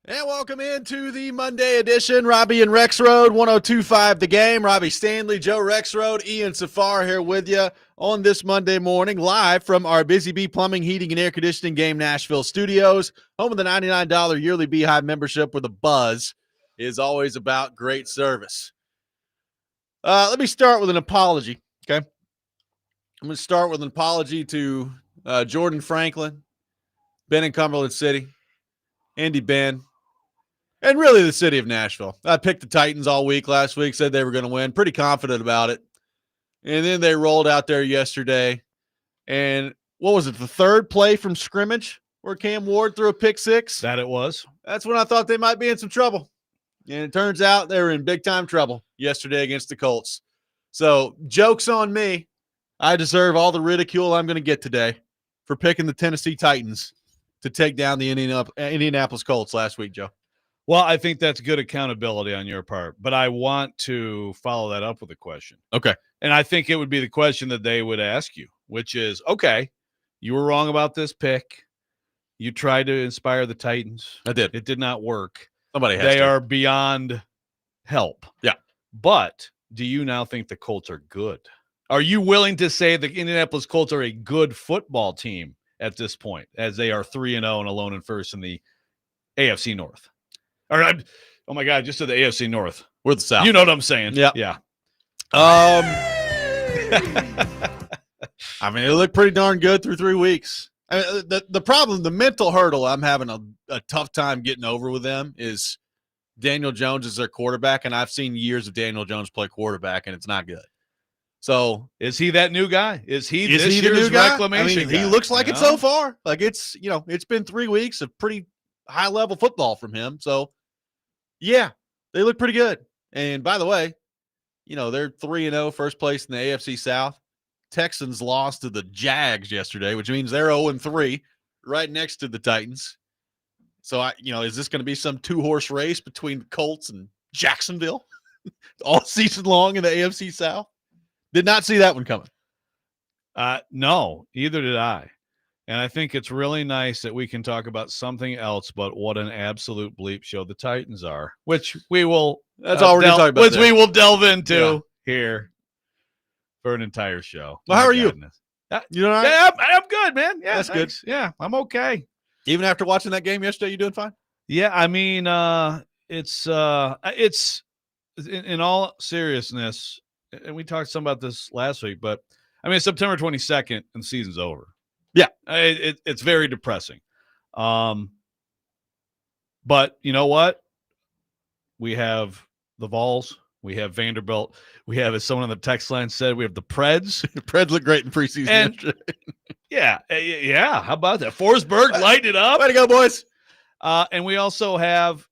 And welcome into the Monday edition. Robby and Rexrode, 102.5 The Game. Robbie Stanley, Joe Rexrode, Ian Safar here with you on this Monday morning, live from our Busy Bee Plumbing, Heating, and Air Conditioning Game Nashville studios, home of the $99 yearly Beehive membership where the buzz is always about great service. Let me start with an apology, okay? I'm going to start with an apology to Jordan Franklin, Ben in Cumberland City, Andy Ben, and really the city of Nashville. I picked the Titans all week last week, said they were going to win, pretty confident about it. And then they rolled out there yesterday. And what was it, the third play from scrimmage where Cam Ward threw a pick six? That it was. That's when I thought they might be in some trouble. And it turns out they were in big-time trouble yesterday against the Colts. So joke's on me. I deserve all the ridicule I'm going to get today for picking the Tennessee Titans to take down the Indianapolis Colts last week, Joe. Well, I think that's good accountability on your part, but I want to follow that up with a question. Okay. And I think it would be the question that they would ask you, which is, okay, you were wrong about this pick. You tried to inspire the Titans. I did. It did not work. Somebody has They to. are beyond help. Yeah. But do you now think the Colts are good? Are you willing to say the Indianapolis Colts are a good football team at this point, as they are 3-0 and alone in first in the AFC North? All right. Oh my God, just to the AFC North. We're the South. You know what I'm saying? Yeah. Yeah. I mean, it looked pretty darn good through 3 weeks. I mean, the problem, the mental hurdle I'm having a tough time getting over with them is Daniel Jones is their quarterback, and I've seen years of Daniel Jones play quarterback, and it's not good. So is he that new guy? Is he this the year's new guy? reclamation I mean, he guy, looks like it so far. Like it's been 3 weeks of pretty high-level football from him. So, yeah, they look pretty good. And by the way, they're 3-0, first place in the AFC South. Texans lost to the Jags yesterday, which means they're 0-3, right next to the Titans. So, is this going to be some 2-horse race between the Colts and Jacksonville all season long in the AFC South? Did not see that one coming. No, either did I. And I think it's really nice that we can talk about something else but what an absolute bleep show the Titans are, which we will that's all we're going to talk about. Which we will delve into here for an entire show. Well, how are you? You all right? Yeah, I'm good, man. Yeah, that's thanks. good. Yeah, I'm okay. Even after watching that game yesterday, you doing fine? Yeah, I mean, it's in all seriousness, and we talked some about this last week, but I mean, September 22nd and the season's over. Yeah, it's very depressing. But you know what? We have the Vols. We have Vanderbilt. We have, as someone on the text line said, we have the Preds. The Preds look great in preseason. And, yeah. How about that? Forsberg lighting it up. Way to go, boys. And we also have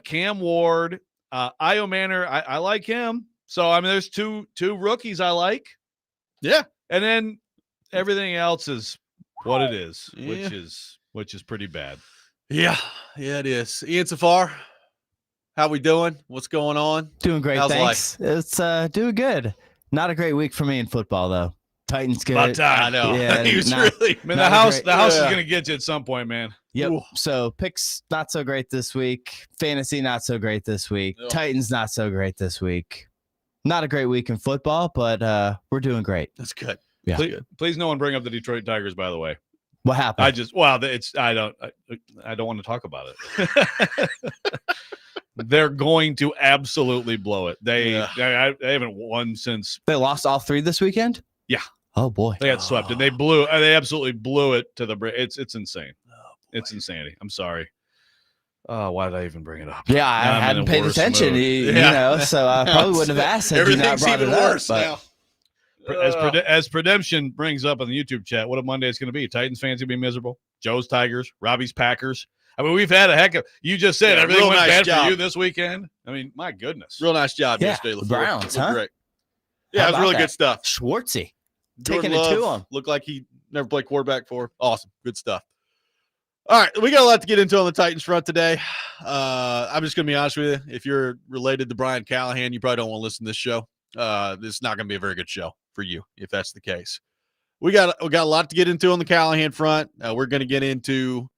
Cam Ward, Io Manor. I like him. So I mean, there's two rookies I like. Yeah, and then everything else is what it is, yeah. which is pretty bad. Yeah, it is. Ian Safar, how we doing? What's going on? Doing great, How's thanks. life? It's doing good. Not a great week for me in football, though. Titans good. About time. I know. Yeah, he was not- really. I mean, the house is yeah. going to get you at some point, man. Yep. Ooh. So picks not so great this week. Fantasy not so great this week. Ugh. Titans not so great this week. Not a great week in football, but we're doing great. That's good. Yeah. Please no one bring up the Detroit Tigers, by the way. What happened? I don't want to talk about it. They're going to absolutely blow it. They haven't won since They lost all 3 this weekend? Yeah. Oh boy. they got swept, and they absolutely blew it to the it's insane. It's insanity. I'm sorry. Why did I even bring it up? Yeah, I Now I'm in hadn't a paid worse attention, mood. you know, so I probably wouldn't have asked had you not Everything's brought even it up. worse but- now. As Predemption brings up on the YouTube chat, what a Monday is going to be. Titans fans going to be miserable. Joe's Tigers, Robbie's Packers. I mean, we've had a heck of. You just said everything real went nice bad job. for you this weekend. I mean, my goodness. Real nice job Yeah, yesterday. LaFleur. Browns, Looked huh? Great. Yeah, How it was about really that? good stuff. Schwartzy. Jordan Taking it to Love him. looked like he never played quarterback for. Awesome. Good stuff. All right. We got a lot to get into on the Titans front today. I'm just going to be honest with you. If you're related to Brian Callahan, you probably don't want to listen to this show. This is not going to be a very good show for you if that's the case. We got a lot to get into on the Callahan front. We're going to get into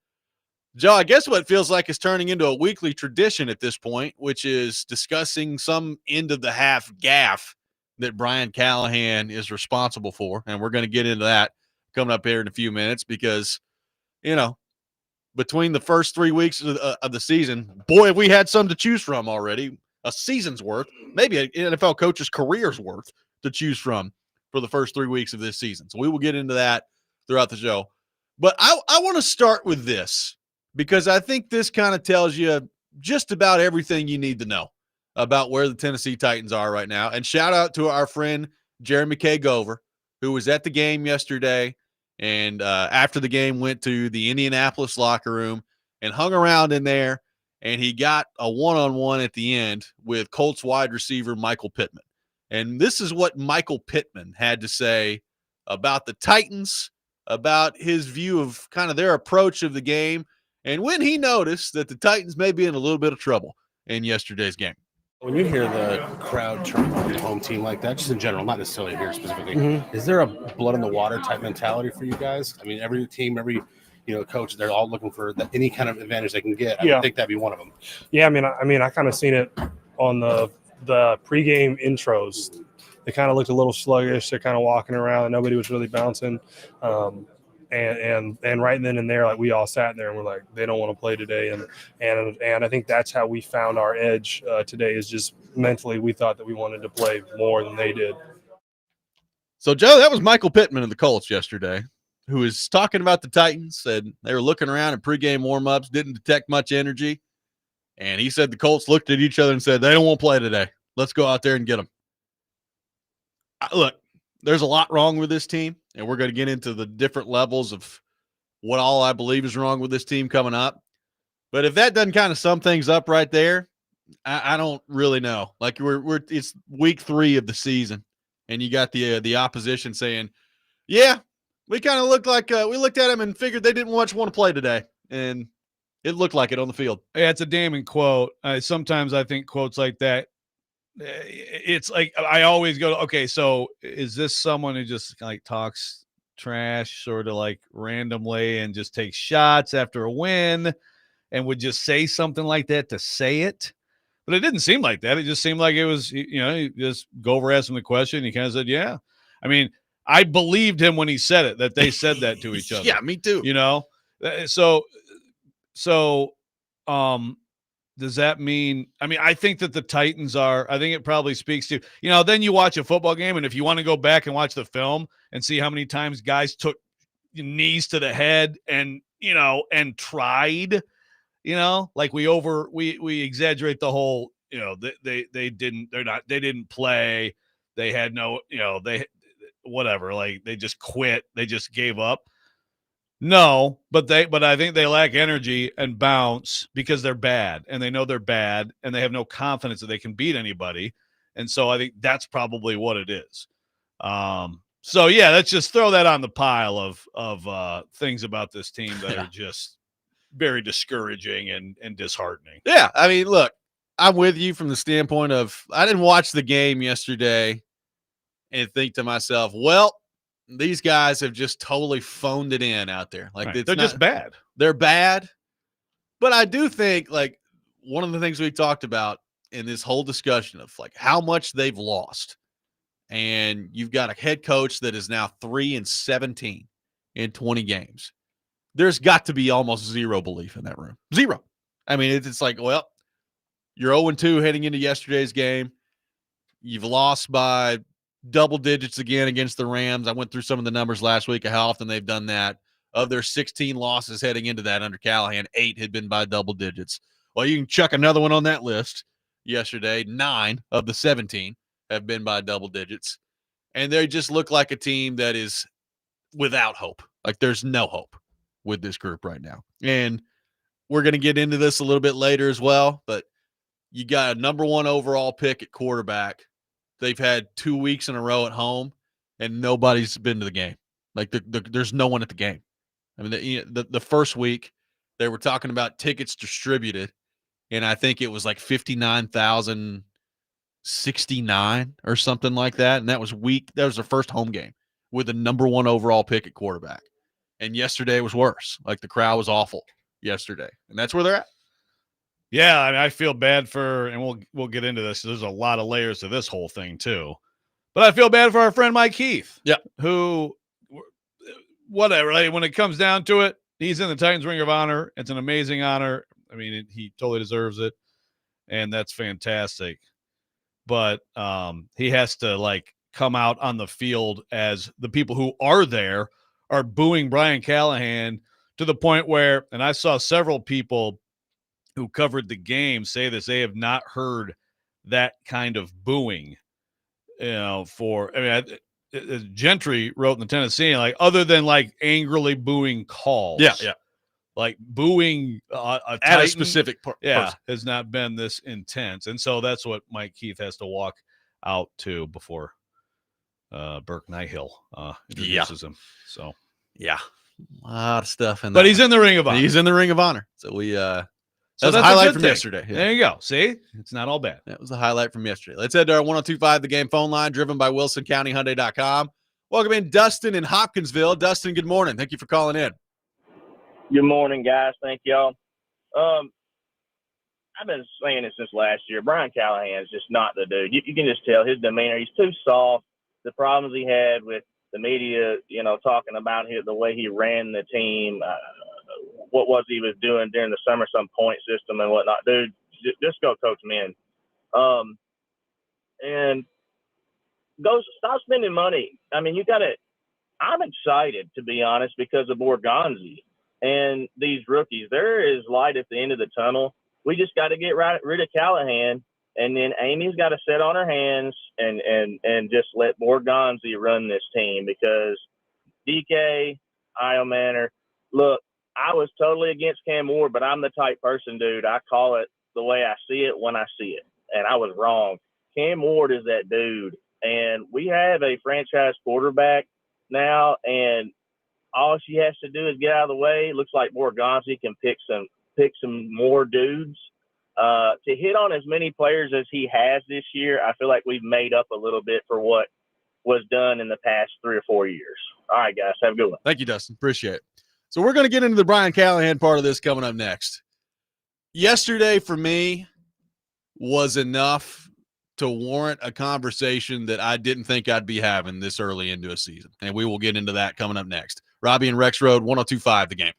Joe, I guess what feels like is turning into a weekly tradition at this point, which is discussing some end of the half gaffe that Brian Callahan is responsible for. And we're going to get into that coming up here in a few minutes because, between the first 3 weeks of the season, boy, have we had some to choose from already. A season's worth, maybe an NFL coach's career's worth to choose from for the first 3 weeks of this season. So we will get into that throughout the show. But I want to start with this because I think this kind of tells you just about everything you need to know about where the Tennessee Titans are right now. And shout out to our friend Jeremy K. Gover, who was at the game yesterday and after the game went to the Indianapolis locker room and hung around in there, and he got a one-on-one at the end with Colts wide receiver Michael Pittman. And this is what Michael Pittman had to say about the Titans, about his view of kind of their approach of the game, and when he noticed that the Titans may be in a little bit of trouble in yesterday's game. When you hear the crowd turn on the home team like that, just in general, not necessarily here specifically, is there a blood in the water type mentality for you guys? I mean, every team, every coach, they're all looking for any kind of advantage they can get. I would think that'd be one of them. Yeah, I mean, I kind of seen it on the pregame intros. They kind of looked a little sluggish. They're kind of walking around, and nobody was really bouncing. And right then and there, like, we all sat there and we're like, they don't want to play today. And I think that's how we found our edge today, is just mentally we thought that we wanted to play more than they did. So, Joe, that was Michael Pittman of the Colts yesterday, who was talking about the Titans, said they were looking around in pregame warmups, didn't detect much energy. And he said the Colts looked at each other and said, they don't want to play today. Let's go out there and get them. Look, there's a lot wrong with this team, and we're going to get into the different levels of what all I believe is wrong with this team coming up. But if that doesn't kind of sum things up right there, I don't really know. Like, it's week 3 of the season, and you got the opposition saying, yeah, we kind of looked like we looked at them and figured they didn't much want to play today, and it looked like it on the field. Yeah, it's a damning quote. Sometimes I think quotes like that, it's like I always go, okay, so is this someone who just like talks trash sort of like randomly and just takes shots after a win and would just say something like that to say it? But it didn't seem like that. It just seemed like it was, you just go over, ask him the question. He kind of said, yeah. I mean, I believed him when he said it, that they said that to each other. Yeah, me too. Does that mean – I mean, I think that the Titans are – I think it probably speaks to – then you watch a football game, and if you want to go back and watch the film and see how many times guys took knees to the head and tried, like we exaggerate the whole, they didn't play. They had no, whatever, like they just quit. They just gave up. No, but I think they lack energy and bounce because they're bad, and they know they're bad, and they have no confidence that they can beat anybody. And so I think that's probably what it is. So yeah, let's just throw that on the pile of things about this team that are just very discouraging and disheartening. Yeah, I mean, look, I'm with you from the standpoint of I didn't watch the game yesterday and think to myself, well, these guys have just totally phoned it in out there. Like, right. They're just bad. They're bad. But I do think, like, one of the things we talked about in this whole discussion of, like, how much they've lost. And you've got a head coach that is now 3-17 in 20 games. There's got to be almost zero belief in that room. Zero. I mean, it's like, well, you're 0-2 heading into yesterday's game. You've lost by double digits again against the Rams. I went through some of the numbers last week of how often they've done that. Of their 16 losses heading into that under Callahan, 8 had been by double digits. Well, you can chuck another one on that list yesterday. 9 of the 17 have been by double digits. And they just look like a team that is without hope. Like, there's no hope with this group right now. And we're going to get into this a little bit later as well, but you got a number 1 overall pick at quarterback. They've had 2 weeks in a row at home, and nobody's been to the game. Like, there's no one at the game. I mean, the first week, they were talking about tickets distributed, and I think it was like 59,069 or something like that. And that was their first home game with the number 1 overall pick at quarterback. And yesterday was worse. Like, the crowd was awful yesterday, and that's where they're at. Yeah, I mean, I feel bad for, and we'll get into this. There's a lot of layers to this whole thing too, but I feel bad for our friend Mike Heath. Yeah, who, whatever. Like, when it comes down to it, he's in the Titans Ring of Honor. It's an amazing honor. I mean, he totally deserves it, and that's fantastic. But he has to like come out on the field as the people who are there are booing Brian Callahan to the point where, and I saw several people who covered the game say this, they have not heard that kind of booing, for, I mean, Gentry wrote in the Tennessean, like, other than like angrily booing calls. Yeah. Like booing At Titan, a specific person. has not been this intense. And so that's what Mike Keith has to walk out to before Burke Nighhill introduces him. So, yeah, a lot of stuff in but that. He's in the Ring of Honor. He's in the Ring of Honor. So we so that's a that's highlight good from thing. yesterday. Yeah. There you go. See, it's not all bad. That was the highlight from yesterday. Let's head to our 1025 The Game phone line, driven by WilsonCountyHyundai.com. Welcome in Dustin in Hopkinsville. Dustin, good morning. Thank you for calling in. Good morning, guys. Thank y'all. I've been saying it since last year. Brian Callahan is just not the dude. You can just tell his demeanor. He's too soft. The problems he had with the media, talking about the way he ran the team, what was he was doing during the summer, some point system and whatnot. Dude, just go coach men. And go stop spending money. I mean, I'm excited, to be honest, because of Borgonzi and these rookies. There is light at the end of the tunnel. We just got to get rid of Callahan, and then Amy's got to sit on her hands and just let Borgonzi run this team, because DK, Io Manor, look, I was totally against Cam Ward, but I'm the type person, dude. I call it the way I see it when I see it, and I was wrong. Cam Ward is that dude, and we have a franchise quarterback now, and all she has to do is get out of the way. It looks like Borgonzi can pick some more dudes. To hit on as many players as he has this year, I feel like we've made up a little bit for what was done in the past 3 or 4 years. All right, guys, have a good one. Thank you, Dustin. Appreciate it. So we're going to get into the Brian Callahan part of this coming up next. Yesterday, for me, was enough to warrant a conversation that I didn't think I'd be having this early into a season. And we will get into that coming up next. Robby and Rexrode, 1025 The Game.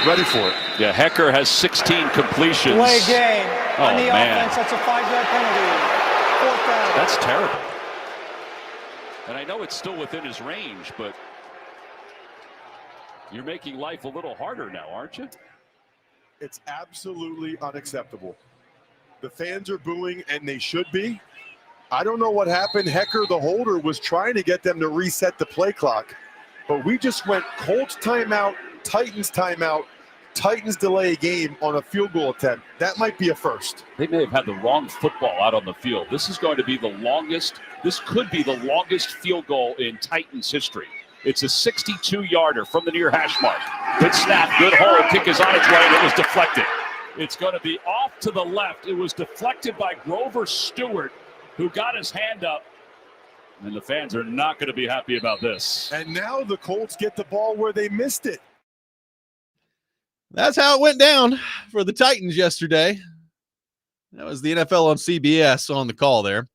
ready for it. Yeah, Hecker has 16 completions. Delay game. Oh, On the man. offense, that's a 5-yard penalty. 4th down. That's terrible. And I know it's still within his range, but you're making life a little harder now, aren't you? It's absolutely unacceptable. The fans are booing, and they should be. I don't know what happened. Hecker, the holder, was trying to get them to reset the play clock. But we just went Colts timeout, Titans timeout, Titans delay game on a field goal attempt. That might be a first. They may have had the wrong football out on the field. This is going to be the longest. This could be the longest field goal in Titans history. It's a 62-yarder from the near hash mark. Good snap, good hole. Kick is on its way, and it was deflected. It's going to be off to the left. It was deflected by Grover Stewart, who got his hand up. And the fans are not going to be happy about this. And now the Colts get the ball where they missed it. That's how it went down for the Titans yesterday. That was the NFL on CBS on the call there.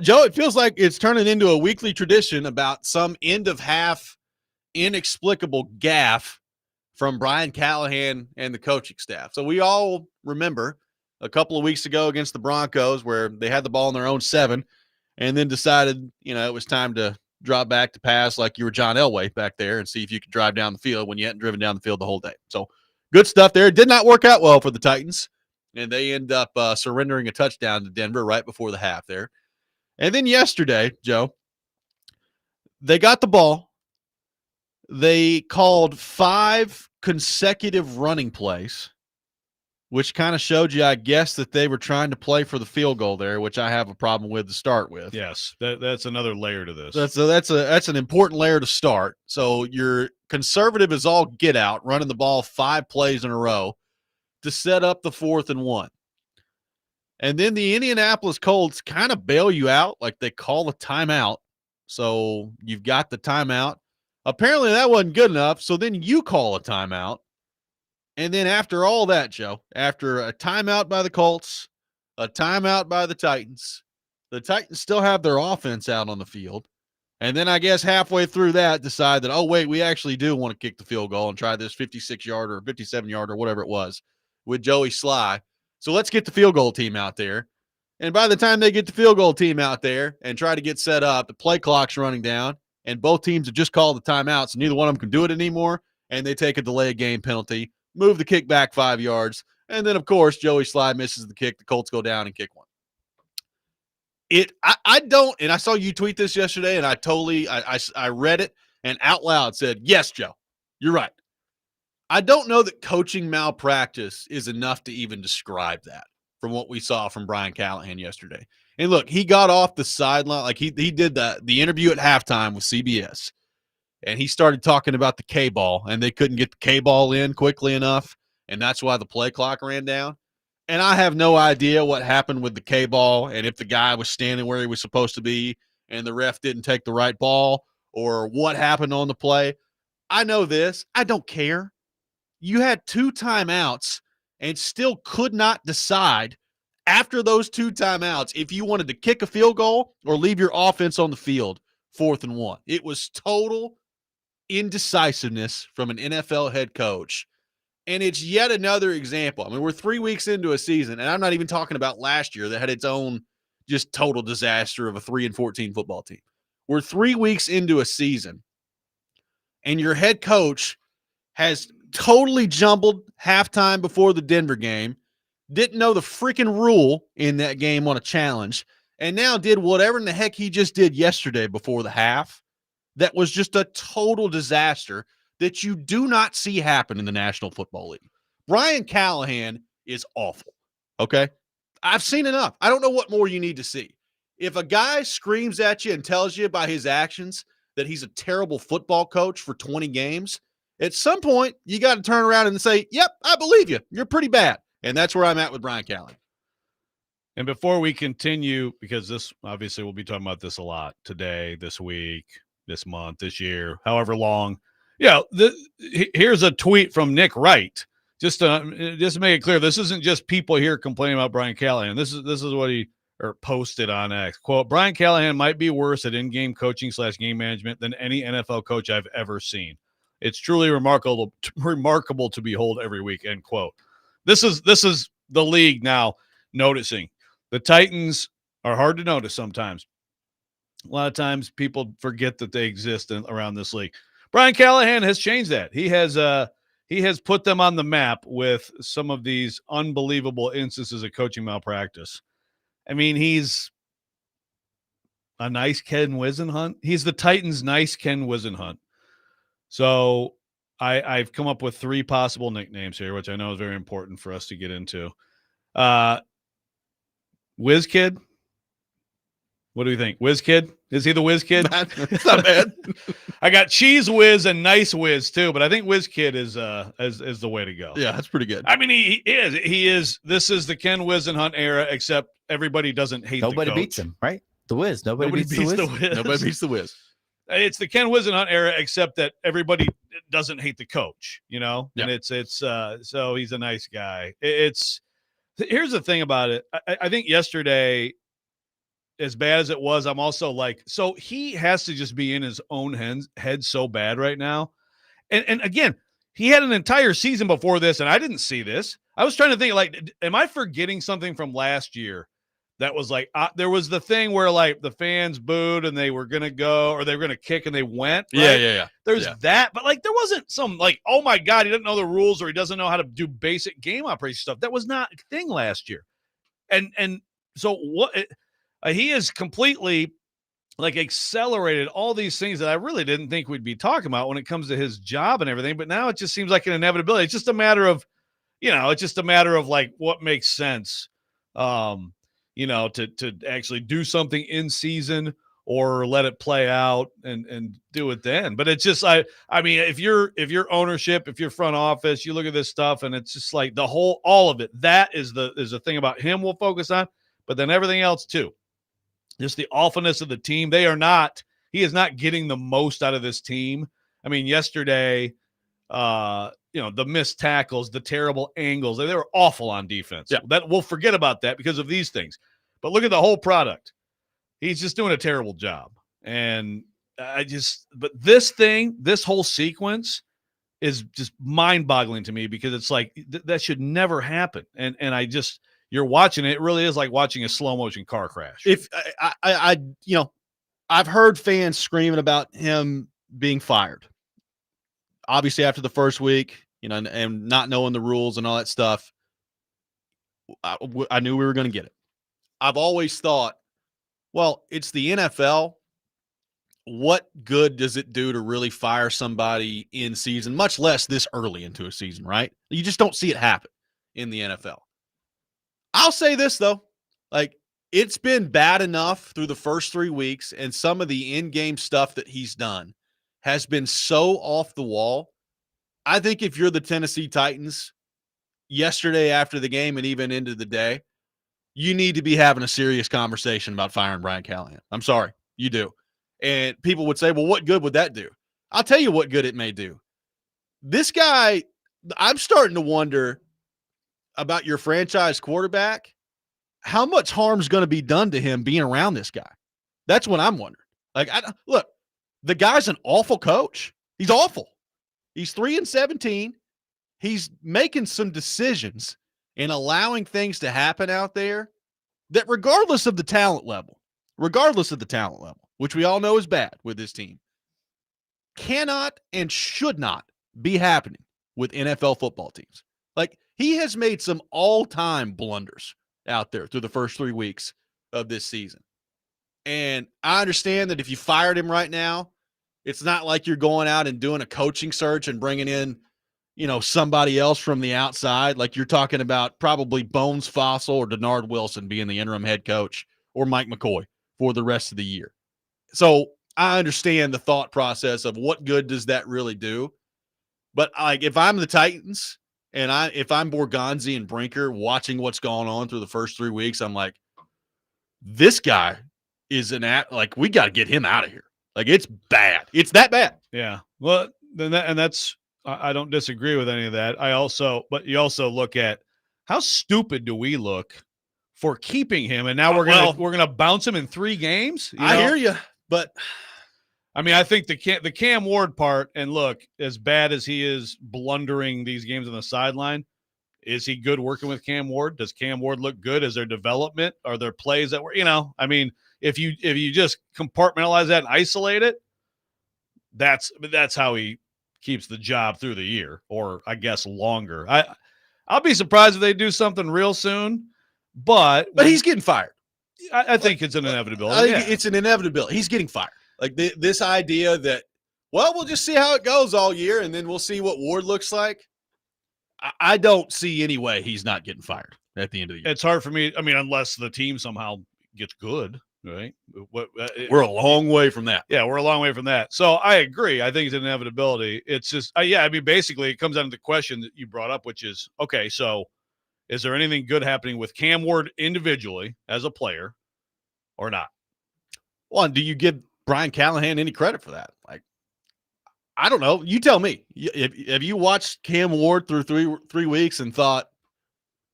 Joe, it feels like it's turning into a weekly tradition about some end-of-half inexplicable gaffe from Brian Callahan and the coaching staff. So we all remember a couple of weeks ago against the Broncos where they had the ball in their own 7 and then decided, it was time to drop back to pass like you were John Elway back there and see if you could drive down the field when you hadn't driven down the field the whole day. So good stuff there. It did not work out well for the Titans, and they end up surrendering a touchdown to Denver right before the half there. And then yesterday, Joe, they got the ball. They called 5 consecutive running plays, which kind of showed you, I guess, that they were trying to play for the field goal there, which I have a problem with to start with. Yes, that's another layer to this. That's an important layer to start. So you're conservative as all get out, running the ball 5 plays in a row to set up the 4th and 1. And then the Indianapolis Colts kind of bail you out, like they call a timeout. So you've got the timeout. Apparently that wasn't good enough, so then you call a timeout. And then after all that, Joe, after a timeout by the Colts, a timeout by the Titans still have their offense out on the field. And then I guess halfway through that decide that, oh, wait, we actually do want to kick the field goal and try this 56-yarder or 57-yarder or whatever it was with Joey Sly. So let's get the field goal team out there. And by the time they get the field goal team out there and try to get set up, the play clock's running down, and both teams have just called the timeout, so neither one of them can do it anymore, and they take a delay game penalty, move the kick back 5 yards, and then, of course, Joey Sly misses the kick. The Colts go down and kick one. I don't, and I saw you tweet this yesterday, and I read it and out loud said, yes, Joe, you're right. I don't know that coaching malpractice is enough to even describe that from what we saw from Brian Callahan yesterday. And look, he got off the sideline, like he did the interview at halftime with CBS, and he started talking about the K-ball, and they couldn't get the K-ball in quickly enough, and that's why the play clock ran down. And I have no idea what happened with the K-ball and if the guy was standing where he was supposed to be and the ref didn't take the right ball or what happened on the play. I know this. I don't care. You had 2 timeouts and still could not decide after those 2 timeouts if you wanted to kick a field goal or leave your offense on the field 4th and 1. It was total indecisiveness from an NFL head coach. And it's yet another example. I mean, we're 3 weeks into a season, and I'm not even talking about last year that had its own just total disaster of a 3-14 football team. We're 3 weeks into a season, and your head coach has totally jumbled halftime before the Denver game, didn't know the freaking rule in that game on a challenge, and now did whatever in the heck he just did yesterday before the half. That was just a total disaster that you do not see happen in the National Football League. Brian Callahan is awful, okay? I've seen enough. I don't know what more you need to see. If a guy screams at you and tells you by his actions that he's a terrible football coach for 20 games, at some point, you got to turn around and say, yep, I believe you. You're pretty bad. And that's where I'm at with Brian Callahan. And before we continue, because this obviously we'll be talking about this a lot today, this week, this month, this year, however long. Yeah, here's a tweet from Nick Wright. Just to make it clear, this isn't just people here complaining about Brian Callahan. This is what he posted on X. Quote, Brian Callahan might be worse at in-game coaching / game management than any NFL coach I've ever seen. It's truly remarkable to behold every week, end quote. This is the league now noticing. The Titans are hard to notice sometimes. A lot of times people forget that they exist around this league. Brian Callahan has changed that. He has put them on the map with some of these unbelievable instances of coaching malpractice. I mean, he's a nice Ken Wisenhunt. He's the Titans' nice Ken Wisenhunt. So I've come up with 3 possible nicknames here, which I know is very important for us to get into. Whiz Kid. What do you think? Whiz Kid? Is he the Whiz Kid? It's not bad. I got Cheese Whiz and Nice Whiz too, but I think Whiz Kid is the way to go. Yeah, that's pretty good. I mean, he is. This is the Ken Wisenhunt era, except everybody doesn't hate. Nobody the coach. beats him, right? The Whiz. Nobody beats the Whiz. Nobody beats the Whiz. It's the Ken Wisenhunt era, except that everybody doesn't hate the coach, and it's so he's a nice guy. Here's the thing about it. I think yesterday, as bad as it was, I'm also like, so he has to just be in his own head so bad right now. And again, he had an entire season before this, and I didn't see this. I was trying to think, like, am I forgetting something from last year? That was like, there was the thing where like the fans booed and they were going to go or they were going to kick and they went. Right? Yeah. There's that, but like there wasn't some like, oh my God, he doesn't know the rules or he doesn't know how to do basic game operation stuff. That was not a thing last year. And so he is completely like accelerated all these things that I really didn't think we'd be talking about when it comes to his job and everything. But now it just seems like an inevitability. It's just a matter of, like what makes sense. To actually do something in season or let it play out and do it then. But it's just, I mean, if you're ownership, if you're front office, you look at this stuff and it's just like all of it, that is the thing about him we'll focus on, but then everything else too. Just the awfulness of the team. He is not getting the most out of this team. I mean, yesterday, the missed tackles, the terrible angles, they were awful on defense. Yeah. That we'll forget about that because of these things. But look at the whole product. He's just doing a terrible job. And but this whole sequence is just mind-boggling to me because it's like that should never happen. And you're watching it really is like watching a slow-motion car crash. If I've heard fans screaming about him being fired. Obviously, after the first week, and not knowing the rules and all that stuff, I knew we were going to get it. I've always thought, well, it's the NFL. What good does it do to really fire somebody in season, much less this early into a season, right? You just don't see it happen in the NFL. I'll say this, though. Like, it's been bad enough through the first 3 weeks, and some of the in-game stuff that he's done has been so off the wall. I think if you're the Tennessee Titans yesterday after the game and even into the day, you need to be having a serious conversation about firing Brian Callahan. I'm sorry, you do. And people would say, well, what good would that do? I'll tell you what good it may do. This guy, I'm starting to wonder about your franchise quarterback. How much harm's going to be done to him being around this guy? That's what I'm wondering. Like, look, the guy's an awful coach. He's awful. He's 3-17. He's making some decisions and allowing things to happen out there that regardless of the talent level, which we all know is bad with this team, cannot and should not be happening with NFL football teams. Like, he has made some all-time blunders out there through the first 3 weeks of this season. And I understand that if you fired him right now, it's not like you're going out and doing a coaching search and bringing in, somebody else from the outside. Like, you're talking about probably Bones Fossil or Denard Wilson being the interim head coach or Mike McCoy for the rest of the year. So I understand the thought process of what good does that really do. But like, if I'm the Titans and if I'm Borgonzi and Brinker watching what's going on through the first 3 weeks, I'm like, this guy is we got to get him out of here. Like, it's bad. It's that bad. Yeah. Well, that's I don't disagree with any of that. But you also look at how stupid do we look for keeping him, and now we're gonna bounce him in 3 games. I hear you, but I mean, I think the Cam Ward part, and look, as bad as he is blundering these games on the sideline, is he good working with Cam Ward? Does Cam Ward look good? Is there development? Are there plays that were, I mean, if you just compartmentalize that and isolate it, that's how he keeps the job through the year, or I guess longer. I'll be surprised if they do something real soon, but he's getting fired. I think it's an inevitability. I think it's an inevitability. He's getting fired. Like this idea that, well, we'll just see how it goes all year, and then we'll see what Ward looks like. I don't see any way he's not getting fired at the end of the year. It's hard for me. I mean, unless the team somehow gets good, right? We're a long way from that. Yeah, we're a long way from that. So I agree. I think it's an inevitability. It's just, I mean, basically, it comes down to the question that you brought up, which is, okay, so is there anything good happening with Cam Ward individually as a player or not? Well, do you give Brian Callahan any credit for that? Like, I don't know. You tell me. Have you watched Cam Ward through three weeks and thought,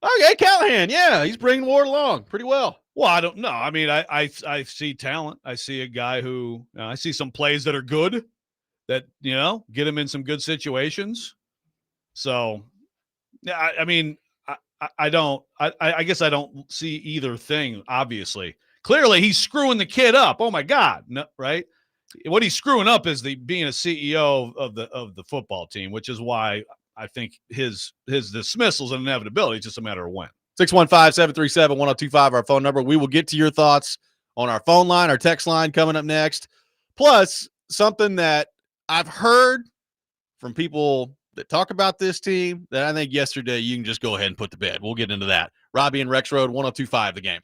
okay, Callahan, yeah, he's bringing Ward along pretty well? Well, I don't know. I mean, I see talent. I see a guy who I see some plays that are good that, get him in some good situations. So, yeah, I mean, I guess I don't see either thing, obviously. Clearly, he's screwing the kid up. Oh, my God. No, right? What he's screwing up is being a CEO of the football team, which is why I think his dismissal is an inevitability. It's just a matter of when. 615-737-1025, our phone number. We will get to your thoughts on our phone line, our text line coming up next. Plus, something that I've heard from people that talk about this team that I think yesterday you can just go ahead and put to bed. We'll get into that. Robby and Rexrode, 1025 The Game.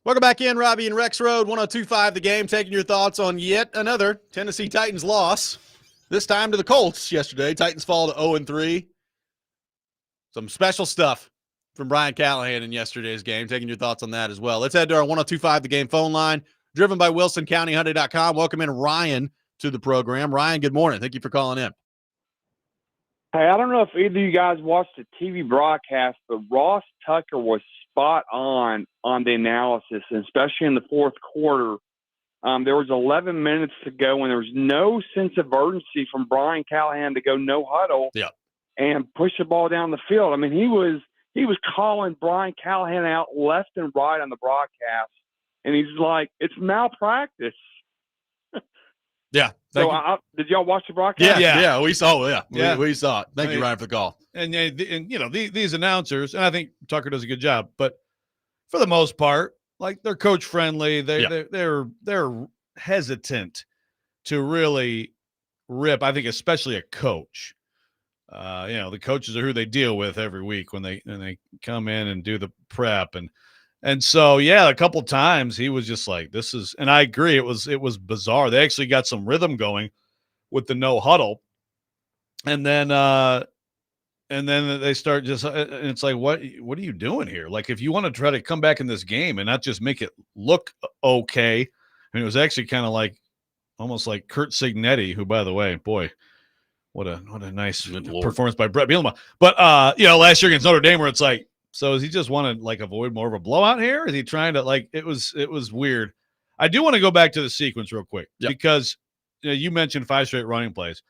Welcome back in, Robby and Rexrode, 102.5 The Game, taking your thoughts on yet another Tennessee Titans loss, this time to the Colts yesterday. Titans fall to 0-3. Some special stuff from Brian Callahan in yesterday's game, taking your thoughts on that as well. Let's head to our 102.5 The Game phone line, driven by WilsonCountyHyundai.com. Welcome in Ryan to the program. Ryan, good morning. Thank you for calling in. Hey, I don't know if either of you guys watched the TV broadcast, but Ross Tucker was spot on the analysis, and especially in the fourth quarter. There was 11 minutes to go, and there was no sense of urgency from Brian Callahan to go no huddle and push the ball down the field. I mean, he was calling Brian Callahan out left and right on the broadcast, and he's like, it's malpractice. Yeah. So did y'all watch the broadcast? Yeah, we saw it. Yeah. We saw it. Thank you, Ryan, for the call. And you know, these announcers, and I think Tucker does a good job, but for the most part, like, they're coach friendly. They're hesitant to really rip. I think especially a coach. You know, the coaches are who they deal with every week when they come in and do the prep, and so, yeah, a couple times he was just like, this is, and I agree, it was bizarre. They actually got some rhythm going with the no huddle. And then they start just, and it's like, what are you doing here? Like, if you want to try to come back in this game and not just make it look okay. I mean, it was actually kind of like, almost like Kurt Signetti, who, by the way, boy, what a nice performance by Brett Bielema. But, you know, last year against Notre Dame, where it's like, so does he just want to, like, avoid more of a blowout here? Is he trying to, like, it was weird. I do want to go back to the sequence real quick because, you know, you mentioned 5 straight running plays.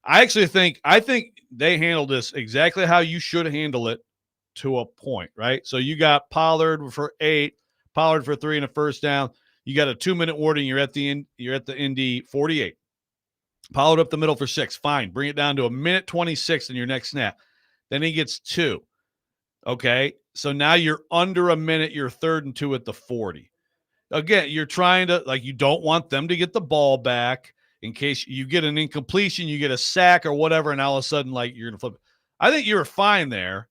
I think they handled this exactly how you should handle it to a point, right? So you got Pollard for 8, Pollard for 3 and a first down. You got a 2-minute warning. You're at the Indy 48. Pollard up the middle for 6. Fine. Bring it down to 1:26 in your next snap. Then he gets 2. Okay, so now you're under a minute. You're 3rd and 2 at the 40. Again, you're trying to, like, you don't want them to get the ball back in case you get an incompletion, you get a sack or whatever, and all of a sudden, like, you're going to flip it. I think you were fine there.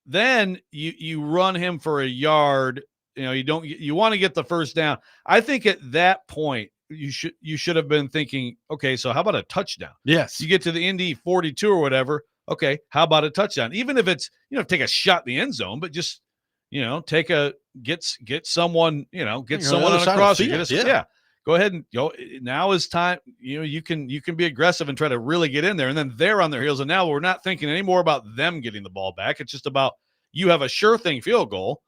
Then you run him for a yard. You know, you want to get the first down. I think at that point, you should have been thinking, okay, so how about a touchdown? Yes. You get to the Indy 42 or whatever. Okay, how about a touchdown? Even if it's, you know, take a shot in the end zone, but just, you know, get someone, you know, get someone on a crosser. Go ahead and go. Now is time. You know, you can be aggressive and try to really get in there, and then they're on their heels. And now we're not thinking anymore about them getting the ball back. It's just about, you have a sure thing field goal,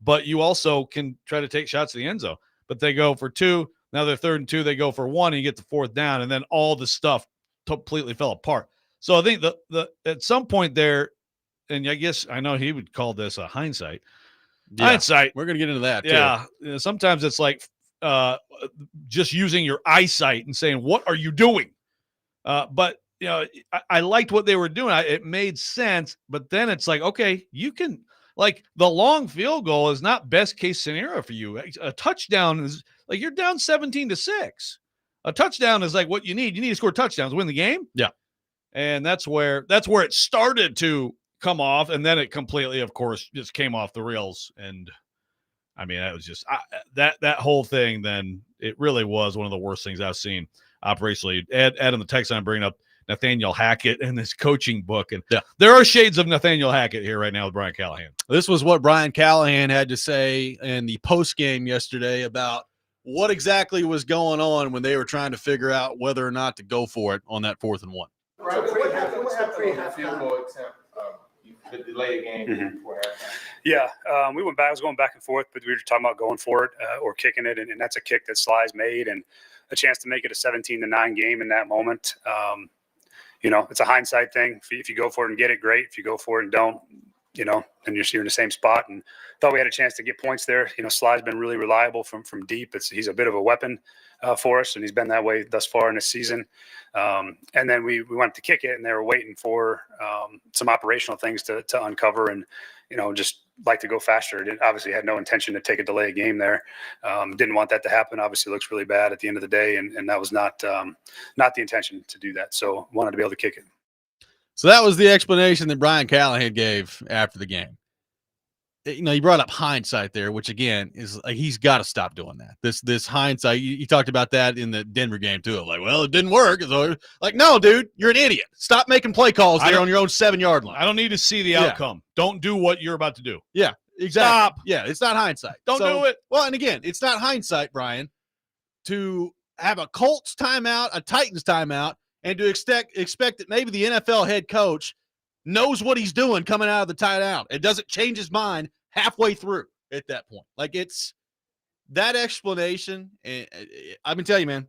but you also can try to take shots in the end zone. But they go for 2. Now they're 3rd and 2. They go for 1, and you get the 4th down, and then all the stuff completely fell apart. So I think the at some point there, and I guess I know he would call this a hindsight. Yeah. Hindsight. We're going to get into that, too. Yeah. Sometimes it's like just using your eyesight and saying, what are you doing? But, you know, I liked what they were doing. It made sense. But then it's like, okay, you can, like, the long field goal is not best case scenario for you. A touchdown is like, you're down 17-6. A touchdown is like what you need. You need to score touchdowns to win the game. Yeah. And that's where it started to come off, and then it completely, of course, just came off the rails. And I mean, that was just that whole thing. Then it really was one of the worst things I've seen operationally. Adam the text line bringing up Nathaniel Hackett and this coaching book, and there are shades of Nathaniel Hackett here right now with Brian Callahan. This was what Brian Callahan had to say in the post game yesterday about what exactly was going on when they were trying to figure out whether or not to go for it on that 4th and 1. Right. What happened on the field goal attempt? The delay game before halftime. Yeah, we went back. I was going back and forth, but we were talking about going for it or kicking it, and that's a kick that Sly's made, and a chance to make it a 17-9 game in that moment. You know, it's a hindsight thing. If you go for it and get it, great. If you go for it and don't, you know, then you're in the same spot. And thought we had a chance to get points there. You know, Sly's been really reliable from deep. He's a bit of a weapon for us, and he's been that way thus far in the season. And then we went to kick it, and they were waiting for some operational things to uncover, and, you know, just like to go faster. It obviously had no intention to take a delay game there. Didn't want that to happen. Obviously, it looks really bad at the end of the day, and that was not the intention to do that. So wanted to be able to kick it. So that was the explanation that Brian Callahan gave after the game. you brought up hindsight there, which again is like he's got to stop doing that. This hindsight, you talked about that in the Denver game too. Like, well, it didn't work. So, like, no, dude, you're an idiot. Stop making play calls there on your own 7-yard line. I don't need to see the outcome. Don't do what you're about to do. Yeah, exactly. Stop. Yeah, it's not hindsight. Don't do it. Well, and again, it's not hindsight, Brian, to have a Colts timeout, a Titans timeout, and to expect that maybe the NFL head coach knows what he's doing coming out of the timeout. It doesn't change his mind halfway through at that point. Like, it's that explanation. And I've been telling you, man,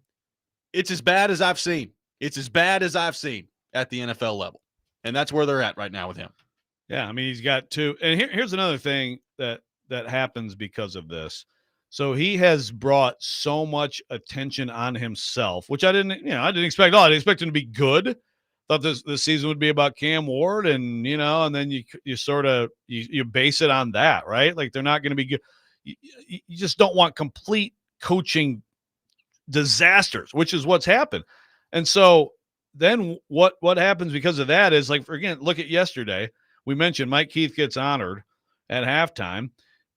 it's as bad as I've seen. It's as bad as I've seen at the NFL level. And that's where they're at right now with him. Yeah, I mean, he's got two. And here's another thing that happens because of this. So he has brought so much attention on himself, which I didn't expect at all. I didn't expect him to be good. Thought this season would be about Cam Ward, and and then you sort of you base it on that, right? Like, they're not going to be good. You just don't want complete coaching disasters, which is what's happened. And so then what happens because of that is, like, again, look at yesterday. We mentioned Mike Keith gets honored at halftime,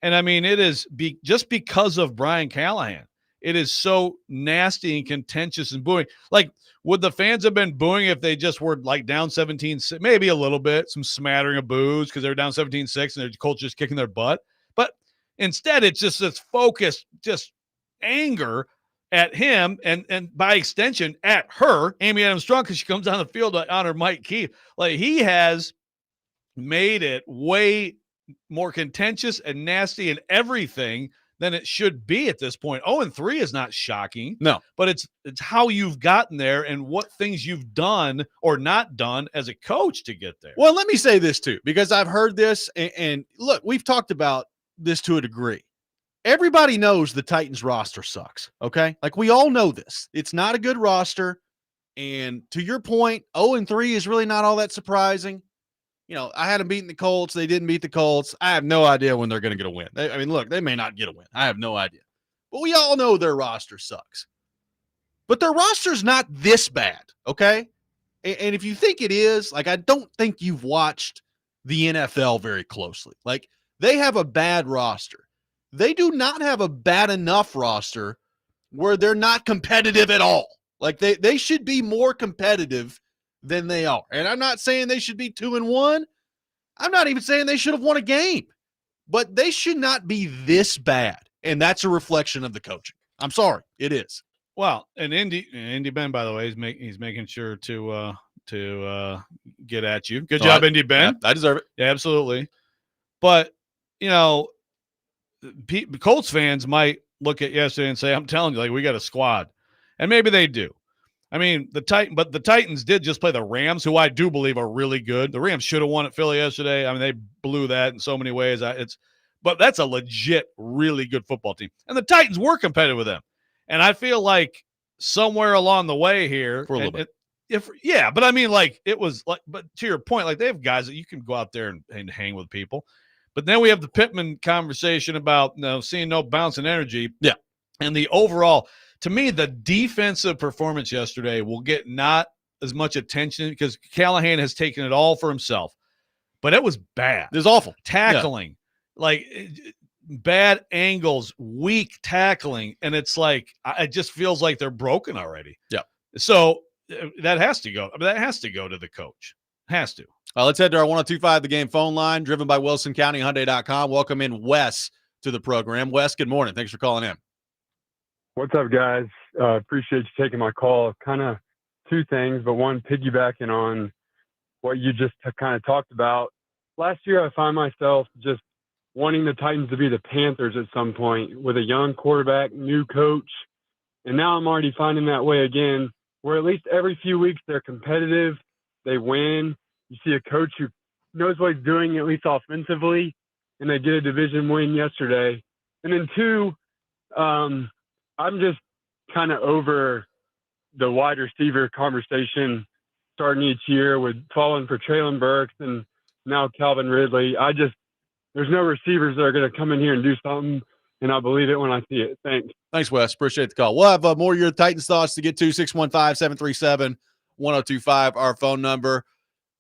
and I mean, it is just because of Brian Callahan. It is so nasty and contentious and booing. Like, would the fans have been booing if they just were like down 17-6? Maybe a little bit, some smattering of boos because they're down 17-6 and their Colts just kicking their butt. But instead, it's just this focused, just anger at him and by extension at her, Amy Adams-Strunk, because she comes on the field to honor Mike Keith. Like, he has made it way more contentious and nasty and everything than it should be at this point. 0-3 is not shocking. No. But it's how you've gotten there and what things you've done or not done as a coach to get there. Well, let me say this too, because I've heard this, and look, we've talked about this to a degree. Everybody knows the Titans roster sucks, okay? Like, we all know this. It's not a good roster, and to your point, 0-3 is really not all that surprising. I had them beating the Colts. They didn't beat the Colts. I have no idea when they're going to get a win. Look, they may not get a win. I have no idea. But we all know their roster sucks. But their roster's not this bad, okay? And if you think it is, like, I don't think you've watched the NFL very closely. Like, they have a bad roster. They do not have a bad enough roster where they're not competitive at all. Like, they should be more competitive than they are. And I'm not saying they should be 2-1. I'm not even saying they should have won a game. But they should not be this bad. And that's a reflection of the coaching. I'm sorry. It is. Well, and Indy Ben, by the way, he's making sure to get at you. Good job, Indy Ben. Yeah, I deserve it. Yeah, absolutely. But, Colts fans might look at yesterday and say, I'm telling you, like, we got a squad. And maybe they do. I mean, the Titans did just play the Rams, who I do believe are really good. The Rams should have won at Philly yesterday. I mean, they blew that in so many ways. But that's a legit, really good football team. And the Titans were competitive with them. And I feel like somewhere along the way here, for a little bit. But I mean, like, it was like, but to your point, like, they have guys that you can go out there and hang with people. But then we have the Pittman conversation about seeing no bounce and energy. Yeah. And the overall, to me, the defensive performance yesterday will get not as much attention because Callahan has taken it all for himself. But it was bad. It was awful. Tackling, like bad angles, weak tackling. And it's like, it just feels like they're broken already. Yeah. So that has to go. I mean, that has to go to the coach. Has to. Let's head to our 1025 The Game phone line, driven by WilsonCountyHyundai.com. Welcome in Wes to the program. Wes, good morning. Thanks for calling in. What's up, guys? Appreciate you taking my call. Kind of two things, but one, piggybacking on what you just kind of talked about. Last year, I find myself just wanting the Titans to be the Panthers at some point with a young quarterback, new coach. And now I'm already finding that way again, where at least every few weeks they're competitive, they win. You see a coach who knows what he's doing, at least offensively, and they get a division win yesterday. And then two, I'm just kind of over the wide receiver conversation starting each year with falling for Traylon Burks and now Calvin Ridley. There's no receivers that are going to come in here and do something, and I believe it when I see it. Thanks. Thanks, Wes. Appreciate the call. We'll have more of your Titans thoughts to get to. 615-737-1025, our phone number.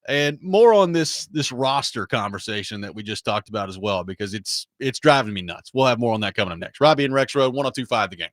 and more on this roster conversation that we just talked about as well, because it's driving me nuts. We'll have more on that coming up next. Robby and Rexrode, 102.5 The Game.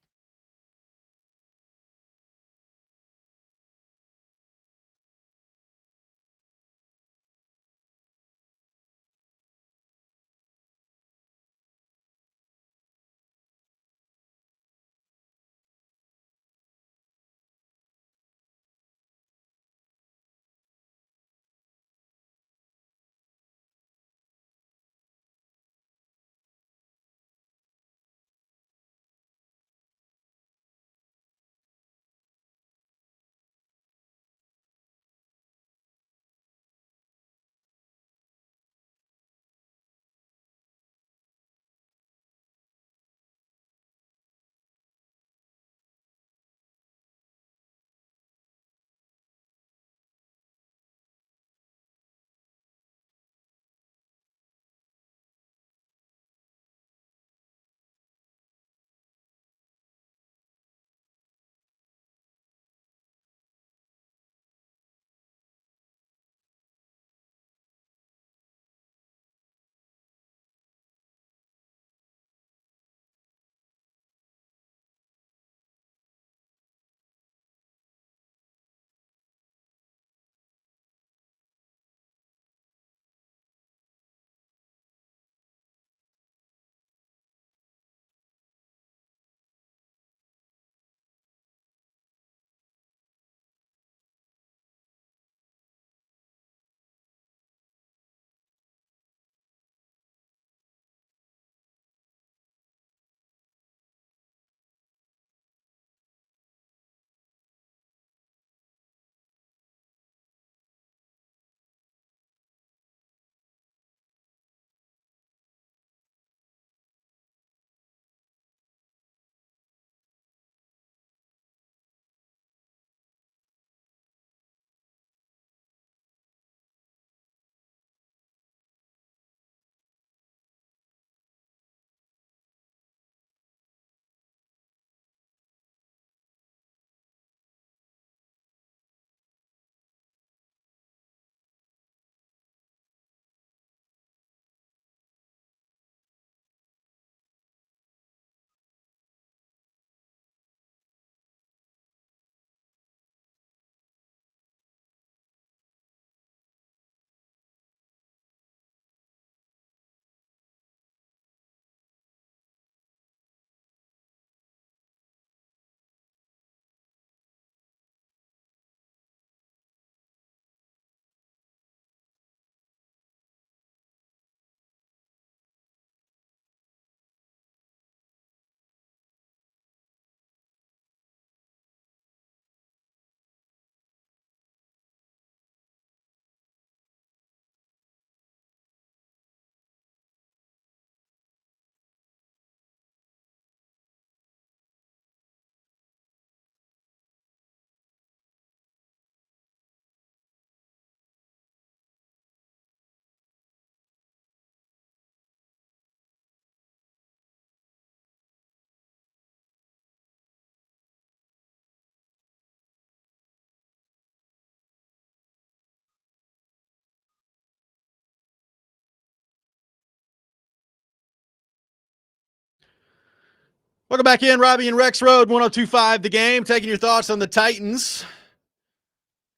Welcome back in, Robby and Rexrode, 102.5 The Game. Taking your thoughts on the Titans.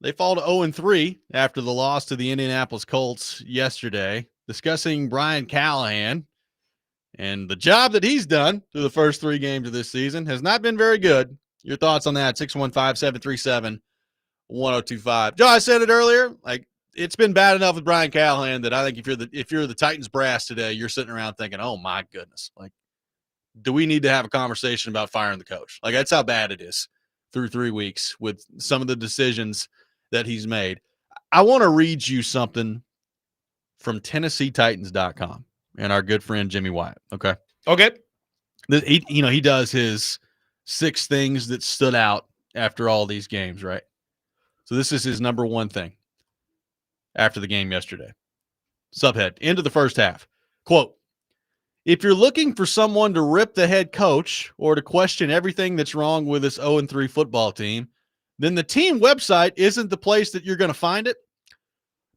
They fall to 0-3 after the loss to the Indianapolis Colts yesterday. Discussing Brian Callahan and the job that he's done through the first 3 games of this season has not been very good. Your thoughts on that, 615-737-1025. Joe, I said it earlier, like, it's been bad enough with Brian Callahan that I think if you're the Titans brass today, you're sitting around thinking, oh my goodness, like, do we need to have a conversation about firing the coach? Like, that's how bad it is through 3 weeks with some of the decisions that he's made. I want to read you something from TennesseeTitans.com and our good friend Jimmy Wyatt. Okay. He does his 6 things that stood out after all these games, right? So this is his number 1 thing after the game yesterday. Subhead, end of the first half. Quote, if you're looking for someone to rip the head coach or to question everything that's wrong with this 0-3 football team, then the team website isn't the place that you're going to find it.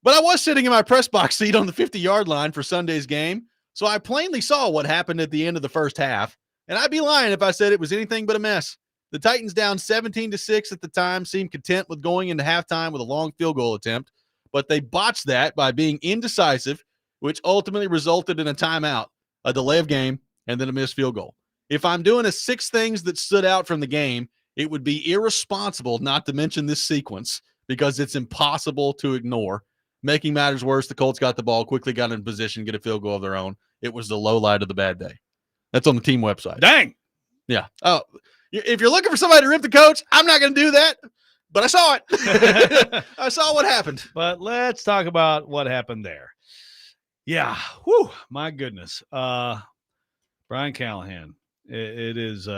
But I was sitting in my press box seat on the 50-yard line for Sunday's game, so I plainly saw what happened at the end of the first half, and I'd be lying if I said it was anything but a mess. The Titans, down 17-6 at the time, seemed content with going into halftime with a long field goal attempt, but they botched that by being indecisive, which ultimately resulted in a timeout, a delay of game, and then a missed field goal. If I'm doing a 6 things that stood out from the game, it would be irresponsible not to mention this sequence because it's impossible to ignore. Making matters worse, the Colts got the ball, quickly got in position, get a field goal of their own. It was the low light of the bad day. That's on the team website. Dang. Yeah. Oh, if you're looking for somebody to rip the coach, I'm not going to do that, but I saw it. I saw what happened. But let's talk about what happened there. Yeah. Whew, my goodness. Brian Callahan. It is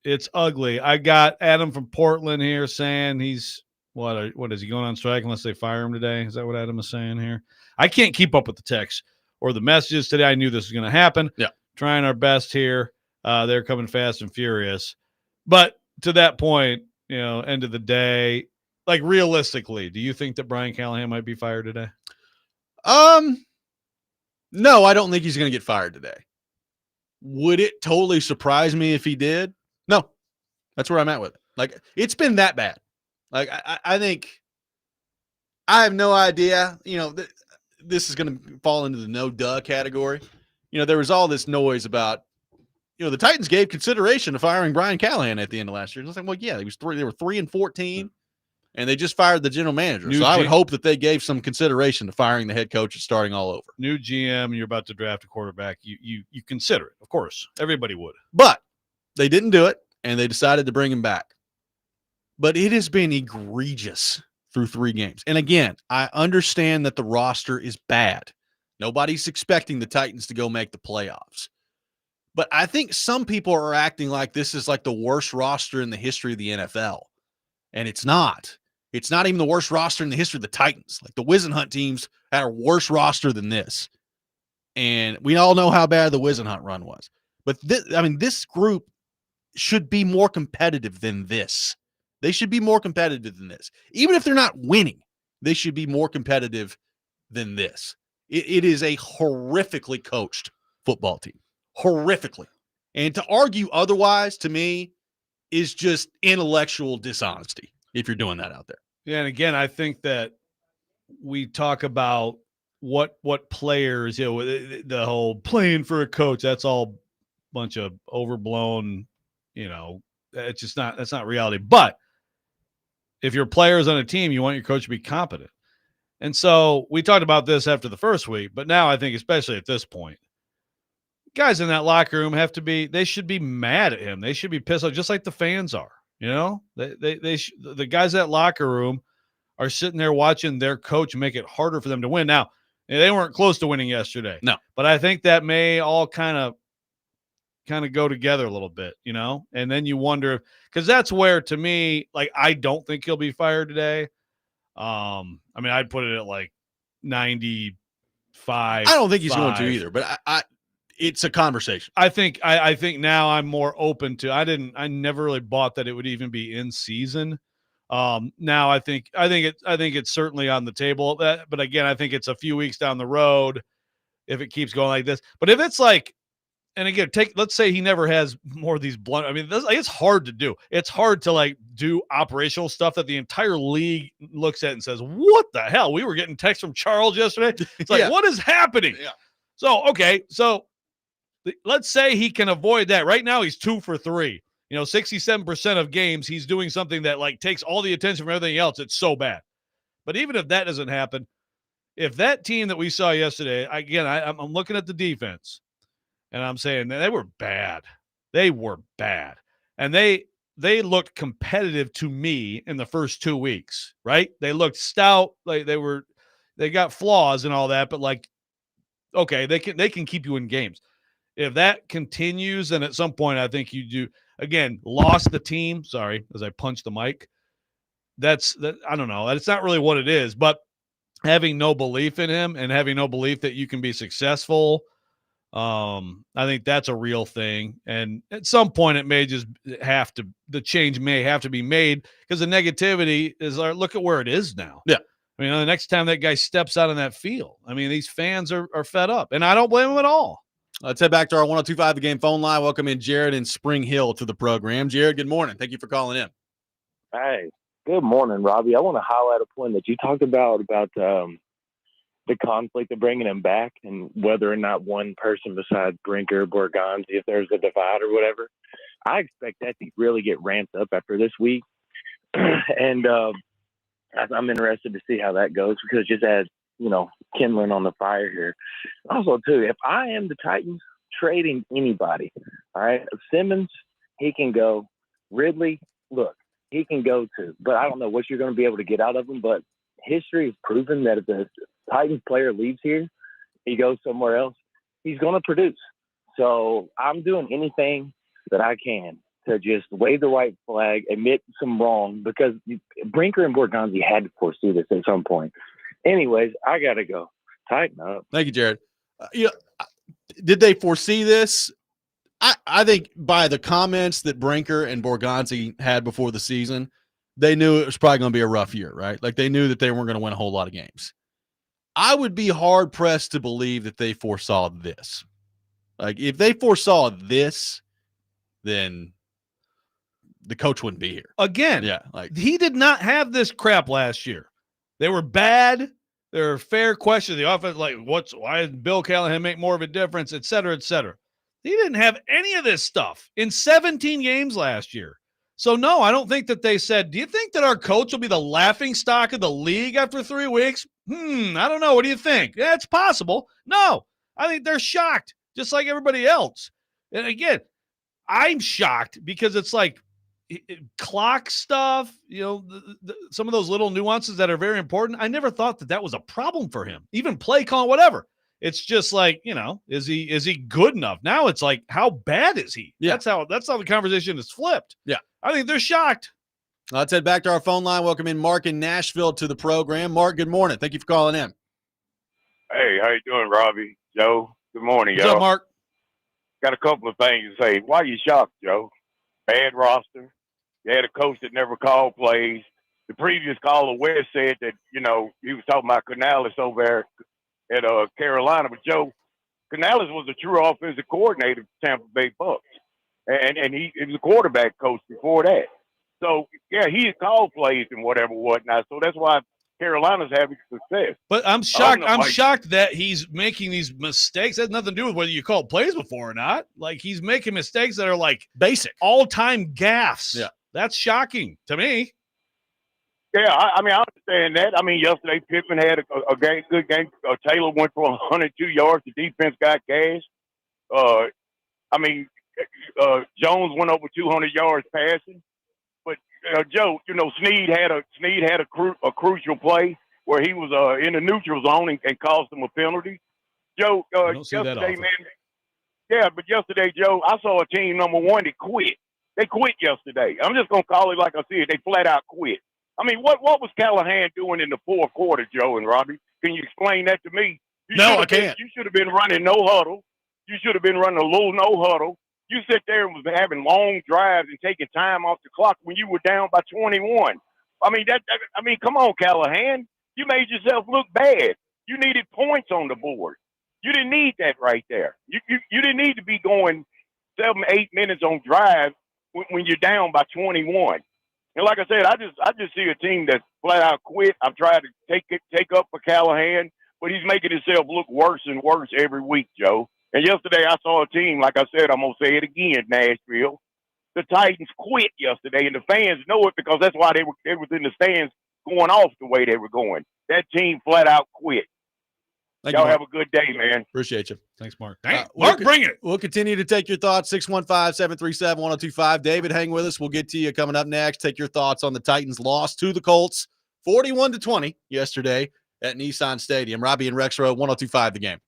it's ugly. I got Adam from Portland here saying he's what is he going on strike unless they fire him today? Is that what Adam is saying here? I can't keep up with the text or the messages today. I knew this was going to happen. Yeah. Trying our best here. They're coming fast and furious. But to that point, end of the day, like realistically, do you think that Brian Callahan might be fired today? No, I don't think he's going to get fired today. Would it totally surprise me if he did? No. That's where I'm at with it. Like, it's been that bad. Like, I think I have no idea. This is going to fall into the no duh category. There was all this noise about, the Titans gave consideration to firing Brian Callahan at the end of last year. And I was like, well, yeah, they were 3-14, and they just fired the general manager. So I would hope that they gave some consideration to firing the head coach and starting all over. New GM, you're about to draft a quarterback. You consider it, of course. Everybody would. But they didn't do it, and they decided to bring him back. But it has been egregious through 3 games. And again, I understand that the roster is bad. Nobody's expecting the Titans to go make the playoffs. But I think some people are acting like this is like the worst roster in the history of the NFL. And it's not. It's not even the worst roster in the history of the Titans. Like the Wizenhunt teams had a worse roster than this. And we all know how bad the Wizenhunt run was. But this group should be more competitive than this. They should be more competitive than this. Even if they're not winning, they should be more competitive than this. It is a horrifically coached football team. Horrifically. And to argue otherwise, to me, is just intellectual dishonesty if you're doing that out there. Yeah, and again, I think that we talk about what players, the whole playing for a coach, that's all a bunch of overblown, that's not reality. But if your players on a team, you want your coach to be competent. And so we talked about this after the first week, but now I think especially at this point, guys in that locker room they should be mad at him. They should be pissed off just like the fans are, the guys in that locker room are sitting there watching their coach make it harder for them to win. Now, they weren't close to winning yesterday. No, but I think that may all kind of go together a little bit, and then you wonder because that's where, to me, like, I don't think he'll be fired today. I'd put it at like 95. I don't think he's going to either, but it's a conversation. I think now I'm more open to. I never really bought that it would even be in season. Now I think it's certainly on the table. But again, I think it's a few weeks down the road if it keeps going like this. But if it's like, and again, let's say he never has more of these blunt. It's hard to do. It's hard to do operational stuff that the entire league looks at and says, "What the hell?" We were getting texts from Charles yesterday. It's like, What is happening? Yeah. So let's say he can avoid that. Right now, he's 2 for 3. 67% of games he's doing something that takes all the attention from everything else. It's so bad. But even if that doesn't happen, if that team that we saw yesterday, again, I'm looking at the defense. And I'm saying they were bad. They were bad. And they looked competitive to me in the first 2 weeks, right? They looked stout. They got flaws and all that, but okay, they can keep you in games. If that continues, then at some point I think you do, again, lost the team. Sorry, as I punched the mic. I don't know. That's not really what it is, but having no belief in him and having no belief that you can be successful, I think that's a real thing. And at some point it may just the change may have to be made because the negativity is, look at where it is now. Yeah. I mean, the next time that guy steps out on that field, I mean, these fans are fed up, and I don't blame them at all. Let's head back to our 102.5 The Game phone line. Welcome in Jared in Spring Hill to the program. Jared, good morning. Thank you for calling in. Hey, good morning, Robbie. I want to highlight a point that you talked about the conflict of bringing him back and whether or not one person besides Brinker, Borgonzi, if there's a divide or whatever. I expect that to really get ramped up after this week. And I'm interested to see how that goes because just as, kindling on the fire here. Also, too, if I am the Titans trading anybody, all right, Simmons, he can go. Ridley, look, he can go too. But I don't know what you're going to be able to get out of him. But history has proven that if the Titans player leaves here, he goes somewhere else, he's going to produce. So I'm doing anything that I can to just wave the white flag, admit some wrong, because Brinker and Borgonzi had to foresee this at some point. Anyways, I got to go. Tighten up. Thank you, Jared. Did they foresee this? I think by the comments that Brinker and Borgonzi had before the season, they knew it was probably going to be a rough year, right? Like they knew that they weren't going to win a whole lot of games. I would be hard pressed to believe that they foresaw this. Like if they foresaw this, then the coach wouldn't be here. Again, he did not have this crap last year. They were bad. There are fair questions. The offense, why did Bill Callahan make more of a difference, et cetera, et cetera. He didn't have any of this stuff in 17 games last year. So, no, I don't think that they said, do you think that our coach will be the laughing stock of the league after 3 weeks? I don't know. What do you think? Yeah, it's possible. No, I think they're shocked, just like everybody else. And again, I'm shocked because it's like clock stuff, some of those little nuances that are very important. I never thought that was a problem for him, even play call, whatever. It's just like, is he good enough? Now it's like, how bad is he? Yeah. That's how the conversation is flipped. Yeah. I think they're shocked. Let's head back to our phone line. Welcome in Mark in Nashville to the program. Mark, good morning. Thank you for calling in. Hey, how you doing, Robbie? Joe, good morning, What's y'all. up, Mark? Got a couple of things to say. Why are you shocked, Joe? Bad roster. You had a coach that never called plays. The previous caller, West, said that, he was talking about Canales over there at Carolina. But, Joe, Canales was a true offensive coordinator for Tampa Bay Bucks. And he was a quarterback coach before that. So, yeah, he had called plays and whatnot. So that's why Carolina's having success. But I'm shocked. I'm shocked that he's making these mistakes. That has nothing to do with whether you called plays before or not. Like, he's making mistakes that are like basic, all-time gaffes. Yeah. That's shocking to me. Yeah, I understand that. Yesterday Pittman had a good game. Taylor went for 102 yards. The defense got gashed. Jones went over 200 yards passing. But Joe, Snead had a crucial play where he was in the neutral zone and caused them a penalty. Joe, yesterday, man. Yeah, but yesterday, Joe, I saw a team number one that quit. They quit yesterday. I'm just gonna call it like I said. They flat out quit. What was Callahan doing in the fourth quarter, Joe and Robbie? Can you explain that to me? No, I can't. You should have been running no huddle. You should have been running a little no huddle. You sit there and was having long drives and taking time off the clock when you were down by 21. Come on, Callahan. You made yourself look bad. You needed points on the board. You didn't need that right there. You didn't need to be going 7-8 minutes on drive when you're down by 21. And like I said, I just see a team that's flat out quit. I've tried to take up for Callahan, but he's making himself look worse and worse every week, Joe. And yesterday I saw a team, like I said, I'm going to say it again, Nashville. The Titans quit yesterday, and the fans know it because that's why they was in the stands going off the way they were going. That team flat out quit. Y'all have a good day, man. Appreciate you. Thanks, Mark. Mark, bring it. We'll continue to take your thoughts. 615-737-1025. David, hang with us. We'll get to you coming up next. Take your thoughts on the Titans' loss to the Colts, 41-20 yesterday at Nissan Stadium. Robby and Rexrode, 1025 The Game.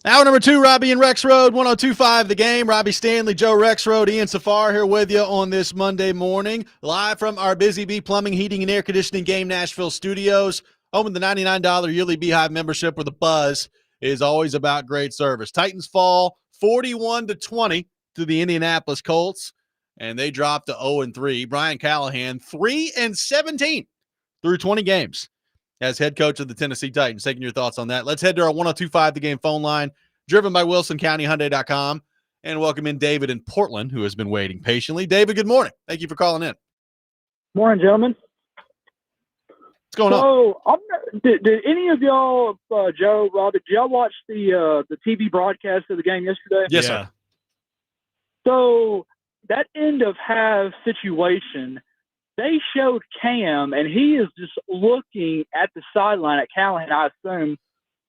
Hour number 2, Robby and Rexrode, 102.5 The Game. Robby Stanley, Joe Rexrode, Ian Safar here with you on this Monday morning, live from our Busy Bee Plumbing, Heating, and Air Conditioning Game Nashville studios. Home of the $99 yearly Beehive membership, where the buzz is always about great service. Titans fall 41-20 to the Indianapolis Colts, and they dropped to 0-3. Brian Callahan, 3-17 through 20 games as head coach of the Tennessee Titans. Taking your thoughts on that. Let's head to our 102.5 The Game phone line, driven by WilsonCountyHyundai.com, and welcome in David in Portland, who has been waiting patiently. David, good morning. Thank you for calling in. Morning, gentlemen. What's going on? Did any of y'all, Joe, Robby, did y'all watch the TV broadcast of the game yesterday? Yes, sir. So that end of half situation, they showed Cam, and he is just looking at the sideline at Callahan, I assume,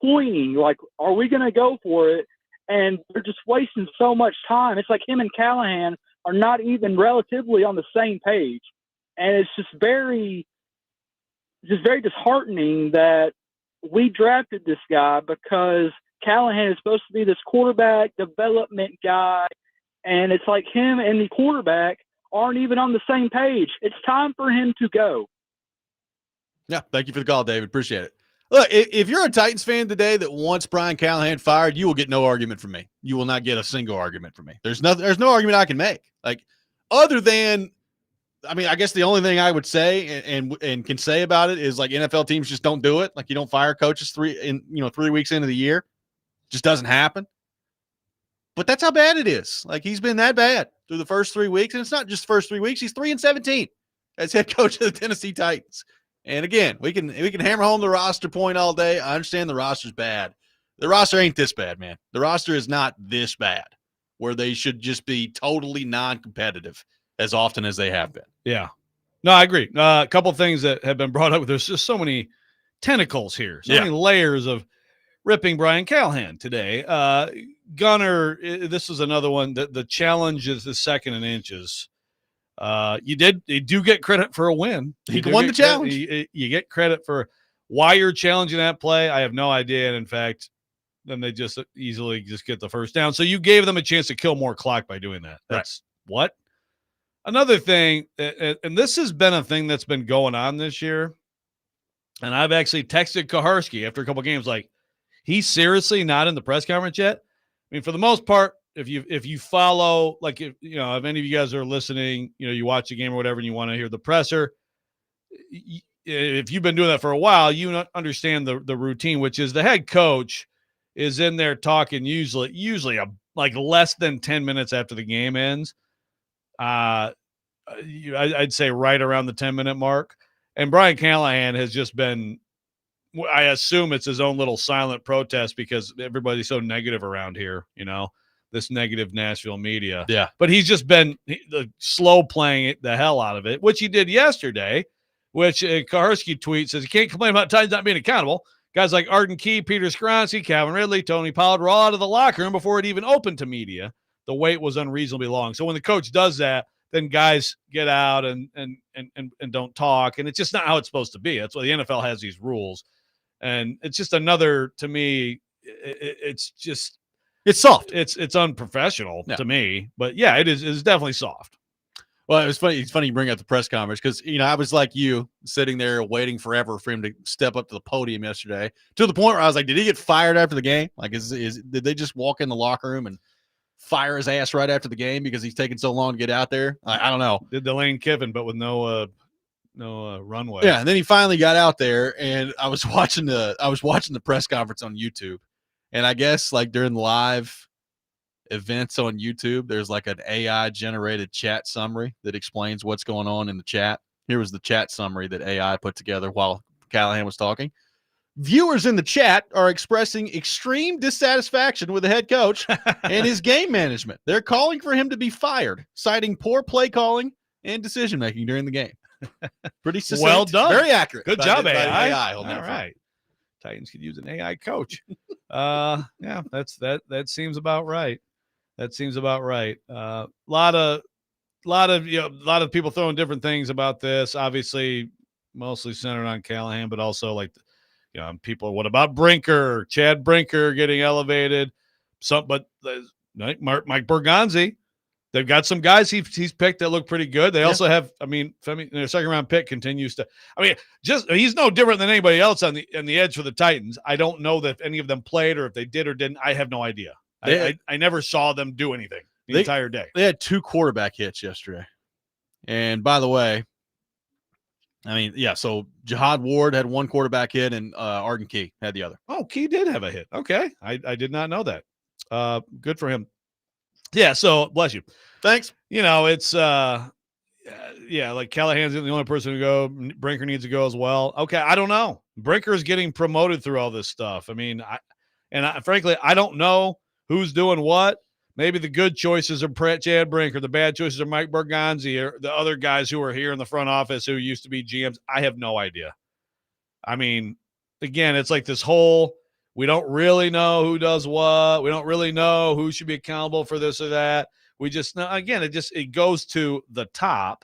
pointing, like, are we going to go for it? And they're just wasting so much time. It's like him and Callahan are not even relatively on the same page. And it's just very disheartening that we drafted this guy, because Callahan is supposed to be this quarterback development guy, and it's like him and the quarterback aren't even on the same page. It's time for him to go. Yeah, thank you for the call, David. Appreciate it. Look, if you're a Titans fan today that wants Brian Callahan fired, you will get no argument from me. You will not get a single argument from me. There's no argument I can make. Like, other than, I mean, I guess the only thing I would say and can say about it is, like, NFL teams just don't do it. Like, you don't fire coaches 3 weeks into the year. Just doesn't happen. But that's how bad it is. Like, he's been that bad through the first 3 weeks. And it's not just the first 3 weeks. He's 3-17 as head coach of the Tennessee Titans. And again, we can hammer home the roster point all day. I understand the roster's bad. The roster ain't this bad, man. The roster is not this bad, where they should just be totally non-competitive as often as they have been. Yeah. No, I agree. A couple of things that have been brought up. There's just so many tentacles here, so many layers of ripping Brian Callahan today. Gunner, this is another one. The challenge is the second in inches. You do get credit for a win. He won the challenge. You get credit for why you're challenging that play. I have no idea. And in fact, then they just easily just get the first down. So you gave them a chance to kill more clock by doing that. That's what? Another thing, and this has been a thing that's been going on this year, and I've actually texted Kaharski after a couple games, like, he's seriously not in the press conference yet. I mean, for the most part, if you follow, like, if any of you guys are listening, you watch a game or whatever, and you want to hear the presser, if you've been doing that for a while, you understand the routine, which is the head coach is in there talking usually like less than 10 minutes after the game ends. I'd say right around the 10-minute mark. And Brian Callahan has just been, I assume it's his own little silent protest because everybody's so negative around here, this negative Nashville media. Yeah. But he's just been slow playing the hell out of it, which he did yesterday, which Kaharski tweet says, you can't complain about Titans not being accountable. Guys like Arden Key, Peter Skronsky, Calvin Ridley, Tony Pollard were all out of the locker room before it even opened to media. The wait was unreasonably long. So when the coach does that, then guys get out and don't talk. And it's just not how it's supposed to be. That's why the NFL has these rules. And it's just another, to me, it's soft. It's unprofessional to me. But yeah, it's definitely soft. Well, it was funny. It's funny you bring up the press conference because, I was like you, sitting there waiting forever for him to step up to the podium yesterday, to the point where I was like, did he get fired after the game? Like, did they just walk in the locker room and fire his ass right after the game because he's taking so long to get out there? I don't know. Did the Lane Kiffin, but with no runway. Yeah, and then he finally got out there, and I was watching the press conference on YouTube, and I guess, like, during live events on YouTube, there's like an AI generated chat summary that explains what's going on in the chat. Here was the chat summary that AI put together while Callahan was talking. Viewers in the chat are expressing extreme dissatisfaction with the head coach and his game management. They're calling for him to be fired, citing poor play calling and decision making during the game. Pretty succinct. Well done. Very accurate. Good job, AI. All right. Titans could use an AI coach. Yeah, that seems about right. That seems about right. A lot of people throwing different things about this. Obviously, mostly centered on Callahan, but also like, people. What about Brinker? Chad Brinker getting elevated. But Mike Bergonzi, they've got some guys he's picked that look pretty good. They also have, Femi, their second round pick continues to. He's no different than anybody else on the edge for the Titans. I don't know that if any of them played or if they did or didn't. I have no idea. I never saw them do anything the entire day. They had 2 quarterback hits yesterday. And by the way, so Jihad Ward had 1 quarterback hit and Arden Key had the other. Oh, Key did have a hit. Okay. I did not know that. Good for him. Yeah, so bless you. Thanks. It's like Callahan's the only person to go. Brinker needs to go as well. Okay, I don't know. Brinker is getting promoted through all this stuff. Frankly, I don't know who's doing what. Maybe the good choices are Chad Brinker. The bad choices are Mike Bergonzi or the other guys who are here in the front office who used to be GMs. I have no idea. Again, it's like this whole we don't really know who does what. We don't really know who should be accountable for this or that. We just know, again, it goes to the top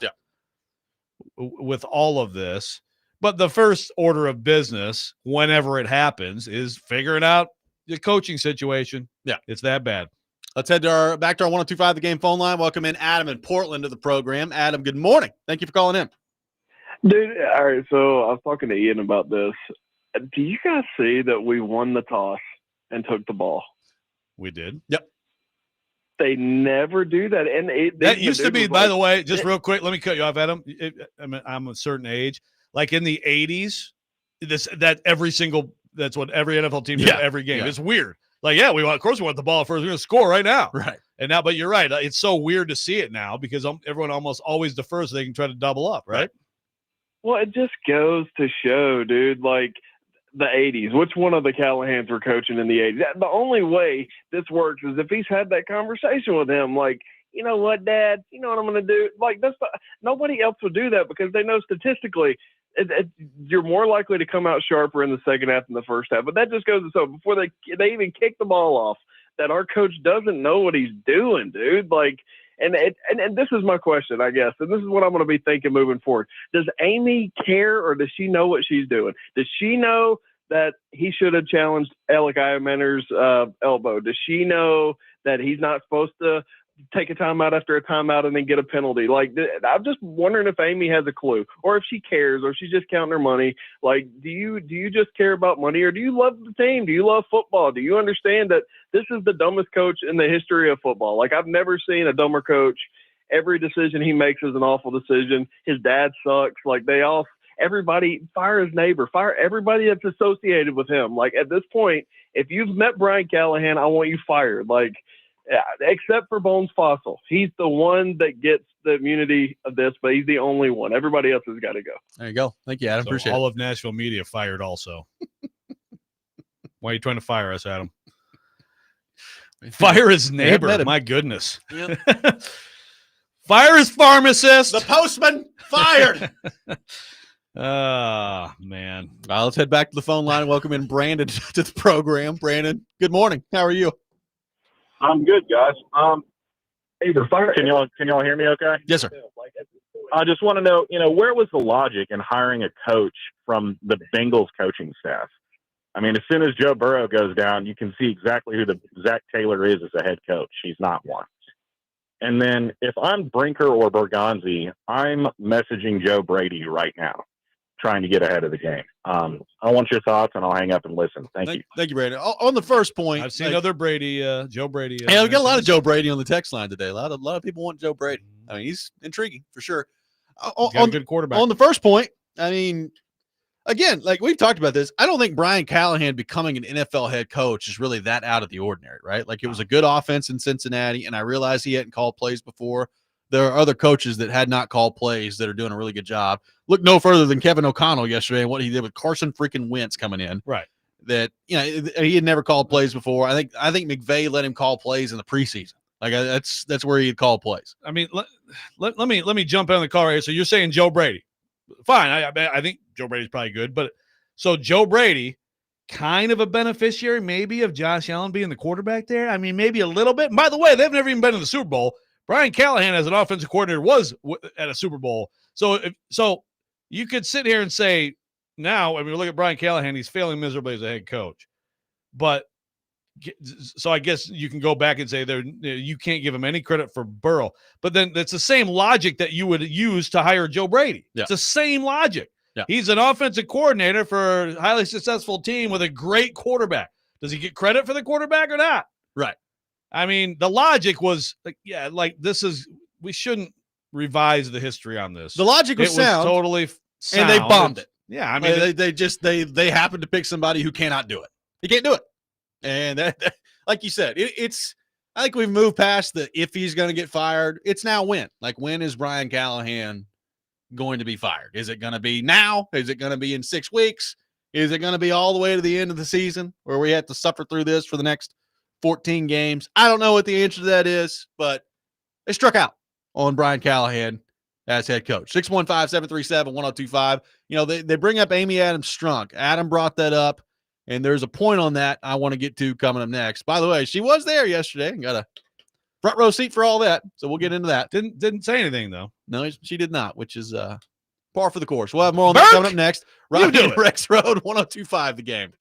with all of this. But the first order of business, whenever it happens, is figuring out the coaching situation. Yeah. It's that bad. Let's head back to our 102.5 The Game phone line. Welcome in Adam in Portland to the program. Adam, good morning. Thank you for calling in. Dude, all right, so I was talking to Ian about this. Do you guys see that we won the toss and took the ball? We did. Yep. They never do that. And that used to be, by the way, just real quick, let me cut you off, Adam. I'm a certain age. Like in the 80s, that's what every NFL team did every game. Yeah. It's weird. Like, of course we want the ball first. We're going to score right now. Right. And now, but you're right. It's so weird to see it now because everyone almost always defers so they can try to double up, right? Well, it just goes to show, dude, like the 80s. Which one of the Callahans were coaching in the 80s? The only way this works is if he's had that conversation with him, like, you know what, Dad? You know what I'm going to do? Like, nobody else would do that because they know statistically you're more likely to come out sharper in the second half than the first half. But that just goes to show before they even kick the ball off that our coach doesn't know what he's doing, dude. Like, and this is my question, I guess, and this is what I'm going to be thinking moving forward. Does Amy care, or does she know what she's doing? Does she know that he should have challenged Alec Iamener's elbow? Does she know that he's not supposed to take a timeout after a timeout and then get a penalty? Like, I'm just wondering if Amy has a clue, or if she cares, or if she's just counting her money. Like, do you just care about money, or do you love the team? Do you love football? Do you understand that this is the dumbest coach in the history of football? Like, I've never seen a dumber coach. Every decision he makes is an awful decision. His dad sucks. Like, everybody fire his neighbor, fire everybody that's associated with him. Like, at this point, if you've met Brian Callahan, I want you fired. Like, except for Bones Fossil. He's the one that gets the immunity of this, but he's the only one. Everybody else has got to go. There you go. Thank you, Adam. Appreciate all it. of Nashville media fired also. Why are you trying to fire us, Adam? Fire his neighbor. My goodness. Yep. Fire his pharmacist. The postman fired. Man. Let's head back to the phone line. Welcome in Brandon to the program. Brandon, good morning. How are you? I'm good, guys. Can y'all hear me okay? Yes, sir. I just want to know, where was the logic in hiring a coach from the Bengals coaching staff? I mean, as soon as Joe Burrow goes down, you can see exactly who the Zach Taylor is as a head coach. He's not one. And then if I'm Brinker or Bergonzi, I'm messaging Joe Brady right now, trying to get ahead of the game. I want your thoughts, and I'll hang up and listen. Thank you. Thank you, Brady. On the first point, I've seen other Brady, Joe Brady. Yeah, we got a lot of Joe Brady on the text line today. A lot of people want Joe Brady. I mean, he's intriguing for sure. Got a good quarterback. On the first point, I mean, again, like we've talked about this, I don't think Brian Callahan becoming an NFL head coach is really that out of the ordinary, right? Like, it was a good offense in Cincinnati, and I realize he hadn't called plays before. There are other coaches that had not called plays that are doing a really good job. Look no further than Kevin O'Connell yesterday and what he did with Carson freaking Wentz coming in. Right. That, he had never called plays before. I think McVay let him call plays in the preseason. Like, that's where he had called plays. I mean, let me jump in the car here. So you're saying Joe Brady. Fine. I think Joe Brady's probably good. But so Joe Brady, kind of a beneficiary maybe of Josh Allen being the quarterback there. I mean, maybe a little bit. And by the way, they've never even been in the Super Bowl. Brian Callahan, as an offensive coordinator, was at a Super Bowl. So you could sit here and say now, I mean, look at Brian Callahan. He's failing miserably as a head coach. But So I guess you can go back and say you can't give him any credit for Burrow, but then that's the same logic that you would use to hire Joe Brady. Yeah. It's the same logic. Yeah. He's an offensive coordinator for a highly successful team with a great quarterback. Does he get credit for the quarterback or not? Right. I mean, the logic was we shouldn't revise the history on this. The logic was sound. Totally sound. And they bombed it. Yeah, I mean, they happened to pick somebody who cannot do it. He can't do it. And that like you said, it's I think we've moved past the if he's going to get fired. It's now when. Like, when is Brian Callahan going to be fired? Is it going to be now? Is it going to be in 6 weeks? Is it going to be all the way to the end of the season where we have to suffer through this for the next 14 games? I don't know what the answer to that is, but they struck out on Brian Callahan as head coach. 615-737-1025. You know, they bring up Amy Adams Strunk. Adam brought that up, and there's a point on that I want to get to coming up next. By the way, she was there yesterday and got a front row seat for all that, so we'll get into that. Didn't say anything, though. No, she did not, which is par for the course. We'll have more on that coming up next. Robby and Rexrode, 1025 The Game.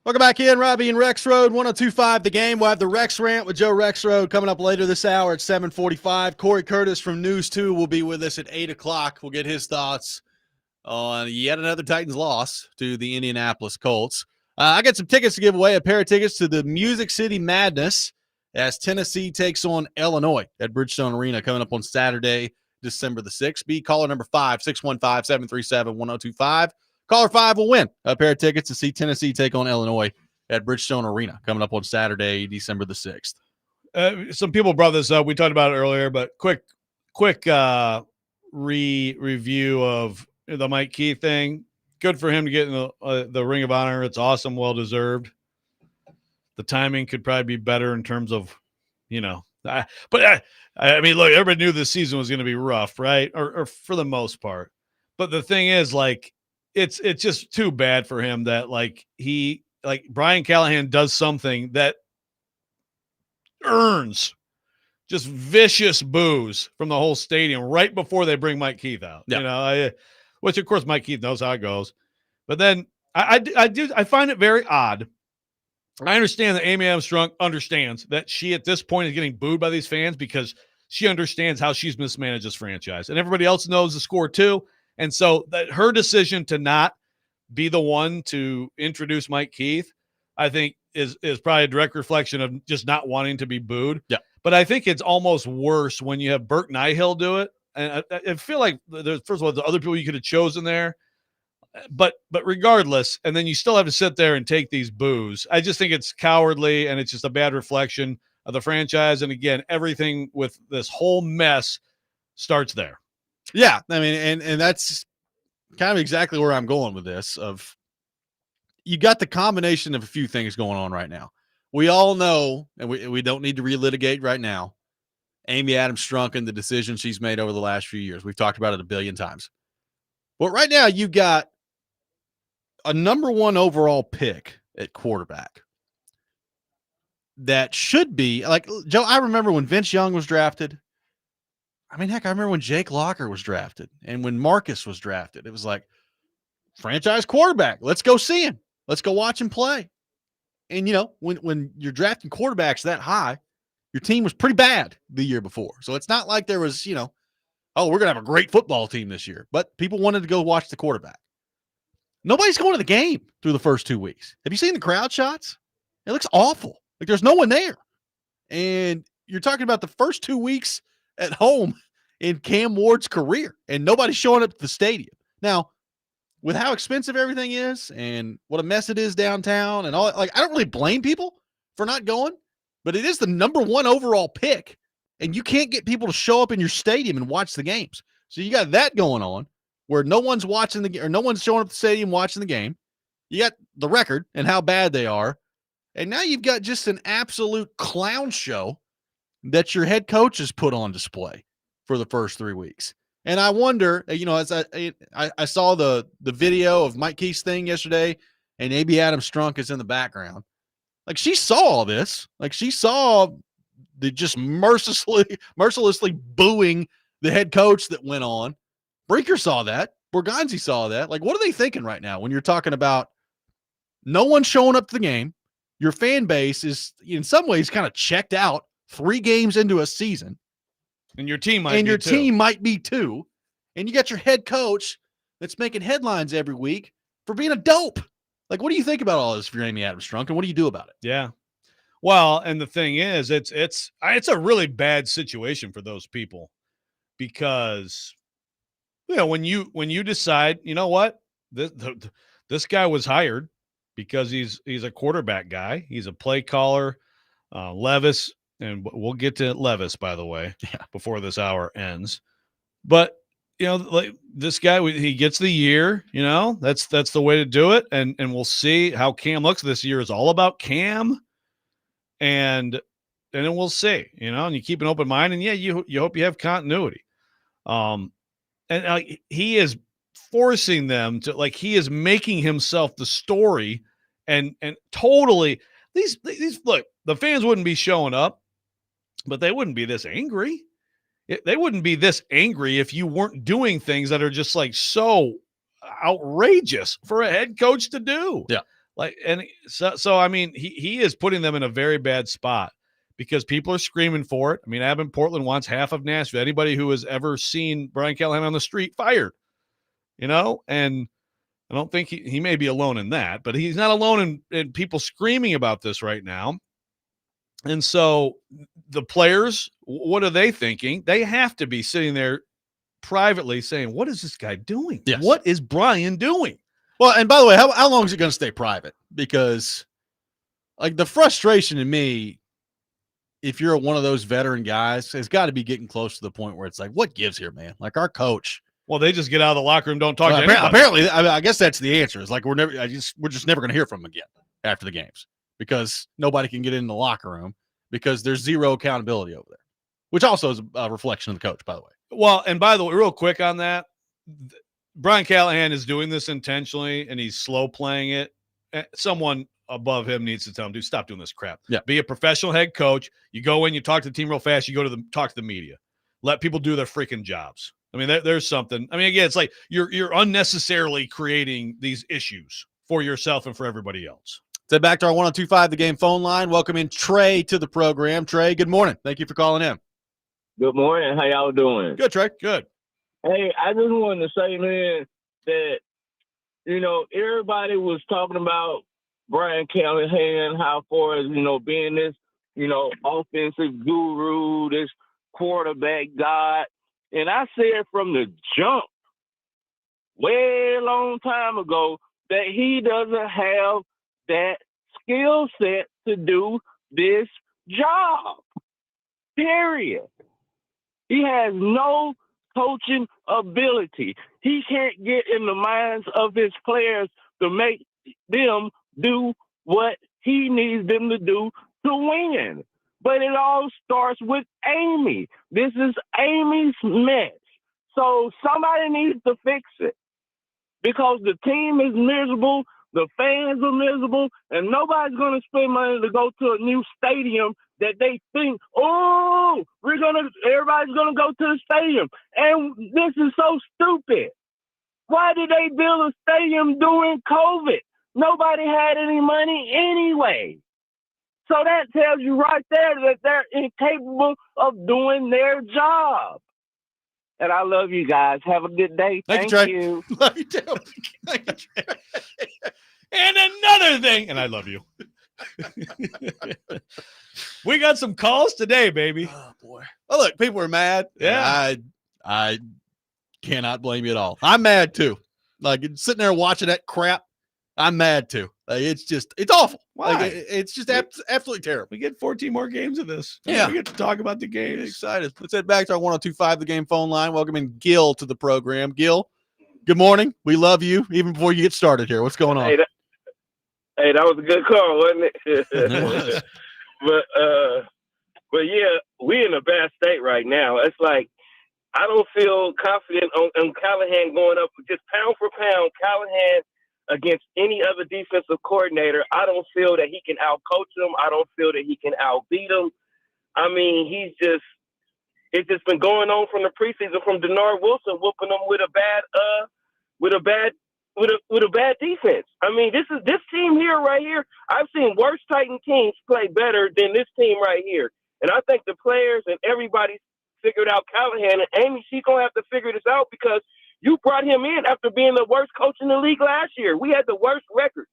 Welcome back in, Robby and Rexrode, 102.5 The Game. We'll have the Rex Rant with Joe Rexrode coming up later this hour at 7:45. Corey Curtis from News 2 will be with us at 8 o'clock. We'll get his thoughts on yet another Titans loss to the Indianapolis Colts. I got some tickets to give away, a pair of tickets to the Music City Madness as Tennessee takes on Illinois at Bridgestone Arena coming up on Saturday, December the 6th. Be caller number 5, 615-737-1025. Caller 5 will win a pair of tickets to see Tennessee take on Illinois at Bridgestone Arena coming up on Saturday, December the 6th. Some people brought this up. We talked about it earlier, but quick review of the Mike Keith thing. Good for him to get in the Ring of Honor. It's awesome, well-deserved. The timing could probably be better in terms of, I mean, look, everybody knew this season was going to be rough, right? Or for the most part. But the thing is, it's just too bad for him that Brian Callahan does something that earns just vicious boos from the whole stadium right before they bring Mike Keith out. Yeah. Which of course Mike Keith knows how it goes. But then I find it very odd. I understand that Amy Armstrong understands that she at this point is getting booed by these fans because she understands how she's mismanaged this franchise. And everybody else knows the score too. And so that her decision to not be the one to introduce Mike Keith, I think is probably a direct reflection of just not wanting to be booed. Yeah. But I think it's almost worse when you have Burke Nihill do it. And I feel like there's, first of all, the other people you could have chosen there, but regardless, and then you still have to sit there and take these boos. I just think it's cowardly and it's just a bad reflection of the franchise. And again, everything with this whole mess starts there. Yeah, I mean, and that's kind of exactly where I'm going with this. Of you got the combination of a few things going on right now. We all know, and we don't need to relitigate right now, Amy Adams Strunk and the decisions she's made over the last few years. We've talked about it a billion times. But right now, you've got a number 1 overall pick at quarterback that should be like Joe. I remember when Vince Young was drafted. I mean, heck, I remember when Jake Locker was drafted and when Marcus was drafted. It was like, franchise quarterback. Let's go see him. Let's go watch him play. And, when you're drafting quarterbacks that high, your team was pretty bad the year before. So it's not like there was, we're going to have a great football team this year. But people wanted to go watch the quarterback. Nobody's going to the game through the first 2 weeks. Have you seen the crowd shots? It looks awful. Like there's no one there. And you're talking about the first 2 weeks at home in Cam Ward's career, and nobody's showing up to the stadium. Now, with how expensive everything is and what a mess it is downtown and all, I don't really blame people for not going, but it is the number 1 overall pick, and you can't get people to show up in your stadium and watch the games. So you got that going on where no one's watching no one's showing up at the stadium watching the game. You got the record and how bad they are. And now you've got just an absolute clown show that your head coach has put on display for the first 3 weeks. And I wonder, as I saw the video of Mike Keith's thing yesterday, and Amy Adams Strunk is in the background. Like she saw all this. Like she saw the just mercilessly booing the head coach that went on. Brinker saw that. Borgonzi saw that. Like, what are they thinking right now when you're talking about no one showing up to the game? Your fan base is in some ways kind of checked out 3 games into a season. And your team might be too. And you got your head coach that's making headlines every week for being a dope. Like, what do you think about all this if you're Amy Adams Strunk, and what do you do about it? Yeah. Well, and the thing is, it's a really bad situation for those people because, when you decide, you know what, this guy was hired because he's a quarterback guy. He's a play caller, Levis. And we'll get to Levis, by the way, before this hour ends. But, this guy, he gets the year, that's the way to do it. And we'll see how Cam looks. This year is all about Cam. And then we'll see, and you keep an open mind. And, you hope you have continuity. And he is forcing them to, he is making himself the story. And totally, these look, the fans wouldn't be showing up. But they wouldn't be this angry. They wouldn't be this angry if you weren't doing things that are just so outrageous for a head coach to do. Yeah. So I mean, he is putting them in a very bad spot because people are screaming for it. I mean, Ab in Portland wants half of Nashville. Anybody who has ever seen Brian Callahan on the street fired, and I don't think he may be alone in that, but he's not alone in people screaming about this right now. And so the players, what are they thinking? They have to be sitting there privately saying, what is this guy doing? Yes. What is Brian doing? Well, and by the way, how long is it going to stay private? Because, like, the frustration in me, if you're one of those veteran guys, has got to be getting close to the point where it's like, what gives here, man? Like, our coach. Well, they just get out of the locker room, don't talk to anybody. Apparently, I guess that's the answer. It's like we're just never going to hear from them again after the games because nobody can get in the locker room because there's zero accountability over there, which also is a reflection of the coach, by the way. Well, and by the way, real quick on that, Brian Callahan is doing this intentionally, and he's slow playing it. Someone above him needs to tell him, dude, stop doing this crap. Yeah. Be a professional head coach. You go in, you talk to the team real fast, you go to talk to the media. Let people do their freaking jobs. I mean, there's something. I mean, again, it's like you're unnecessarily creating these issues for yourself and for everybody else. So back to our 102.5 The Game phone line. Welcome in Trey to the program. Trey, good morning. Thank you for calling in. Good morning. How y'all doing? Good, Trey. Good. Hey, I just wanted to say, man, that, everybody was talking about Brian Callahan, how far as, being this, offensive guru, this quarterback god. And I said from the jump, way long time ago, that he doesn't have that skill set to do this job. Period. He has no coaching ability. He can't get in the minds of his players to make them do what he needs them to do to win. But it all starts with Amy. This is Amy's mess. So somebody needs to fix it because the team is miserable, the fans are miserable, and nobody's going to spend money to go to a new stadium that they think, everybody's going to go to the stadium. And this is so stupid. Why did they build a stadium during COVID? Nobody had any money anyway. So that tells you right there that they're incapable of doing their job. And I love you guys. Have a good day. Thank you. Love you too. Thank you, Trey. And another thing, and I love you. We got some calls today, baby. Oh, boy. Well, look, people are mad. Yeah. I cannot blame you at all. I'm mad too. Like, sitting there watching that crap, I'm mad too. Like, it's awful. Why? Like, it's just absolutely terrible. We get 14 more games of this. Yeah. We get to talk about the games. Excited. Let's head back to our 102.5 The Game phone line. Welcome in Gil to the program. Gil, good morning. We love you even before you get started here. What's going on? Hey, that was a good call, wasn't it? It was. But yeah, we in a bad state right now. It's like I don't feel confident on Callahan going up just pound for pound. Callahan against any other defensive coordinator, I don't feel that he can outcoach him. I don't feel that he can outbeat him. I mean, it's just been going on from the preseason from Denard Wilson whooping him with a bad defense. I mean, this team here right here, I've seen worse Titan teams play better than this team right here. And I think the players and everybody figured out Callahan, and Amy, she's going to have to figure this out because you brought him in after being the worst coach in the league last year. We had the worst record.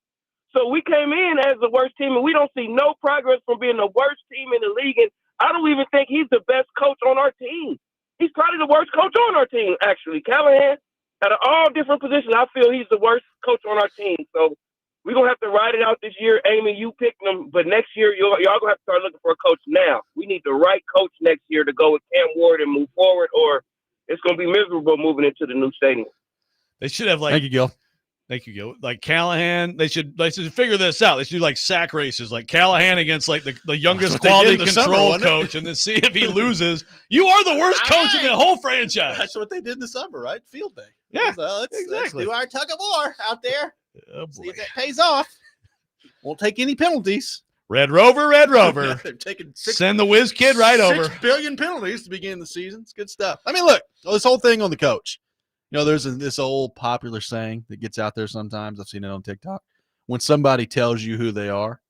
So we came in as the worst team, and we don't see no progress from being the worst team in the league. And I don't even think he's the best coach on our team. He's probably the worst coach on our team, actually. Callahan, out of all different positions, I feel he's the worst coach on our team. So we're going to have to ride it out this year. Amy, you picked him, but next year, y'all going to have to start looking for a coach now. We need the right coach next year to go with Cam Ward and move forward, or it's going to be miserable moving into the new stadium. They should have Thank you, Gil. Thank you, Gil. Like Callahan, they should figure this out. They should do like sack races, like Callahan against like the youngest quality control coach, and then see if he loses. You are the worst coach in the whole franchise. That's what they did in the summer, right? Field day. Yeah, Let's do our tug of war out there. Oh, see if that pays off. Won't take any penalties. Red Rover. They're taking Send the whiz kid right over. 6 billion penalties to begin the season. It's good stuff. I mean, look, this whole thing on the coach. There's this old popular saying that gets out there sometimes. I've seen it on TikTok. when somebody tells you who they are,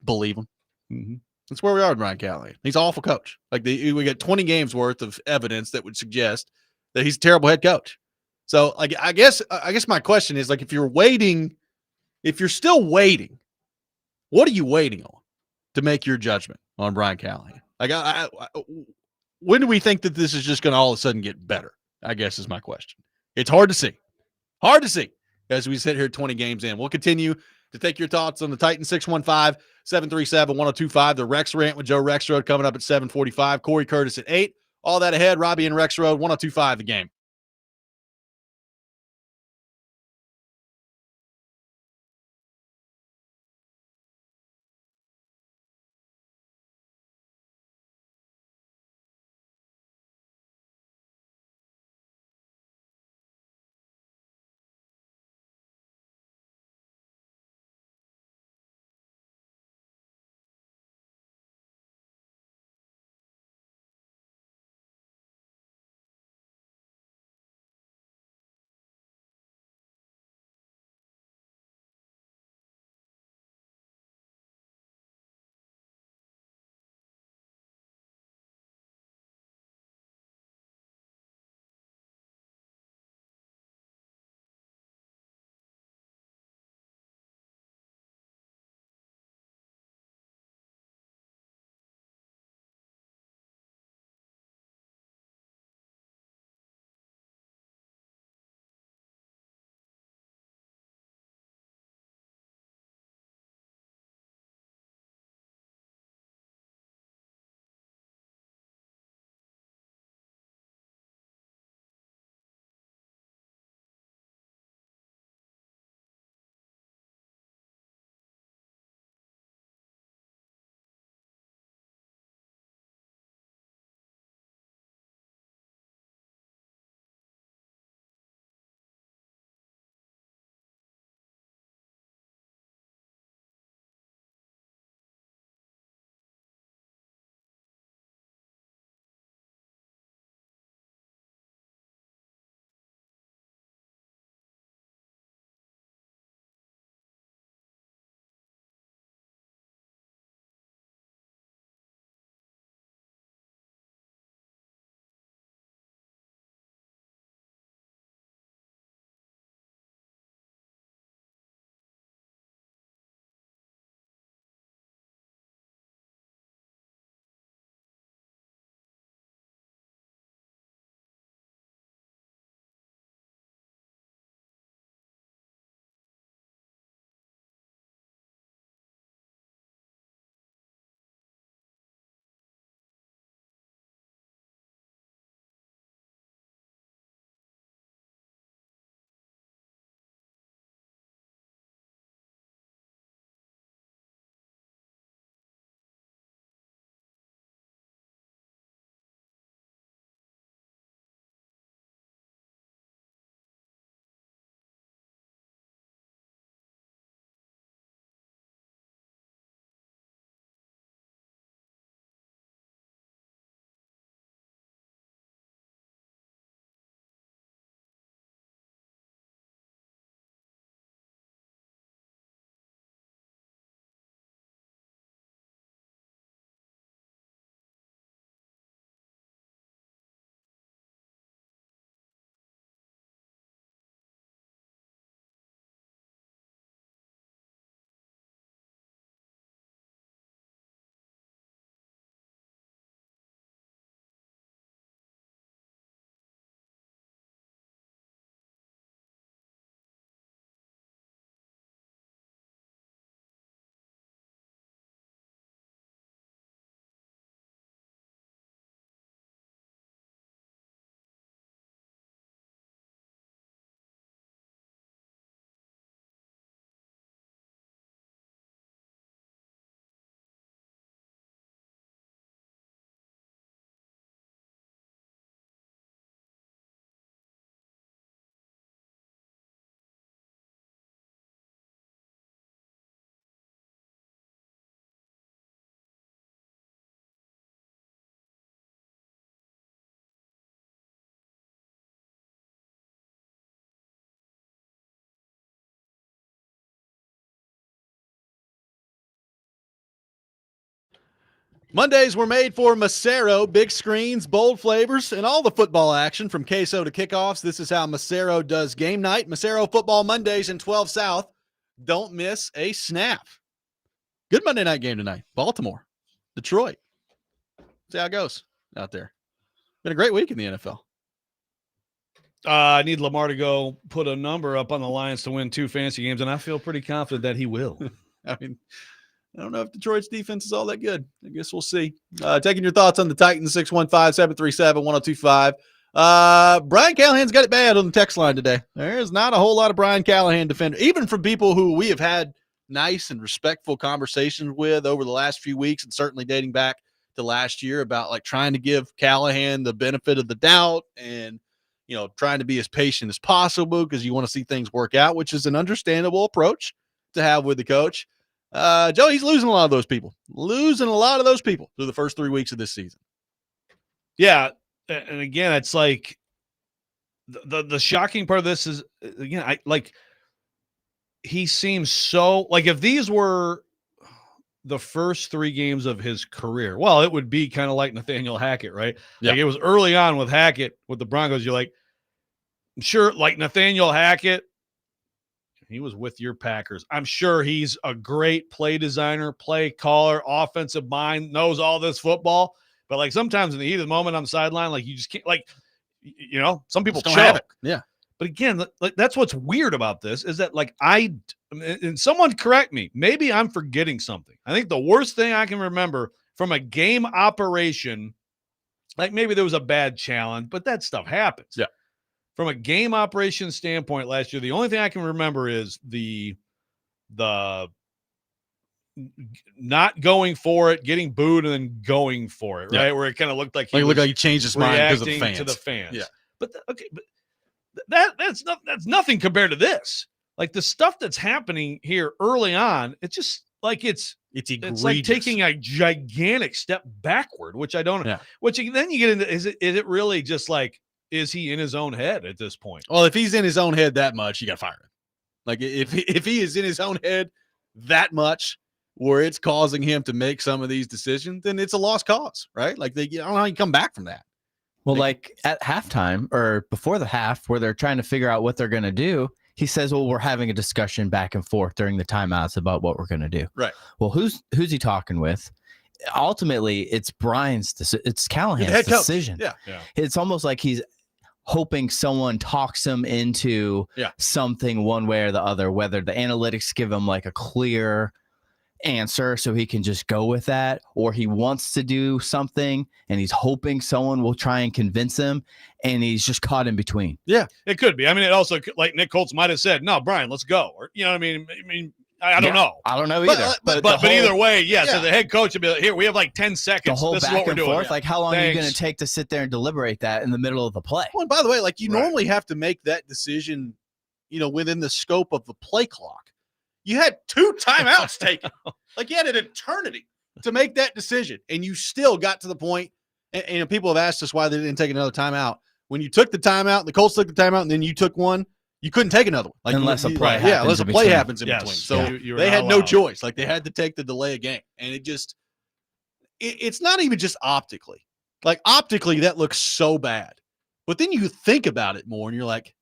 believe them. Mm-hmm. That's where we are with Brian Callahan. He's an awful coach. Like we got 20 games worth of evidence that would suggest that he's a terrible head coach. So like I guess my question is, like, if you're still waiting, what are you waiting on to make your judgment on Brian Callahan? Like when do we think that this is just going to all of a sudden get better? I guess is my question. It's hard to see. Hard to see as we sit here 20 games in. We'll continue to take your thoughts on the Titans. 615-737-1025. The Rex Rant with Joe Rexrode coming up at 7:45. Corey Curtis at 8. All that ahead. Robby and Rexrode, 1025 The Game. Mondays were made for Macero, big screens, bold flavors, and all the football action from queso to kickoffs. This is how Macero does game night. Macero Football Mondays in 12 South. Don't miss a snap. Good Monday night game tonight. Baltimore, Detroit. See how it goes out there. Been a great week in the NFL. I need Lamar to go put a number up on the Lions to win 2 fantasy games, and I feel pretty confident that he will. I mean, I don't know if Detroit's defense is all that good. I guess we'll see. Taking your thoughts on the Titans, 615-737-1025. Brian Callahan's got it bad on the text line today. There's not a whole lot of Brian Callahan defender, even from people who we have had nice and respectful conversations with over the last few weeks, and certainly dating back to last year, about like trying to give Callahan the benefit of the doubt and, you know, trying to be as patient as possible because you want to see things work out, which is an understandable approach to have with the coach. Joe, he's losing a lot of those people through the first 3 weeks of this season. Yeah. And again, it's like the shocking part of this is, again, he seems so like, if these were the first 3 games of his career, well, it would be kind of like Nathaniel Hackett, right? Yeah. Like, it was early on with Hackett with the Broncos. You're like, sure, like Nathaniel Hackett, he was with your Packers. I'm sure he's a great play designer, play caller, offensive mind, knows all this football. But like sometimes in the heat of the moment on the sideline, like you just can't, like, you know, some people Just don't have choke. it. Yeah. But again, like, that's what's weird about this is that, like, and someone correct me, maybe I'm forgetting something. I think the worst thing I can remember from a game operation, like maybe there was a bad challenge, but that stuff happens. Yeah. From a game operation standpoint last year, the only thing I can remember is the not going for it, getting booed, and then going for it, right? Yeah. Where it kind of looked like It looked like he changed his mind because of the reacting fans. to the fans. Yeah. But that's nothing compared to this. Like, the stuff that's happening here early on, it's just like it's like taking a gigantic step backward, which I don't know. Yeah. Which then you get into, is it really just like, is he in his own head at this point? Well, if he's in his own head that much, you got to fire him. Like, if he is in his own head that much where it's causing him to make some of these decisions, then it's a lost cause, right? Like, I don't know how you come back from that. Well, like at halftime or before the half where they're trying to figure out what they're going to do, he says, well, we're having a discussion back and forth during the timeouts about what we're going to do. Right. Well, who's he talking with? Ultimately, it's it's Callahan's The head coach. decision. Yeah. It's almost like he's hoping someone talks him into something one way or the other, whether the analytics give him like a clear answer so he can just go with that, or he wants to do something and he's hoping someone will try and convince him, and he's just caught in between. Yeah, it could be. I mean, it also, like Nick Colts might have said, no, Brian, let's go. Or, you know what I mean? I don't know. I don't know either. But either way, so the head coach would be like, here, we have like 10 seconds. The whole this back is what we're and doing. forth, like how long are you going to take to sit there and deliberate that in the middle of the play? Well, and by the way, like, you normally have to make that decision, you know, within the scope of the play clock. You had 2 timeouts taken. Like, you had an eternity to make that decision, and you still got to the point, and people have asked us why they didn't take another timeout. When you took the timeout, the Colts took the timeout, and then you took one, you couldn't take another one. Like, unless a play happens. Yeah, unless a play happens in Yes. between. So You were they not had no allowed. choice. Like, they had to take the delay of game. And it's not even just optically. Like, optically, that looks so bad. But then you think about it more, and you're like,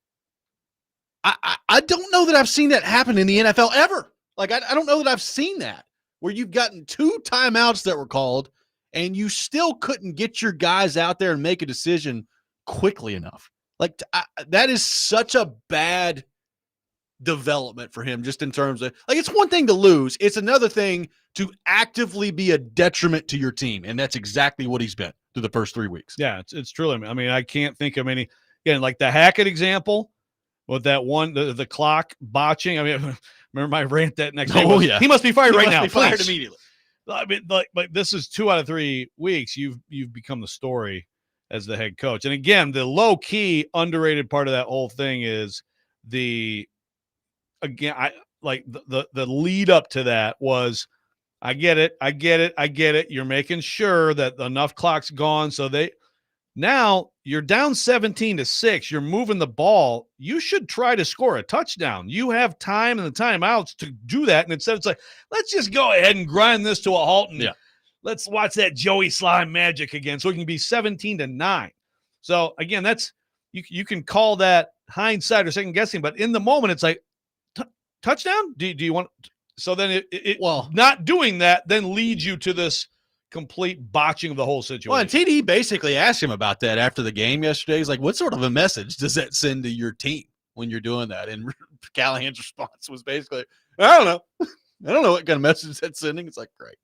I don't know that I've seen that happen in the NFL ever. Like, I don't know that I've seen that, where you've gotten 2 timeouts that were called, and you still couldn't get your guys out there and make a decision quickly enough. Like, that is such a bad development for him, just in terms of, like, it's one thing to lose. It's another thing to actively be a detriment to your team, and that's exactly what he's been through the first 3 weeks. Yeah, it's truly. I mean, I can't think of any. Again, like the Hackett example with that one, the clock botching. I mean, remember my rant that next day? Oh, yeah. He must be fired right now. Be fired please. immediately. I mean, like this is 2 out of 3 weeks. You've become the story as the head coach. And again, the low key underrated part of that whole thing is the lead up to that was, I get it. You're making sure that enough clock's gone. So now you're down 17-6. You're moving the ball. You should try to score a touchdown. You have time and the timeouts to do that. And instead it's like, let's just go ahead and grind this to a halt. And let's watch that Joey Slime magic again so it can be 17-9. So again, that's you can call that hindsight or second guessing, but in the moment it's like touchdown. Do you want? So then well, not doing that then leads you to this complete botching of the whole situation. Well, and TD basically asked him about that after the game yesterday. He's like, what sort of a message does that send to your team when you're doing that? And Callahan's response was basically, I don't know. I don't know what kind of message that's sending. It's like, great.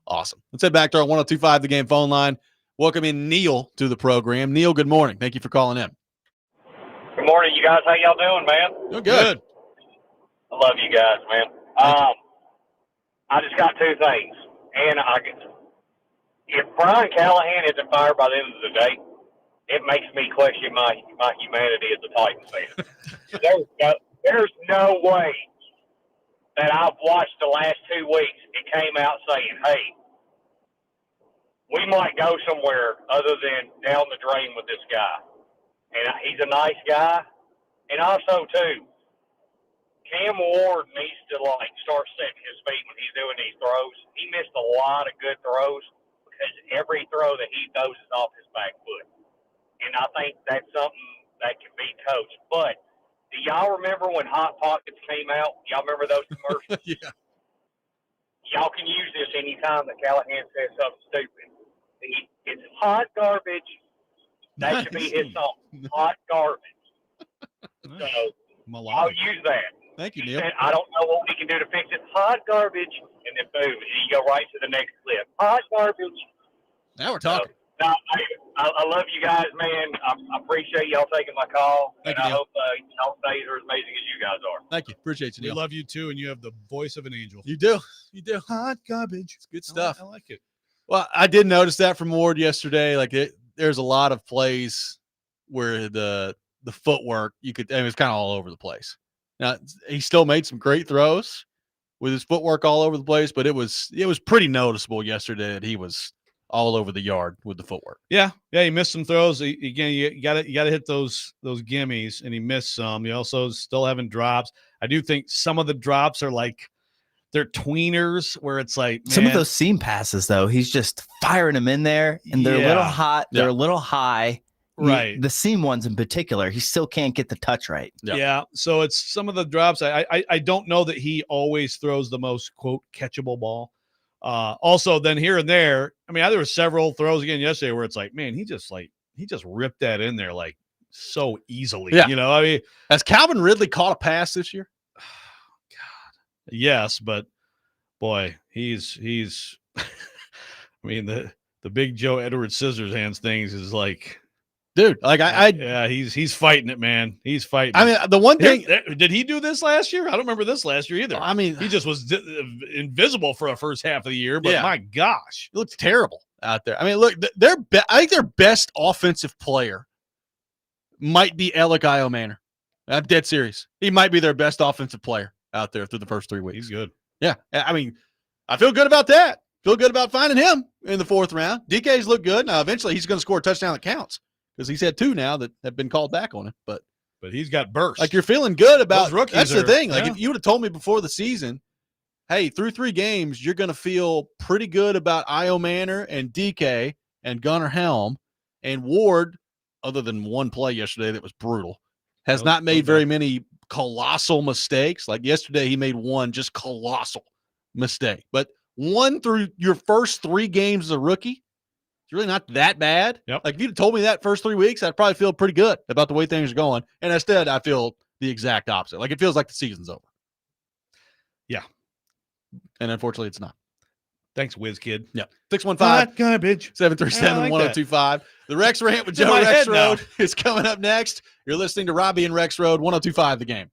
Awesome. Let's head back to our 102.5 The Game phone line. Welcome in Neil to the program. Neil, good morning. Thank you for calling in. Good morning, you guys. How y'all doing, man? Doing good. I love you guys, man. I just got two things. And if Brian Callahan isn't fired by the end of the day, it makes me question my humanity as a Titans fan. There's no way that I've watched the last 2 weeks it came out saying, hey, we might go somewhere other than down the drain with this guy. And he's a nice guy. And also, too, Cam Ward needs to, start setting his feet when he's doing these throws. He missed a lot of good throws because every throw that he throws is off his back foot. And I think that's something that can be coached. But do y'all remember when Hot Pockets came out? Y'all remember those commercials? Yeah. Y'all can use this anytime that Callahan says something stupid. It's hot garbage. That should be his song. Hot garbage. So I'll use that. Thank you, Neil. I don't know what we can do to fix it. Hot garbage. And then boom, and you go right to the next clip. Hot garbage. Now we're talking. So, no, I love you guys, man. I appreciate y'all taking my call. Thank and you, I hope y'all days are as amazing as you guys are. Thank you. Appreciate you, We Neil. love you too, and you have the voice of an angel. You do. You do. Hot garbage. It's good stuff. I like it. Well, I did notice that from Ward yesterday. There's a lot of plays where the footwork, it was kind of all over the place. Now, he still made some great throws with his footwork all over the place, but it was pretty noticeable yesterday that he was all over the yard with the footwork. Yeah, he missed some throws. Again, you got to hit those gimmies, and he missed some. He also still having drops. I do think some of the drops are they're tweeners, where it's like, man, some of those seam passes though, he's just firing them in there, and they're a little hot, they're a little high. Right. The seam ones in particular, he still can't get the touch right. Yeah. So it's some of the drops. I don't know that he always throws the most quote catchable ball. Also, then here and there, I mean, there were several throws again yesterday where it's like, man, he just ripped that in there so easily. Yeah. I mean, has Calvin Ridley caught a pass this year? God, yes, but boy, he's. I mean, the big Joe Edward Scissorhands things is like. Dude, he's fighting it, man. He's fighting. I mean, the one thing, did he do this last year? I don't remember this last year either. I mean, he just was invisible for a first half of the year. But my gosh, it looks terrible out there. I mean, look, I think their best offensive player might be Alec Manor. I'm dead serious. He might be their best offensive player out there through the first 3 weeks. He's good. Yeah, I mean, I feel good about that. Feel good about finding him in the fourth round. DK's look good. Now, eventually, he's going to score a touchdown that counts. Because he's had 2 now that have been called back on him, but he's got burst. You're feeling good about those rookies. That's the thing. If you would have told me before the season, hey, through 3 games, you're going to feel pretty good about Io Manor and DK and Gunnar Helm and Ward, other than one play yesterday that was brutal, has not made very many colossal mistakes. Like yesterday, he made one just colossal mistake, but one through your first 3 games as a rookie. It's really not that bad. Yep. If you'd told me that first 3 weeks, I'd probably feel pretty good about the way things are going. And instead, I feel the exact opposite. It feels like the season's over. Yeah. And unfortunately, it's not. Thanks, Whiz Kid. Yeah. 615 737 1025. The Rex Rant with Joe Rexrode is coming up next. You're listening to Robby and Rexrode, 1025 The Game.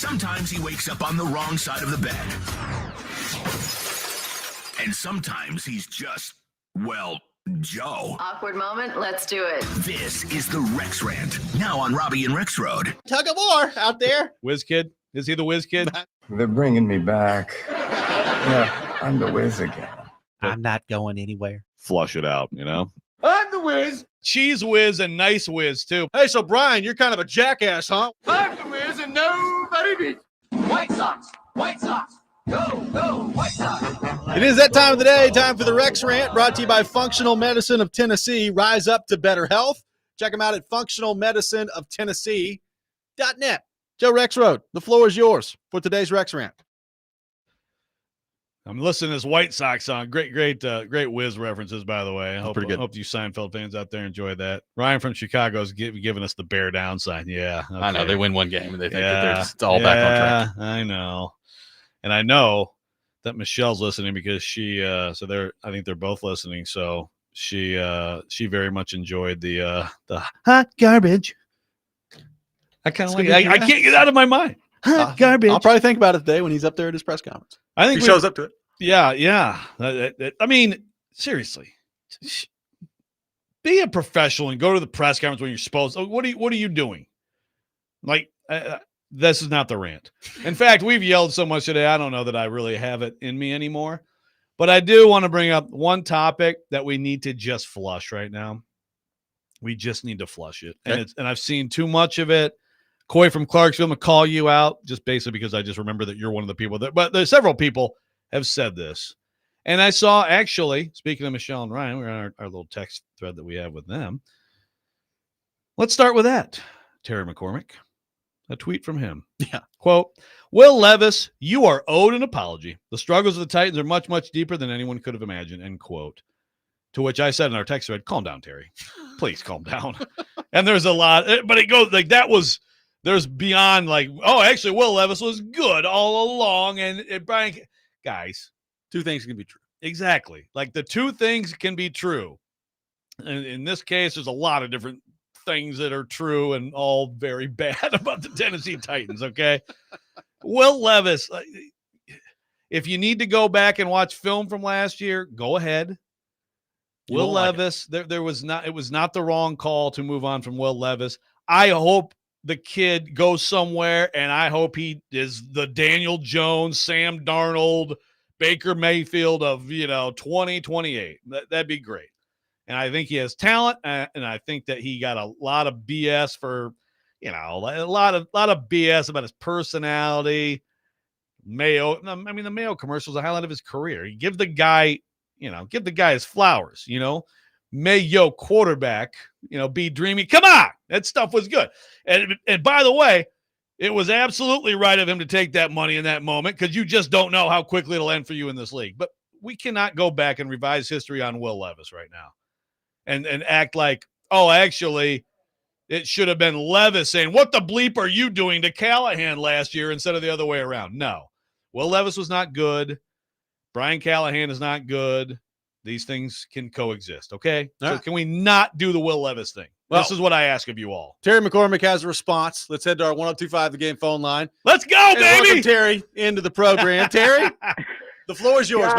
Sometimes he wakes up on the wrong side of the bed. And sometimes he's just, well, Joe. Awkward moment. Let's do it. This is the Rex Rant, now on Robby and Rexrode. Tug of war out there. Whiz Kid? Is he the Whiz Kid? They're bringing me back. Yeah, I'm the Whiz again. I'm not going anywhere. Flush it out, you know? I'm the Whiz. Cheese Whiz and Nice Whiz, too. Hey, so Brian, you're kind of a jackass, huh? I'm the Whiz and nobody beats. White Sox. White Sox. Go, go, White Sox. It is that time of the day, time for the Rex Rant, brought to you by Functional Medicine of Tennessee. Rise up to better health. Check them out at functionalmedicineoftennessee.net. Joe Rexrode, the floor is yours for today's Rex Rant. I'm listening to this White Sox song. Great Whiz references, by the way. I hope you Seinfeld fans out there enjoy that. Ryan from Chicago is giving us the bear down sign. Yeah. Okay. I know. They win one game and they think that they're just all back on track. I know. And I know that Michelle's listening because I think they're both listening. So she very much enjoyed the hot garbage. I kind of like it. I can't get out of my mind. Garbage. I'll probably think about it today when he's up there at his press conference. I think he shows up to it. Yeah. I mean, seriously, be a professional and go to the press conference when you're supposed to. What are you doing? Like, this is not the rant. In fact, we've yelled so much today, I don't know that I really have it in me anymore. But I do want to bring up one topic that we need to just flush right now. We just need to flush it. Okay. And I've seen too much of it. Coy from Clarksville, I'm going to call you out just basically because I just remember that you're one of the people but there's several people have said this. And I saw, actually, speaking of Michelle and Ryan, we're on our little text thread that we have with them. Let's start with that. Terry McCormick, a tweet from him. Yeah. Quote, Will Levis, you are owed an apology. The struggles of the Titans are much, much deeper than anyone could have imagined, end quote. To which I said in our text thread, calm down, Terry. Please calm down. And there's a lot, but it goes like that was. There's beyond like, oh, actually, Will Levis was good all along. And Brian, guys, two things can be true. Exactly. Like the two things can be true. And in this case, there's a lot of different things that are true and all very bad about the Tennessee Titans. Okay. Will Levis, if you need to go back and watch film from last year, go ahead. Will Levis, it was not the wrong call to move on from Will Levis. I hope the kid goes somewhere, and I hope he is the Daniel Jones, Sam Darnold, Baker Mayfield of 2028. That'd be great. And I think he has talent, and I think that he got a lot of BS for a lot of BS about his personality. Mayo, I mean, the Mayo commercial is a highlight of his career. You give the guy his flowers. Mayo quarterback, be dreamy. Come on. That stuff was good. And by the way, it was absolutely right of him to take that money in that moment because you just don't know how quickly it'll end for you in this league. But we cannot go back and revise history on Will Levis right now and act like, oh, actually, it should have been Levis saying, what the bleep are you doing to Callahan last year instead of the other way around? No. Will Levis was not good. Brian Callahan is not good. These things can coexist, okay? So can we not do the Will Levis thing? Well, this is what I ask of you all. Terry McCormick has a response. Let's head to our 1025 The Game phone line. Let's go, baby! Welcome Terry into the program. Terry, the floor is yours.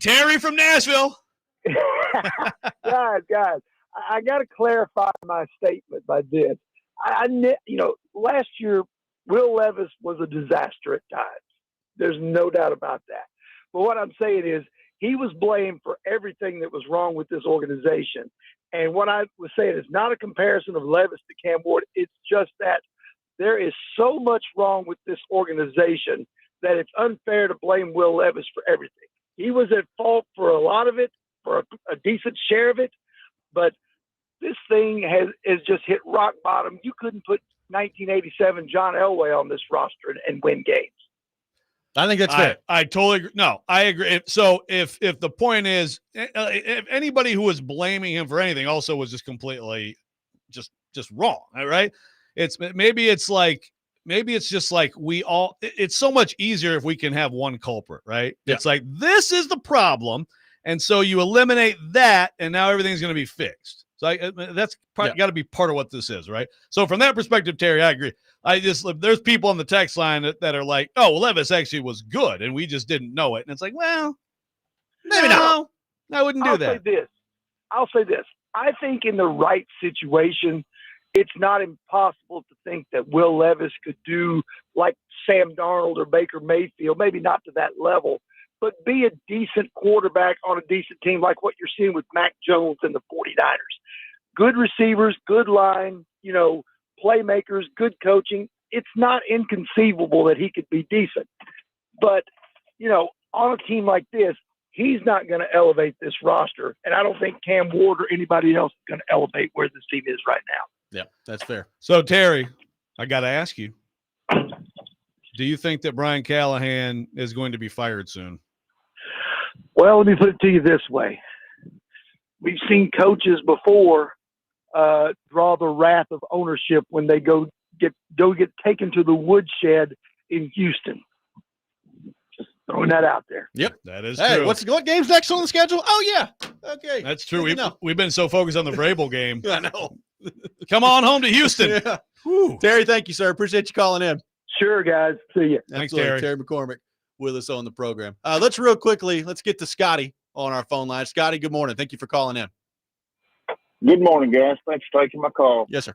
Terry from Nashville. Guys, I got to clarify my statement by this. Last year, Will Levis was a disaster at times. There's no doubt about that. But what I'm saying is, he was blamed for everything that was wrong with this organization. And what I was saying is not a comparison of Levis to Cam Ward. It's just that there is so much wrong with this organization that it's unfair to blame Will Levis for everything. He was at fault for a lot of it, for a decent share of it. But this thing has just hit rock bottom. You couldn't put 1987 John Elway on this roster and win games. I think that's fair. I totally agree. No, I agree. So if the point is, if anybody who was blaming him for anything also was just completely just wrong, all right? Maybe it's just like we all, it's so much easier if we can have one culprit, right? Yeah. It's like, this is the problem. And so you eliminate that and now everything's going to be fixed. So that's Yeah. got to be part of what this is, right? So from that perspective, Terry, I agree. There's people on the text line that are like, oh, well, Levis actually was good, and we just didn't know it. And it's like, well, maybe no. I wouldn't do that. I'll say this. I think in the right situation, it's not impossible to think that Will Levis could do like Sam Darnold or Baker Mayfield, maybe not to that level, but be a decent quarterback on a decent team like what you're seeing with Mac Jones and the 49ers. Good receivers, good line, playmakers, good coaching. It's not inconceivable that he could be decent. But, on a team like this, he's not going to elevate this roster. And I don't think Cam Ward or anybody else is going to elevate where this team is right now. Yeah, that's fair. So, Terry, I got to ask you, do you think that Brian Callahan is going to be fired soon? Well, let me put it to you this way. We've seen coaches before draw the wrath of ownership when they go get taken to the woodshed in Houston. Just throwing that out there. Yep, that is hey, true. What game's next on the schedule? Oh yeah, okay, that's true. Good We've been so focused on the Vrabel game. I know. Come on home to Houston. Yeah. Terry, thank you, sir. Appreciate you calling in. Sure, guys. See you. Thanks, Absolutely. Terry. Terry McCormick with us on the program. Let's get to Scotty on our phone line. Scotty, good morning. Thank you for calling in. Good morning, guys. Thanks for taking my call. Yes, sir.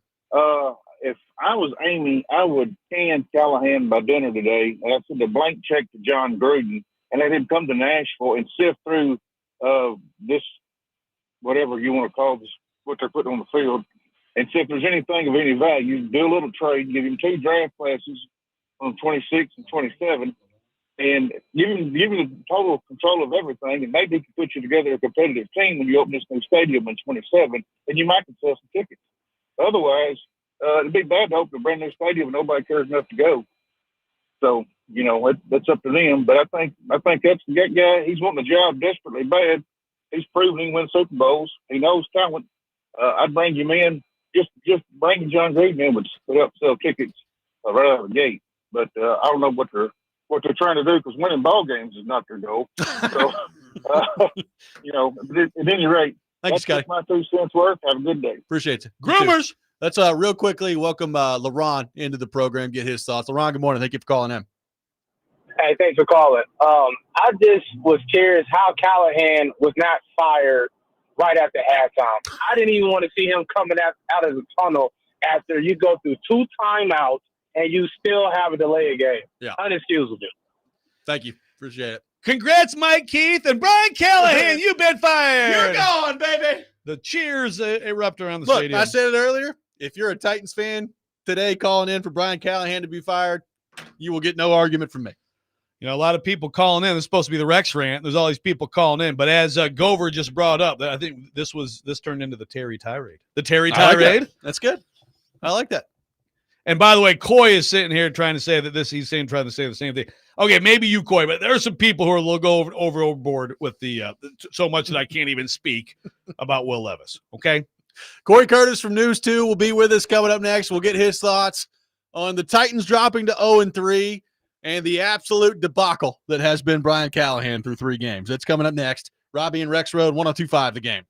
If I was Amy, I would can Callahan by dinner today. And I send a blank check to John Gruden and let him come to Nashville and sift through this, whatever you want to call this, what they're putting on the field, and see if there's anything of any value. Do a little trade, give him 2 draft classes on 26 and 27, and give him the total control of everything, and maybe he can put you together a competitive team when you open this new stadium in 27, and you might can sell some tickets. Otherwise, it'd be bad to open a brand new stadium and nobody cares enough to go. So, that's up to them. But I think that's that guy. He's wanting the job desperately bad. He's proven he can win Super Bowls. He knows talent. I'd bring him in. Just bringing John Gruden in would help sell tickets right out of the gate. But I don't know what they're trying to do, because winning ball games is not their goal. So, at any rate, thank you, Scotty. My 2 cents worth. Have a good day. Appreciate it. Groomers. Let's real quickly welcome LaRon into the program, get his thoughts. LaRon, good morning. Thank you for calling in. Hey, thanks for calling. I just was curious how Callahan was not fired right after halftime. I didn't even want to see him coming out of the tunnel after you go through 2 timeouts and you still have a delay of game. Yeah. Unexcusable. Thank you. Appreciate it. Congrats, Mike Keith and Brian Callahan. You've been fired. You're gone, baby. The cheers erupt around the Look, stadium. I said it earlier. If you're a Titans fan today calling in for Brian Callahan to be fired, you will get no argument from me. A lot of people calling in. It's supposed to be the Rex rant. There's all these people calling in. But as Gover just brought up, I think this turned into the Terry tirade. The Terry tirade. Like that's good. I like that. And by the way, Coy is sitting here trying to say that trying to say the same thing. Okay, maybe you, Coy, but there are some people who will go overboard with the so much that I can't even speak about Will Levis. Okay. Corey Curtis from News 2 will be with us coming up next. We'll get his thoughts on the Titans dropping to 0-3 and the absolute debacle that has been Brian Callahan through 3 games. That's coming up next. Robby and Rexrode, 102.5 The Game.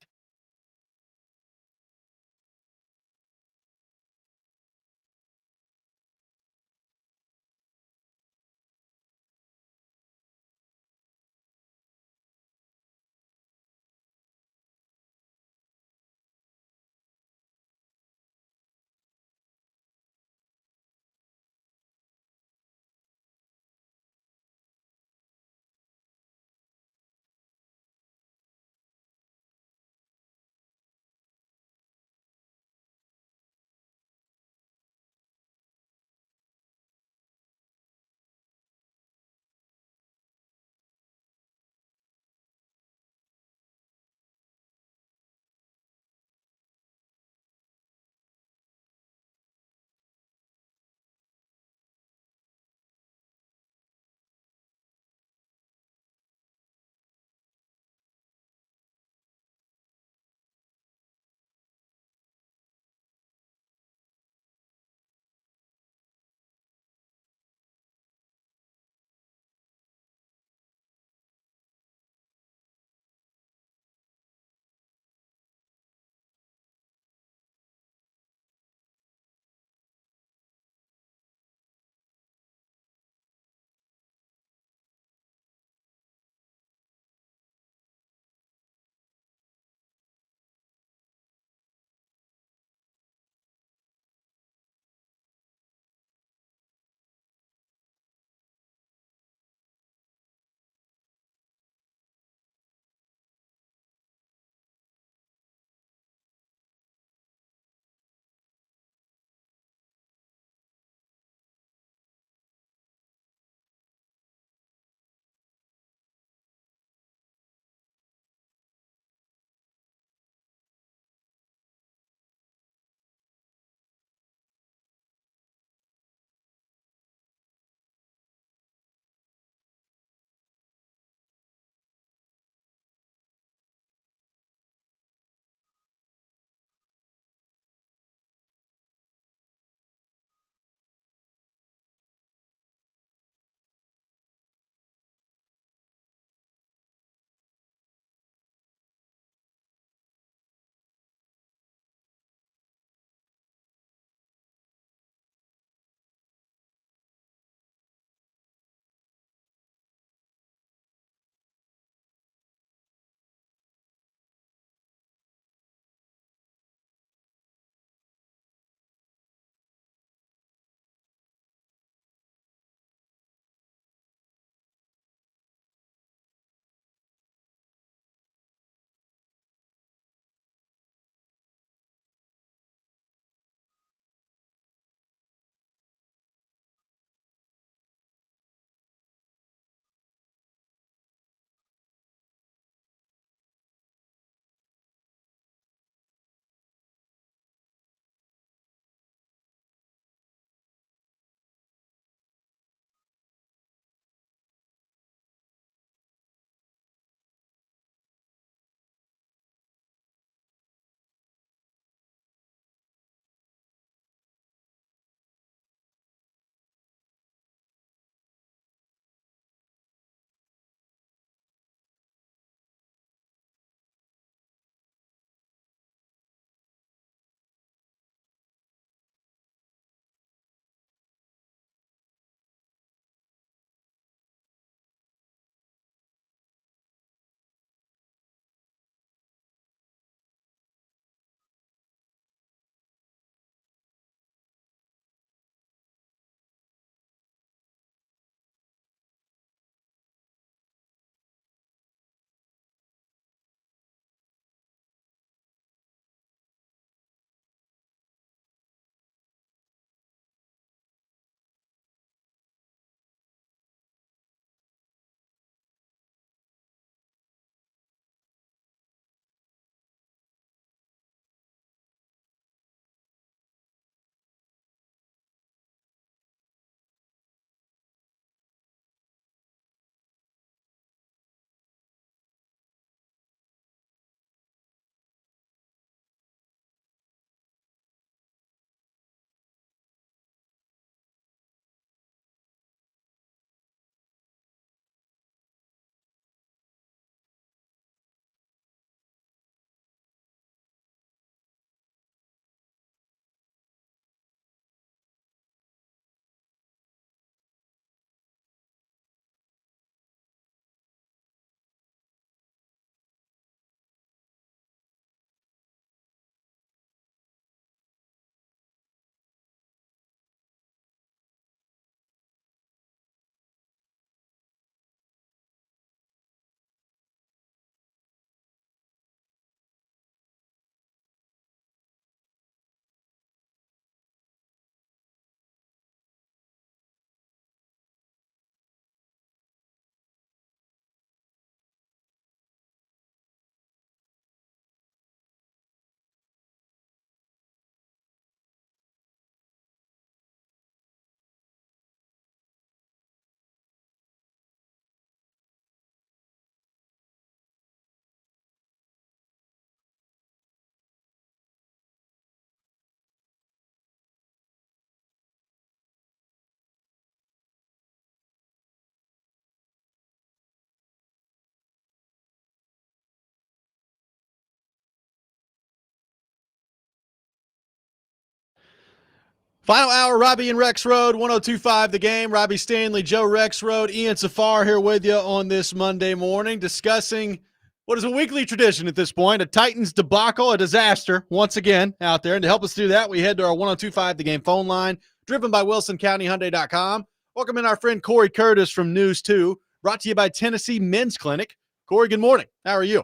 Final hour, Robby and Rexrode, 102.5 The Game. Robby Stanley, Joe Rexrode, Ian Safar here with you on this Monday morning, discussing what is a weekly tradition at this point, a Titans debacle, a disaster once again out there. And to help us do that, we head to our 102.5 The Game phone line, driven by WilsonCountyHyundai.com. Welcome in our friend Corey Curtis from News 2, brought to you by Tennessee Men's Clinic. Corey, good morning. How are you?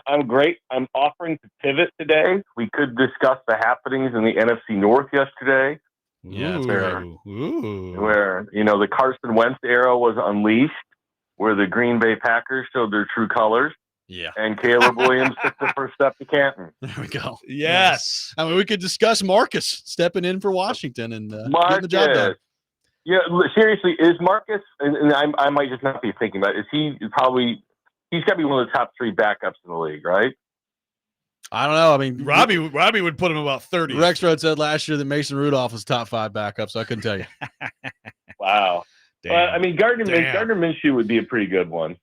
I'm great. I'm offering to pivot today. We could discuss the happenings in the NFC North yesterday. Yeah, where the Carson Wentz era was unleashed, where the Green Bay Packers showed their true colors. Yeah. And Caleb Williams took the first step to Canton. There we go. Yes. I mean, we could discuss Marcus stepping in for Washington and getting the job done. Yeah, seriously, is Marcus, and I might just not be thinking about it, is he probably – he's got to be one of the top 3 backups in the league, right? I don't know. I mean, Robby would put him about 30. Rexrode said last year that Mason Rudolph was top 5 backup, so I couldn't tell you. Wow. I mean, Gardner Minshew would be a pretty good one.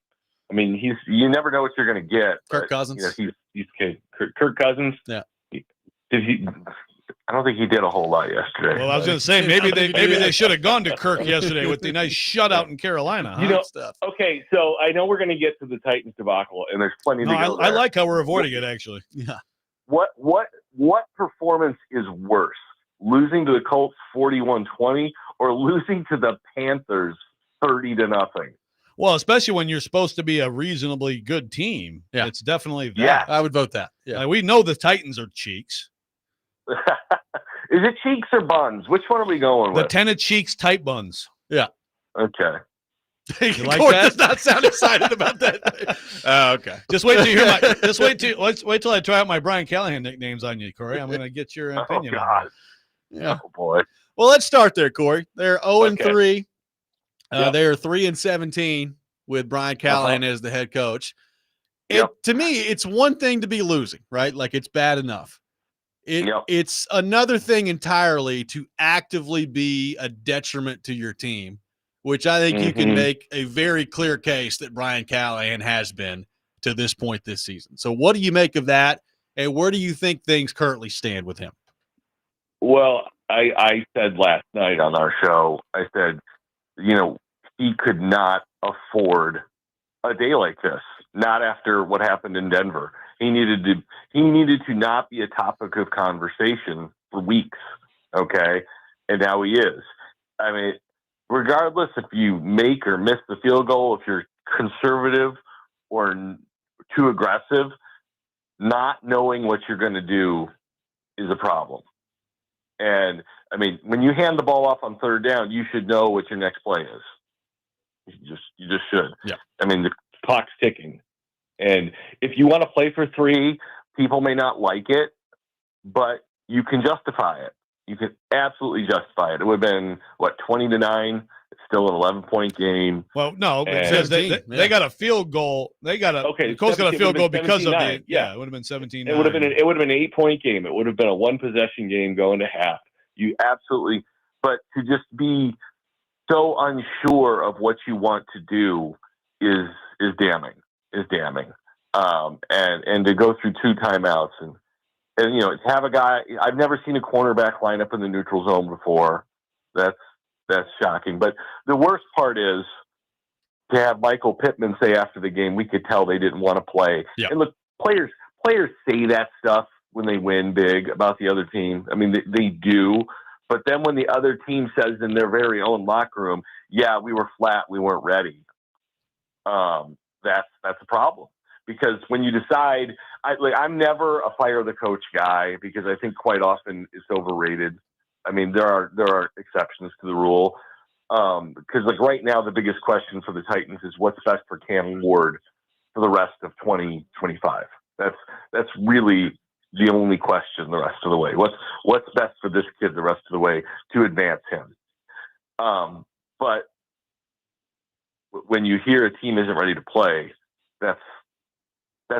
I mean, you never know what you're going to get. Kirk Cousins. He's okay. Kirk Cousins. Yeah. I don't think he did a whole lot yesterday. Well, I was going to say maybe they should have gone to Kirk yesterday with the nice shutout in Carolina. Huh? Okay, so I know we're going to get to the Titans debacle, and there's plenty to go there. I like how we're avoiding it, actually. Yeah. What performance is worse, losing to the Colts 41-20 or losing to the Panthers 30-0? Well, especially when you're supposed to be a reasonably good team. Yeah. It's definitely that. Yeah. I would vote that. Yeah. We know the Titans are cheeks. Is it cheeks or buns? Which one are we going with? The 10 of cheeks tight buns. Yeah. Okay. You like Corey that? does not sound excited about that. Okay. Just wait till you hear wait till I try out my Brian Callahan nicknames on you, Corey. I'm going to get your opinion. Oh, God. Yeah. Oh, boy. Well, let's start there, Corey. They're 0-3. Yep. They are 3-17 with Brian Callahan as the head coach. To me, it's one thing to be losing, right? Like, it's bad enough. It's another thing entirely to actively be a detriment to your team, which I think you can make a very clear case that Brian Callahan has been to this point this season. So what do you make of that, and where do you think things currently stand with him? Well, I said last night on our show, I said, he could not afford a day like this, not after what happened in Denver. He needed to not be a topic of conversation for weeks, okay? And now he is. I mean, regardless if you make or miss the field goal, if you're conservative or too aggressive, not knowing what you're going to do is a problem. And, I mean, when you hand the ball off on third down, you should know what your next play is. You just should. Yeah. I mean, the clock's ticking. And if you want to play for 3, people may not like it, but you can justify it. You can absolutely justify it. It would have been, 20-9? It's still an 11-point game. Well, no, because they got a field goal. The Colts got a field goal because of the – it would have been 17-9. It would have been an 8-point game. It would have been a 1-possession game going to half. You absolutely – but to just be so unsure of what you want to do is damning. And to go through 2 timeouts and have a guy. I've never seen a cornerback line up in the neutral zone before. That's shocking. But the worst part is to have Michael Pittman say after the game, we could tell they didn't want to play. Yeah. And look, players say that stuff when they win big about the other team. I mean, they do. But then when the other team says in their very own locker room, yeah, we were flat, we weren't ready. That's a problem. Because when you decide, I'm never a fire the coach guy because I think quite often it's overrated. I mean, there are exceptions to the rule. Because right now, the biggest question for the Titans is what's best for Cam Ward for the rest of 2025. That's really the only question the rest of the way. What's best for this kid the rest of the way to advance him? But when you hear a team isn't ready to play, that's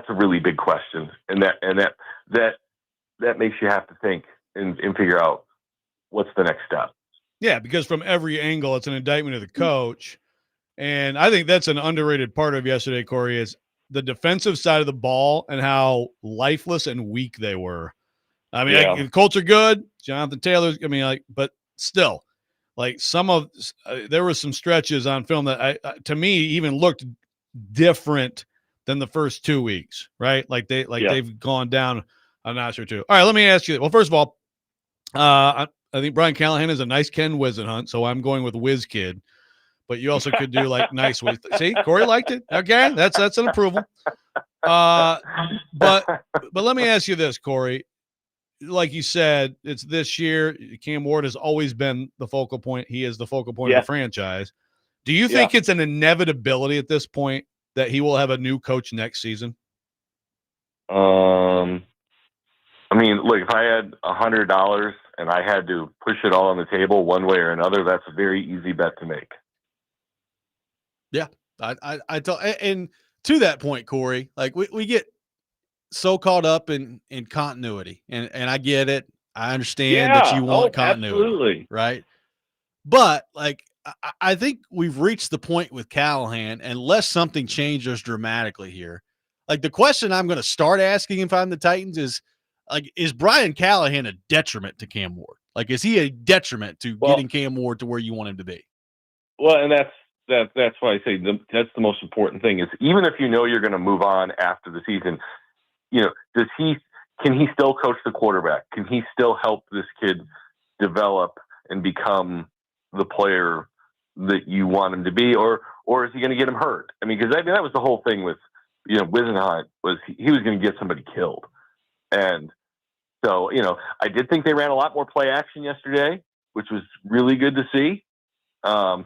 a really big question, and that makes you have to think and figure out what's the next step. Yeah, because from every angle, it's an indictment of the coach, and I think that's an underrated part of yesterday, Corey, is the defensive side of the ball and how lifeless and weak they were. I mean, the Colts are good. Jonathan Taylor's, but still, there were some stretches on film that to me even looked different than the first 2 weeks, right? They've gone down a notch or two. All right, let me ask you. Well, first of all, I think Brian Callahan is a nice Ken Wisenhunt, so I'm going with Whiz Kid. But you also could do nice Whiz. See, Corey liked it. Okay, that's an approval. But let me ask you this, Corey. Like you said, it's this year. Cam Ward has always been the focal point. He is the focal point of the franchise. Do you think it's an inevitability at this point that he will have a new coach next season? Look, if I had $100 and I had to push it all on the table one way or another, that's a very easy bet to make. Yeah, and to that point, Corey, we get so caught up in continuity, and I get it. I understand that you want continuity, absolutely. Right? But I think we've reached the point with Callahan, unless something changes dramatically here. The question I'm going to start asking if I'm the Titans is Brian Callahan a detriment to Cam Ward? Is he a detriment to getting Cam Ward to where you want him to be? Well, and that's why I say that's the most important thing is even if you're going to move on after the season, can he still coach the quarterback? Can he still help this kid develop and become the player that you want him to be, or is he going to get him hurt? Because that was the whole thing with Wisenhunt was he was going to get somebody killed, and so I did think they ran a lot more play action yesterday, which was really good to see. So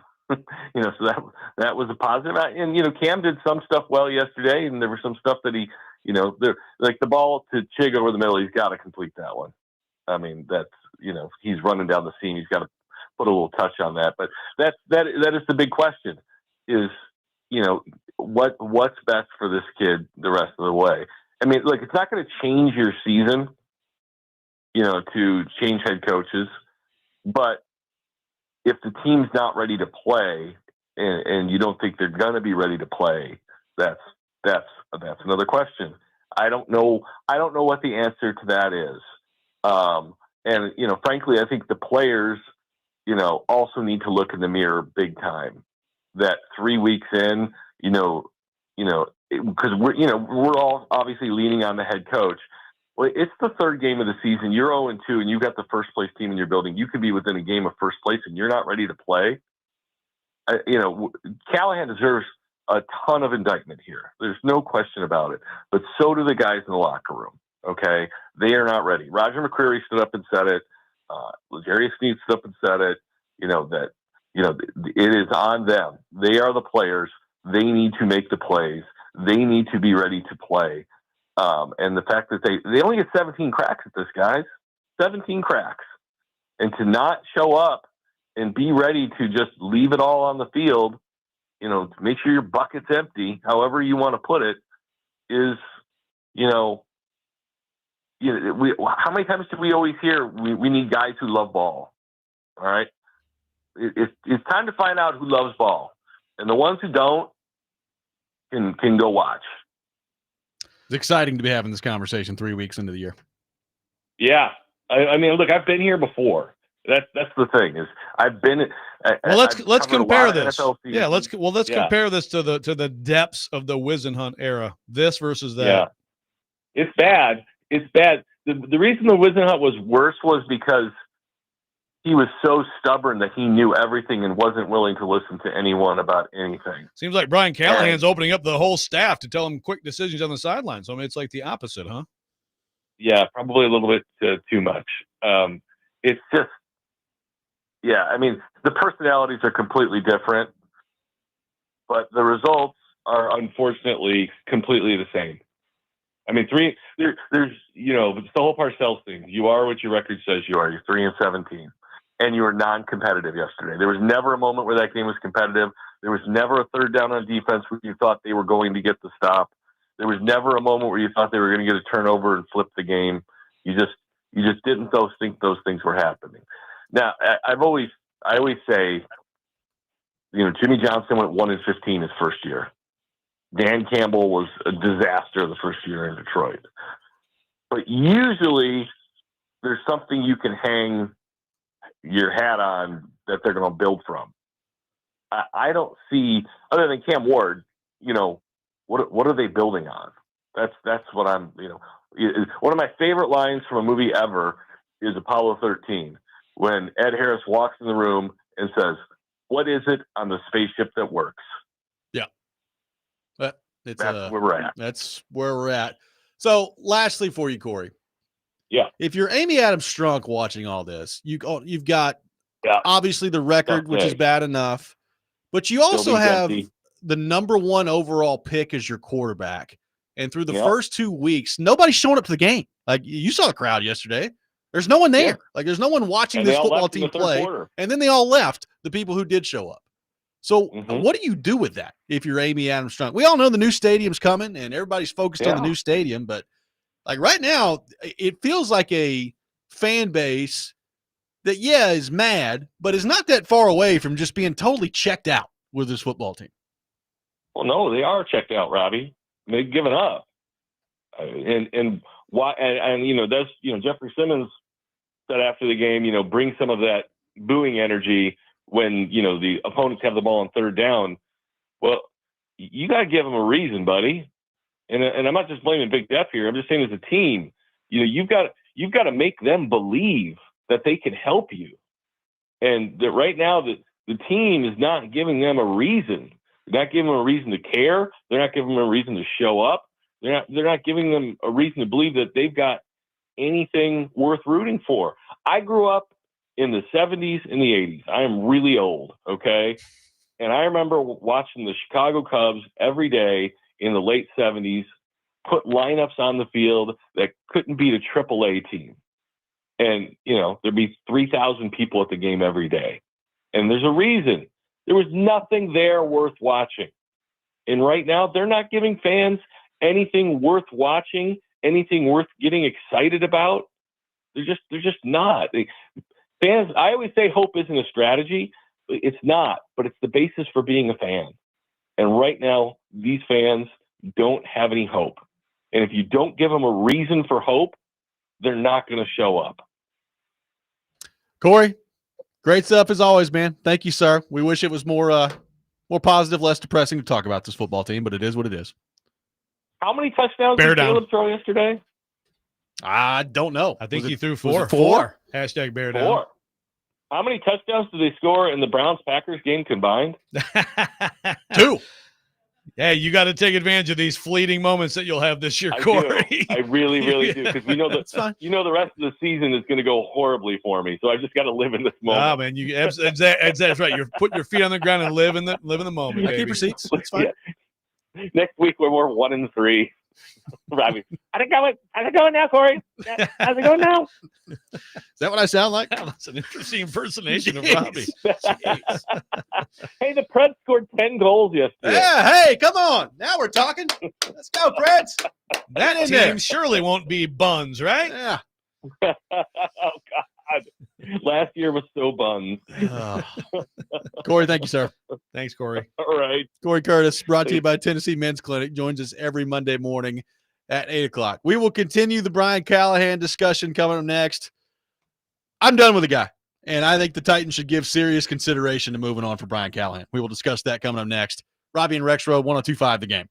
that was a positive. And Cam did some stuff well yesterday, and there was some stuff that he, the ball to Chig over the middle, he's got to complete that one. That's he's running down the seam, he's got to put a little touch on that. But that is the big question: is what's best for this kid the rest of the way. Look, it's not going to change your season, to change head coaches, but if the team's not ready to play and you don't think they're going to be ready to play, that's another question. I don't know what the answer to that is. And frankly, I think the players, also need to look in the mirror big time. That 3 weeks in, because we're all obviously leaning on the head coach. Well, it's the third game of the season. You're 0-2, and you've got the first place team in your building. You could be within a game of first place, and you're not ready to play. Callahan deserves a ton of indictment here. There's no question about it. But so do the guys in the locker room. Okay, they are not ready. Roger McCreary stood up and said it. L'Jarius Sneed stood up and said it. It is on them. They are the players. They need to make the plays. They need to be ready to play. And the fact that they only get 17 cracks at this, guys. 17 cracks. And to not show up and be ready to just leave it all on the field, to make sure your bucket's empty, however you want to put it, is, how many times do we always hear we need guys who love ball? All right. It's time to find out who loves ball. And the ones who don't can go watch. It's exciting to be having this conversation 3 weeks into the year. Yeah. Look, I've been here before. That's the thing is I've been. Well, let's compare this. Yeah, let's compare this to the depths of the Wisenhunt era. This versus that. Yeah. It's bad. It's bad. The reason the Wisenhunt was worse was because he was so stubborn that he knew everything and wasn't willing to listen to anyone about anything. Seems like Brian Callahan's opening up the whole staff to tell him quick decisions on the sideline. So it's like the opposite, huh? Yeah, probably a little bit too much. It's just, the personalities are completely different, but the results are unfortunately completely the same. There's it's the whole Parcells thing. You are what your record says you are. You're 3-17. And you were non-competitive yesterday. There was never a moment where that game was competitive. There was never a third down on defense where you thought they were going to get the stop. There was never a moment where you thought they were going to get a turnover and flip the game. You just didn't think those things were happening. Now, I always say, Jimmy Johnson went 1-15 his first year. Dan Campbell was a disaster the first year in Detroit. But usually there's something you can hang your hat on that they're going to build from. I don't see, other than Cam Ward, what are they building on? That's what I'm, one of my favorite lines from a movie ever is Apollo 13, when Ed Harris walks in the room and says, "What is it on the spaceship that works?" Yeah. That's where we're at. That's where we're at. So lastly for you, Corey. Yeah. If you're Amy Adams Strunk watching all this, you've got obviously the record, which is bad enough, but you also have the number 1 overall pick as your quarterback. And through the first 2 weeks, nobody's showing up to the game. Like you saw the crowd yesterday. There's no one there. Yeah. Like there's no one watching And this they all football left in team the third play. quarter. And then they all left, the people who did show up. So what do you do with that if you're Amy Adams Strunk? We all know the new stadium's coming and everybody's focused on the new stadium, but like right now, it feels like a fan base that, is mad, but is not that far away from just being totally checked out with this football team. Well, no, they are checked out, Robbie. They've given up. And why? And that's Jeffrey Simmons said after the game, bring some of that booing energy when the opponents have the ball on third down. Well, you got to give them a reason, buddy. And I'm not just blaming Big Def here. I'm just saying as a team, you've got to make them believe that they can help you, and that right now the team is not giving them a reason. They're not giving them a reason to care. They're not giving them a reason to show up. They're not giving them a reason to believe that they've got anything worth rooting for. I grew up in the 70s and the 80s. I am really old, okay? And I remember watching the Chicago Cubs every day in the late 70s put lineups on the field that couldn't beat a AAA team. And, there'd be 3,000 people at the game every day. And there's a reason. There was nothing there worth watching. And right now, they're not giving fans anything worth watching, anything worth getting excited about. They're just not. Fans, I always say hope isn't a strategy. It's not, but it's the basis for being a fan. And right now, these fans don't have any hope. And if you don't give them a reason for hope, they're not going to show up. Corey, great stuff as always, man. Thank you, sir. We wish it was more positive, less depressing to talk about this football team, but it is what it is. How many touchdowns did Caleb throw yesterday? I don't know. I think he threw was 4. it 4? Hashtag bear down. 4. How many touchdowns did they score in the Browns-Packers game combined? 2. Hey, you got to take advantage of these fleeting moments that you'll have this year, Corey. I really, really do, because we know that the rest of the season is going to go horribly for me. So I just got to live in this moment. Ah, man, that's right. You're putting your feet on the ground and live in the moment. Keep receipts. It's fine. Yeah. Next week when we're 1-3, Robbie, how's it going now, Corey? How's it going now? Is that what I sound like? That's an interesting impersonation of Robbie. Hey, the Preds scored 10 goals yesterday. Yeah, hey, come on. Now we're talking. Let's go, Preds. That in team there. surely won't be buns, right? Yeah. Oh, God. Last year was so buns. Corey, thank you, sir. Thanks, Corey. All right. Corey Curtis, brought to you by Tennessee Men's Clinic, joins us every Monday morning at 8 o'clock. We will continue the Brian Callahan discussion coming up next. I'm done with the guy, and I think the Titans should give serious consideration to moving on for Brian Callahan. We will discuss that coming up next. Robby and Rexrode, 102.5 The Game.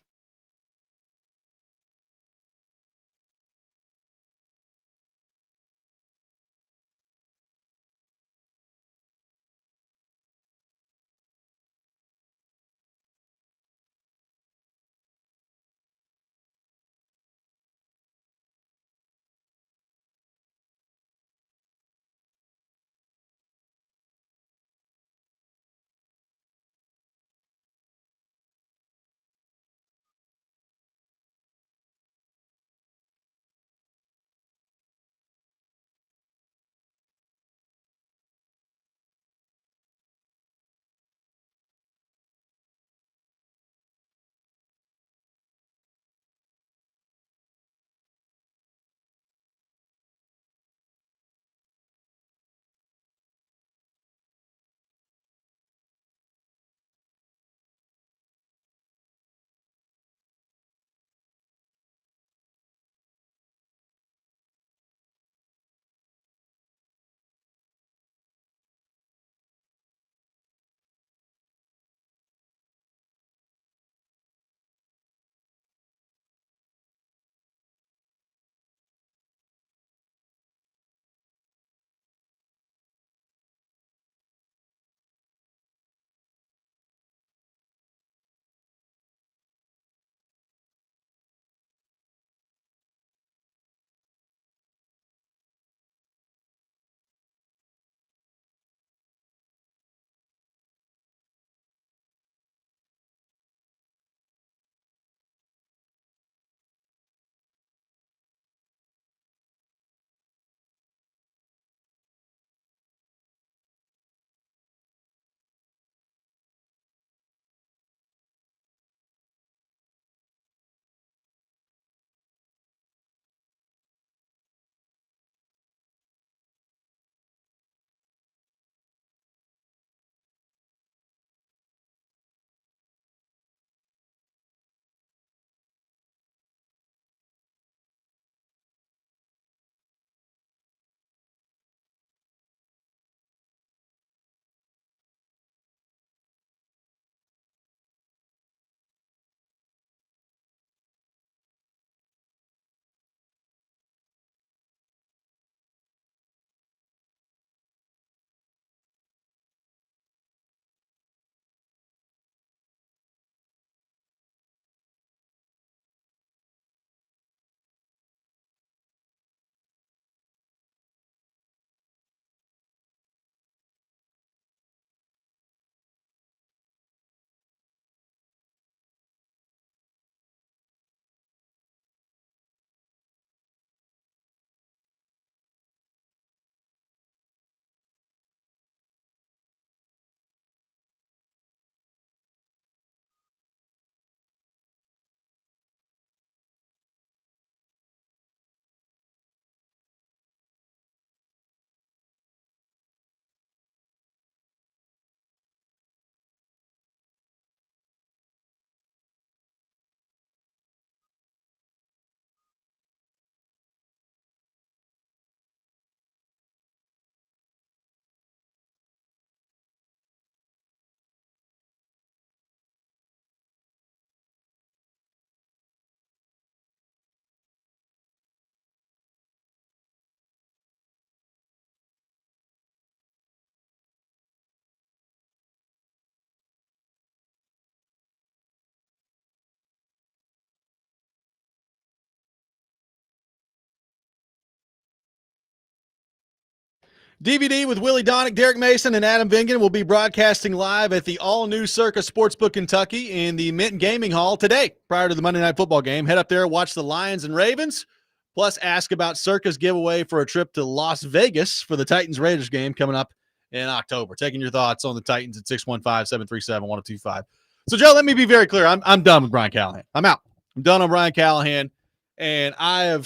DVD with Willie Donick, Derek Mason, and Adam Vingan will be broadcasting live at the all-new Circa Sportsbook Kentucky in the Minton Gaming Hall today prior to the Monday Night Football game. Head up there, watch the Lions and Ravens, plus ask about Circa's giveaway for a trip to Las Vegas for the Titans-Raiders game coming up in October. Taking your thoughts on the Titans at 615-737-1025. So, Joe, let me be very clear. I'm done with Brian Callahan. I'm out. I'm done on Brian Callahan, and I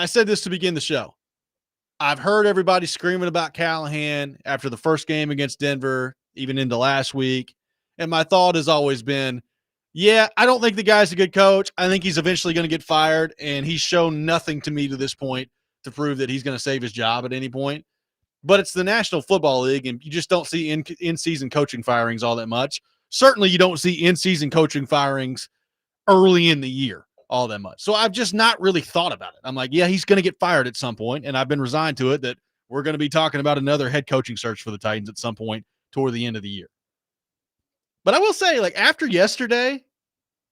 said this to begin the show. I've heard everybody screaming about Callahan after the first game against Denver, even into last week. And my thought has always been, yeah, I don't think the guy's a good coach. I think he's eventually going to get fired, and he's shown nothing to me to this point to prove that he's going to save his job at any point. But it's the National Football League, and you just don't see in-season coaching firings all that much. Certainly you don't see in-season coaching firings early in the year all that much. So I've just not really thought about it. I'm like, yeah, he's going to get fired at some point, and I've been resigned to it that we're going to be talking about another head coaching search for the Titans at some point toward the end of the year. But I will say, like, after yesterday,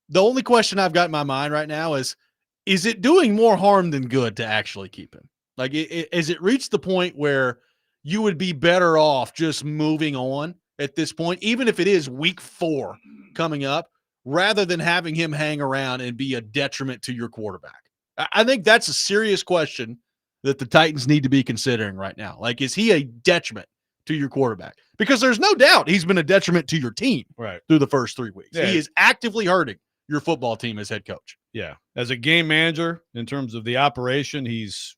the only question I've got in my mind right now is it doing more harm than good to actually keep him? Like, has it reached the point where you would be better off just moving on at this point, even if it is week 4 coming up, rather than having him hang around and be a detriment to your quarterback? I think that's a serious question that the Titans need to be considering right now. Like, is he a detriment to your quarterback? Because there's no doubt he's been a detriment to your team through the first 3 weeks. Yeah. He is actively hurting your football team as head coach. Yeah. As a game manager, in terms of the operation, he's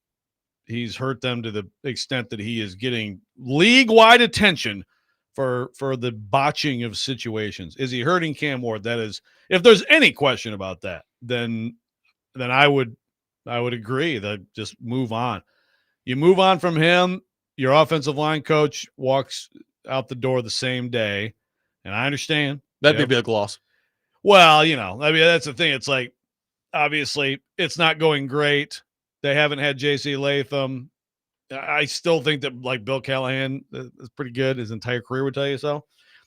hurt them to the extent that he is getting league-wide attention for the botching of situations. Is he hurting Cam Ward? That is, if there's any question about that, then I would agree that just move on. You move on from him. Your offensive line coach walks out the door the same day, and I understand that'd be a big loss. Well, I mean, that's the thing. It's like, obviously, it's not going great. They haven't had J.C. Latham. I still think that, like, Bill Callahan is pretty good. His entire career would tell you so.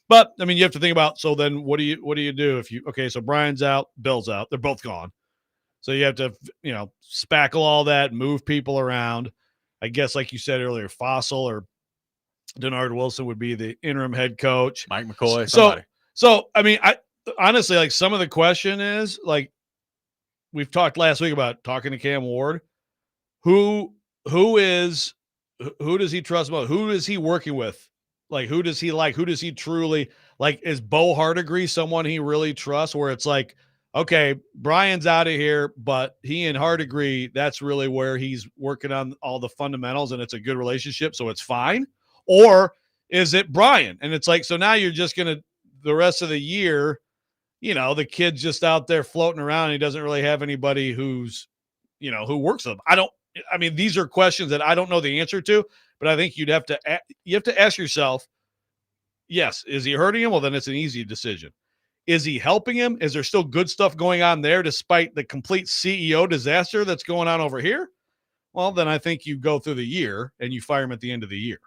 But, I mean, you have to think about, so then what do you do if so Brian's out, Bill's out. They're both gone. So you have to, spackle all that, move people around. I guess, like you said earlier, Fossil or Denard Wilson would be the interim head coach. Mike McCoy, somebody. So I mean, I honestly, like, some of the question is, like, we've talked last week about talking to Cam Ward. Who does he trust most? Who is he working with? Like, who does he like? Who does he truly like? Is Bo Hardegree someone he really trusts, where it's like, okay, Brian's out of here, but he and Hardegree, that's really where he's working on all the fundamentals, and it's a good relationship, so it's fine? Or is it Brian? And it's like, so now you're just going to, the rest of the year, the kid's just out there floating around, and he doesn't really have anybody who's, who works with him. I mean, these are questions that I don't know the answer to, but I think you have to ask yourself, yes, is he hurting him? Well, then it's an easy decision. Is he helping him? Is there still good stuff going on there despite the complete CEO disaster that's going on over here? Well, then I think you go through the year and you fire him at the end of the year.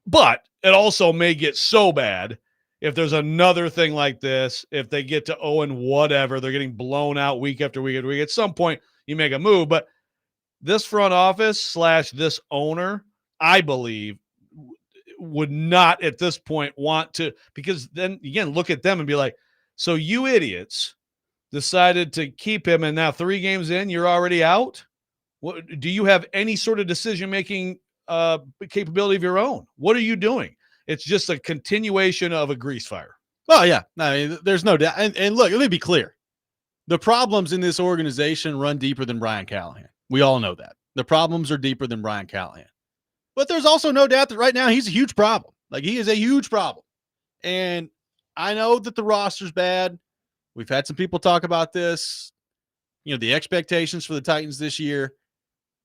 But it also may get so bad if there's another thing like this, if they get to 0 and whatever, they're getting blown out week after week after week. At some point, you make a move. But this front office / this owner, I believe, would not at this point want to, because then, again, look at them and be like, so you idiots decided to keep him, and now 3 games in, you're already out? What, do you have any sort of decision-making capability of your own? What are you doing? It's just a continuation of a grease fire. Well, yeah. I mean, there's no doubt. And look, let me be clear. The problems in this organization run deeper than Brian Callahan. We all know that. The problems are deeper than Brian Callahan. But there's also no doubt that right now he's a huge problem. Like, he is a huge problem. And I know that the roster's bad. We've had some people talk about this. The expectations for the Titans this year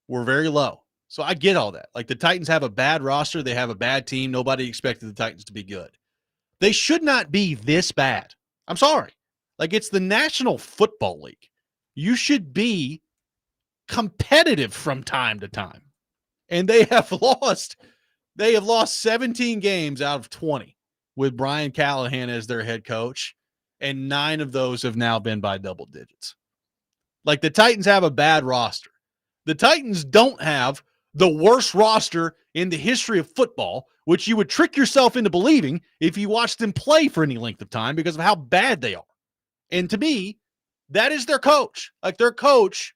were very low. So I get all that. Like, the Titans have a bad roster. They have a bad team. Nobody expected the Titans to be good. They should not be this bad. I'm sorry. Like, it's the National Football League. You should be competitive from time to time. And they have lost 17 games out of 20 with Brian Callahan as their head coach, and 9 of those have now been by double digits. Like, the Titans have a bad roster. The Titans don't have the worst roster in the history of football, which you would trick yourself into believing if you watched them play for any length of time because of how bad they are. And to me, that is their coach. Like, their coach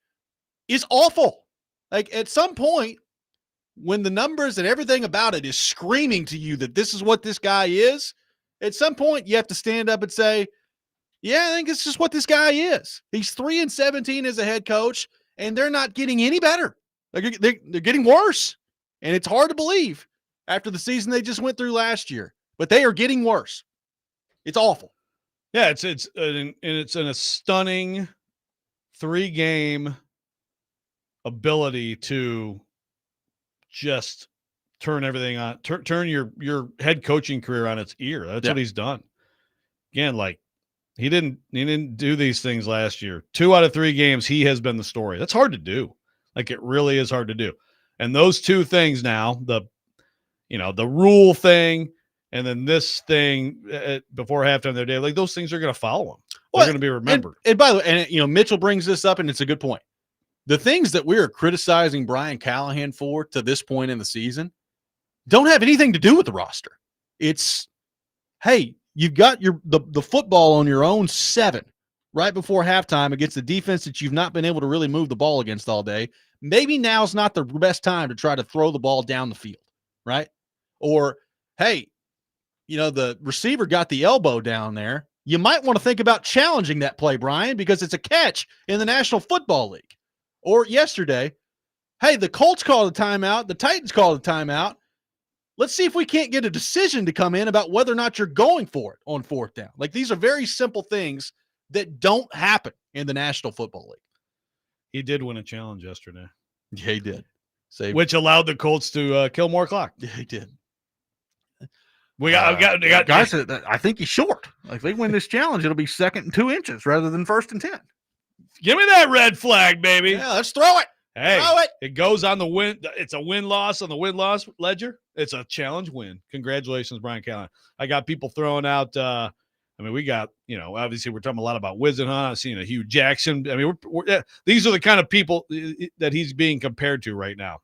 is awful. Like, at some point, when the numbers and everything about it is screaming to you that this is what this guy is, at some point you have to stand up and say, yeah, I think it's just what this guy is. He's 3-17 as a head coach, and they're not getting any better. They're getting worse. And it's hard to believe after the season they just went through last year, but they are getting worse. It's awful. Yeah, it's in a stunning 3-game ability to just turn everything on, turn your head coaching career on its ear. That's what he's done. Again, like, he didn't do these things last year. 2 out of 3 games, he has been the story. That's hard to do. Like, it really is hard to do. And those 2 things now, the rule thing and then this thing before halftime their day, like, those things are going to follow him. They're going to be remembered. And by the way, Mitchell brings this up, and it's a good point. The things that we are criticizing Brian Callahan for to this point in the season don't have anything to do with the roster. It's, hey, you've got the football on your own 7 right before halftime against the defense that you've not been able to really move the ball against all day. Maybe now's not the best time to try to throw the ball down the field, right? Or, hey, the receiver got the elbow down there. You might want to think about challenging that play, Brian, because it's a catch in the National Football League. Or yesterday, hey, the Colts called a timeout. The Titans called a timeout. Let's see if we can't get a decision to come in about whether or not you're going for it on 4th down. Like, these are very simple things that don't happen in the National Football League. He did win a challenge yesterday. Yeah, he did. Which allowed the Colts to kill more clock. Yeah, he did. We got guys. I think he's short. Like, if they win this challenge, it'll be 2nd and 2 inches rather than 1st and 10. Give me that red flag, baby. Yeah, let's throw it. Hey, throw it. It goes on the win. It's a win-loss on the win-loss ledger. It's a challenge win. Congratulations, Brian Callahan. I got people throwing out. We got, obviously we're talking a lot about Wizenhunt. I've seen a Hugh Jackson. I mean, these are the kind of people that he's being compared to right now.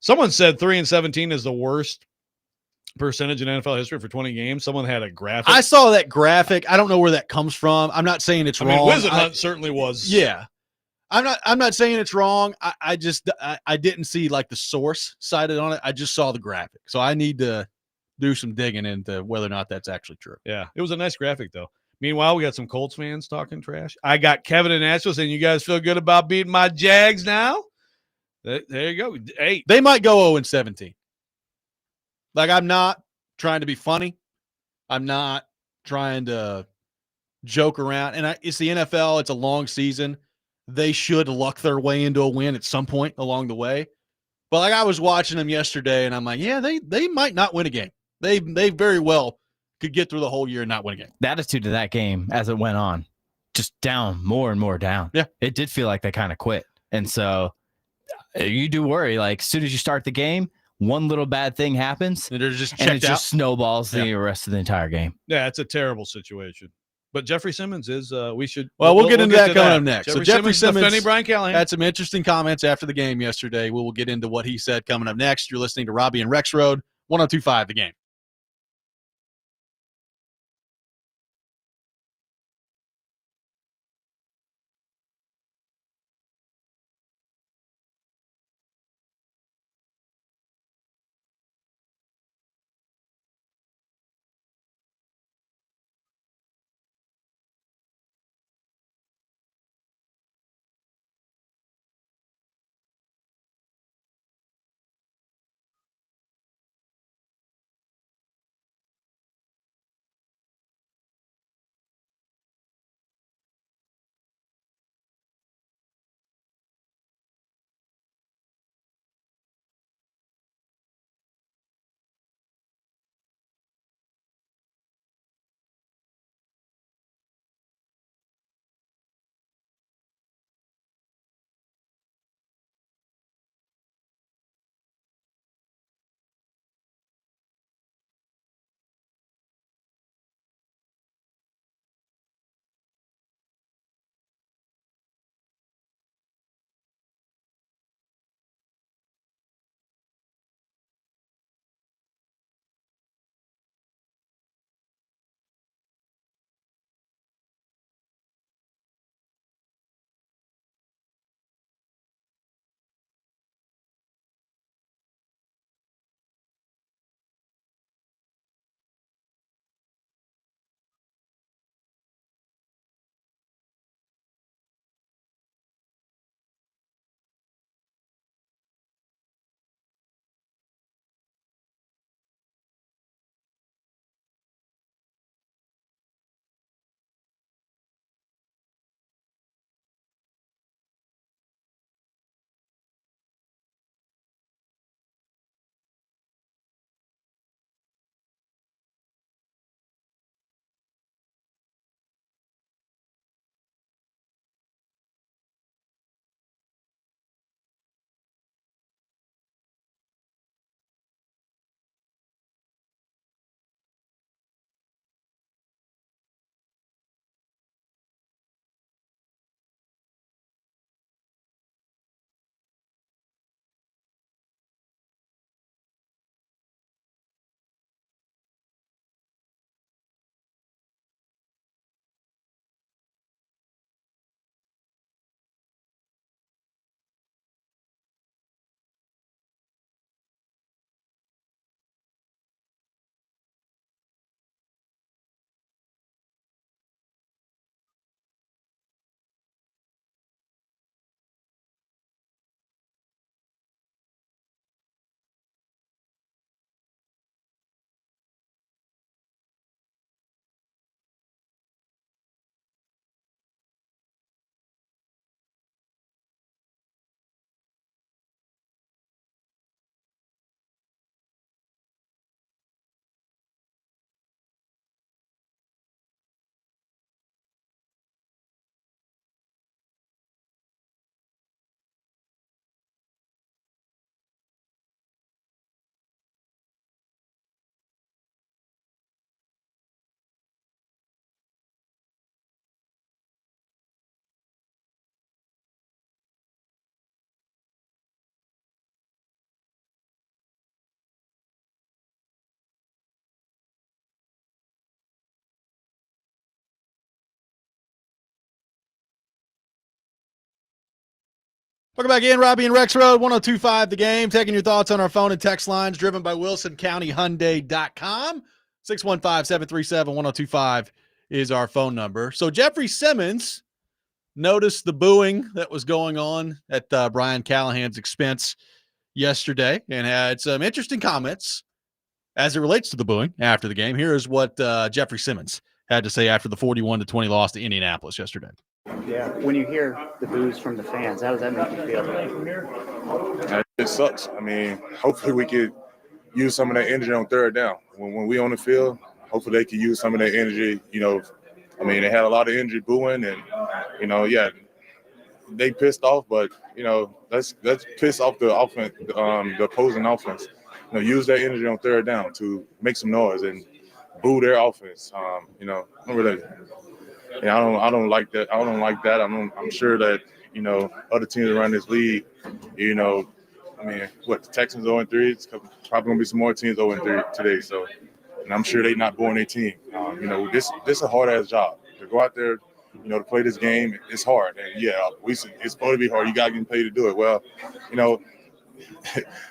Someone said 3-17 is the worst percentage in NFL history for 20 games. Someone had a graphic. I saw that graphic. I don't know where that comes from. I'm not saying it's wrong. Wizenhunt certainly was. Yeah. I'm not saying it's wrong. I just didn't see like the source cited on it. I just saw the graphic. So I need to do some digging into whether or not that's actually true. Yeah. It was a nice graphic though. Meanwhile, we got some Colts fans talking trash. I got Kevin and Nashville saying, you guys feel good about beating my Jags now? There you go. Hey, they might go 0-17. Like, I'm not trying to be funny. I'm not trying to joke around. And it's the NFL. It's a long season. They should luck their way into a win at some point along the way. But like, I was watching them yesterday, and I'm like, yeah, they might not win a game. They very well could get through the whole year and not win a game. The attitude of that game as it went on, just down, more and more down. Yeah. It did feel like they kind of quit. And so you do worry, like, as soon as you start the game, one little bad thing happens, and it just snowballs the rest of the entire game. Yeah, it's a terrible situation. But Jeffrey Simmons is, we'll get into that coming up next. Jeffrey Simmons defending Brian Callahan. Had some interesting comments after the game yesterday. We will get into what he said coming up next. You're listening to Robby and Rexrode, 102.5 The Game. Welcome back in, Robby and Rexrode, 102.5 The Game. Taking your thoughts on our phone and text lines, driven by WilsonCountyHyundai.com. 615-737-1025 is our phone number. So Jeffrey Simmons noticed the booing that was going on at Brian Callahan's expense yesterday and had some interesting comments as it relates to the booing after the game. Here is what Jeffrey Simmons had to say after the 41-20 loss to Indianapolis yesterday. Yeah, when you hear the boos from the fans, how does that make you feel? It sucks. I mean, hopefully we could use some of that energy on third down. When we on the field, hopefully they could use some of that energy. You know, I mean, they had a lot of energy booing, and yeah, they pissed off. But let's piss off the offense, the opposing offense. Use that energy on third down to make some noise and boo their offense. I don't really. Yeah, I don't like that. I don't like that. I'm sure that other teams around this league, I mean, the Texans 0-3. It's probably gonna be some more teams 0-3 today. So, and I'm sure they're not booing their team. This is a hard ass job to go out there, to play this game. It's hard, and yeah, it's supposed to be hard. You got to get paid to do it. Well,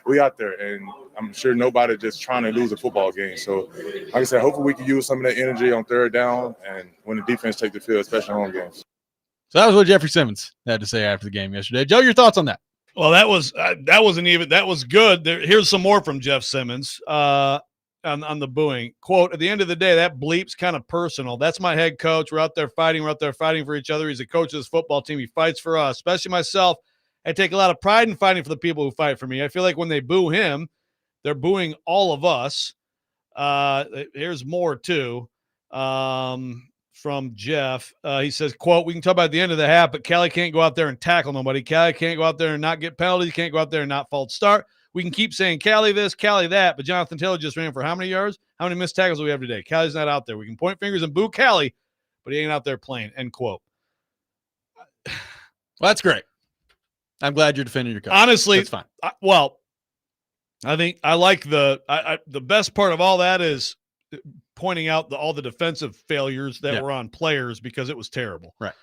we out there, and I'm sure nobody just trying to lose a football game. So, like I said, hopefully we can use some of that energy on third down and when the defense take the field, especially home games. So that was what Jeffrey Simmons had to say after the game yesterday. Joe, your thoughts on that? Well, that was good. Here's some more from Jeff Simmons on the booing. Quote, at the end of the day, that bleep's kind of personal. That's my head coach. We're out there fighting. We're out there fighting for each other. He's a coach of this football team. He fights for us, especially myself. I take a lot of pride in fighting for the people who fight for me. I feel like when they boo him, they're booing all of us. Here's more, too, from Jeff. He says, quote, we can talk about the end of the half, but Callie can't go out there and tackle nobody. Callie can't go out there and not get penalties. Can't go out there and not false start. We can keep saying Callie this, Callie that, but Jonathan Taylor just ran for how many yards? How many missed tackles do we have today? Callie's not out there. We can point fingers and boo Callie, but he ain't out there playing, end quote. Well, that's great. I'm glad you're defending your coach. Honestly, that's fine. I think I like the best part of all that is pointing out all the defensive failures that were on players because it was terrible. Right.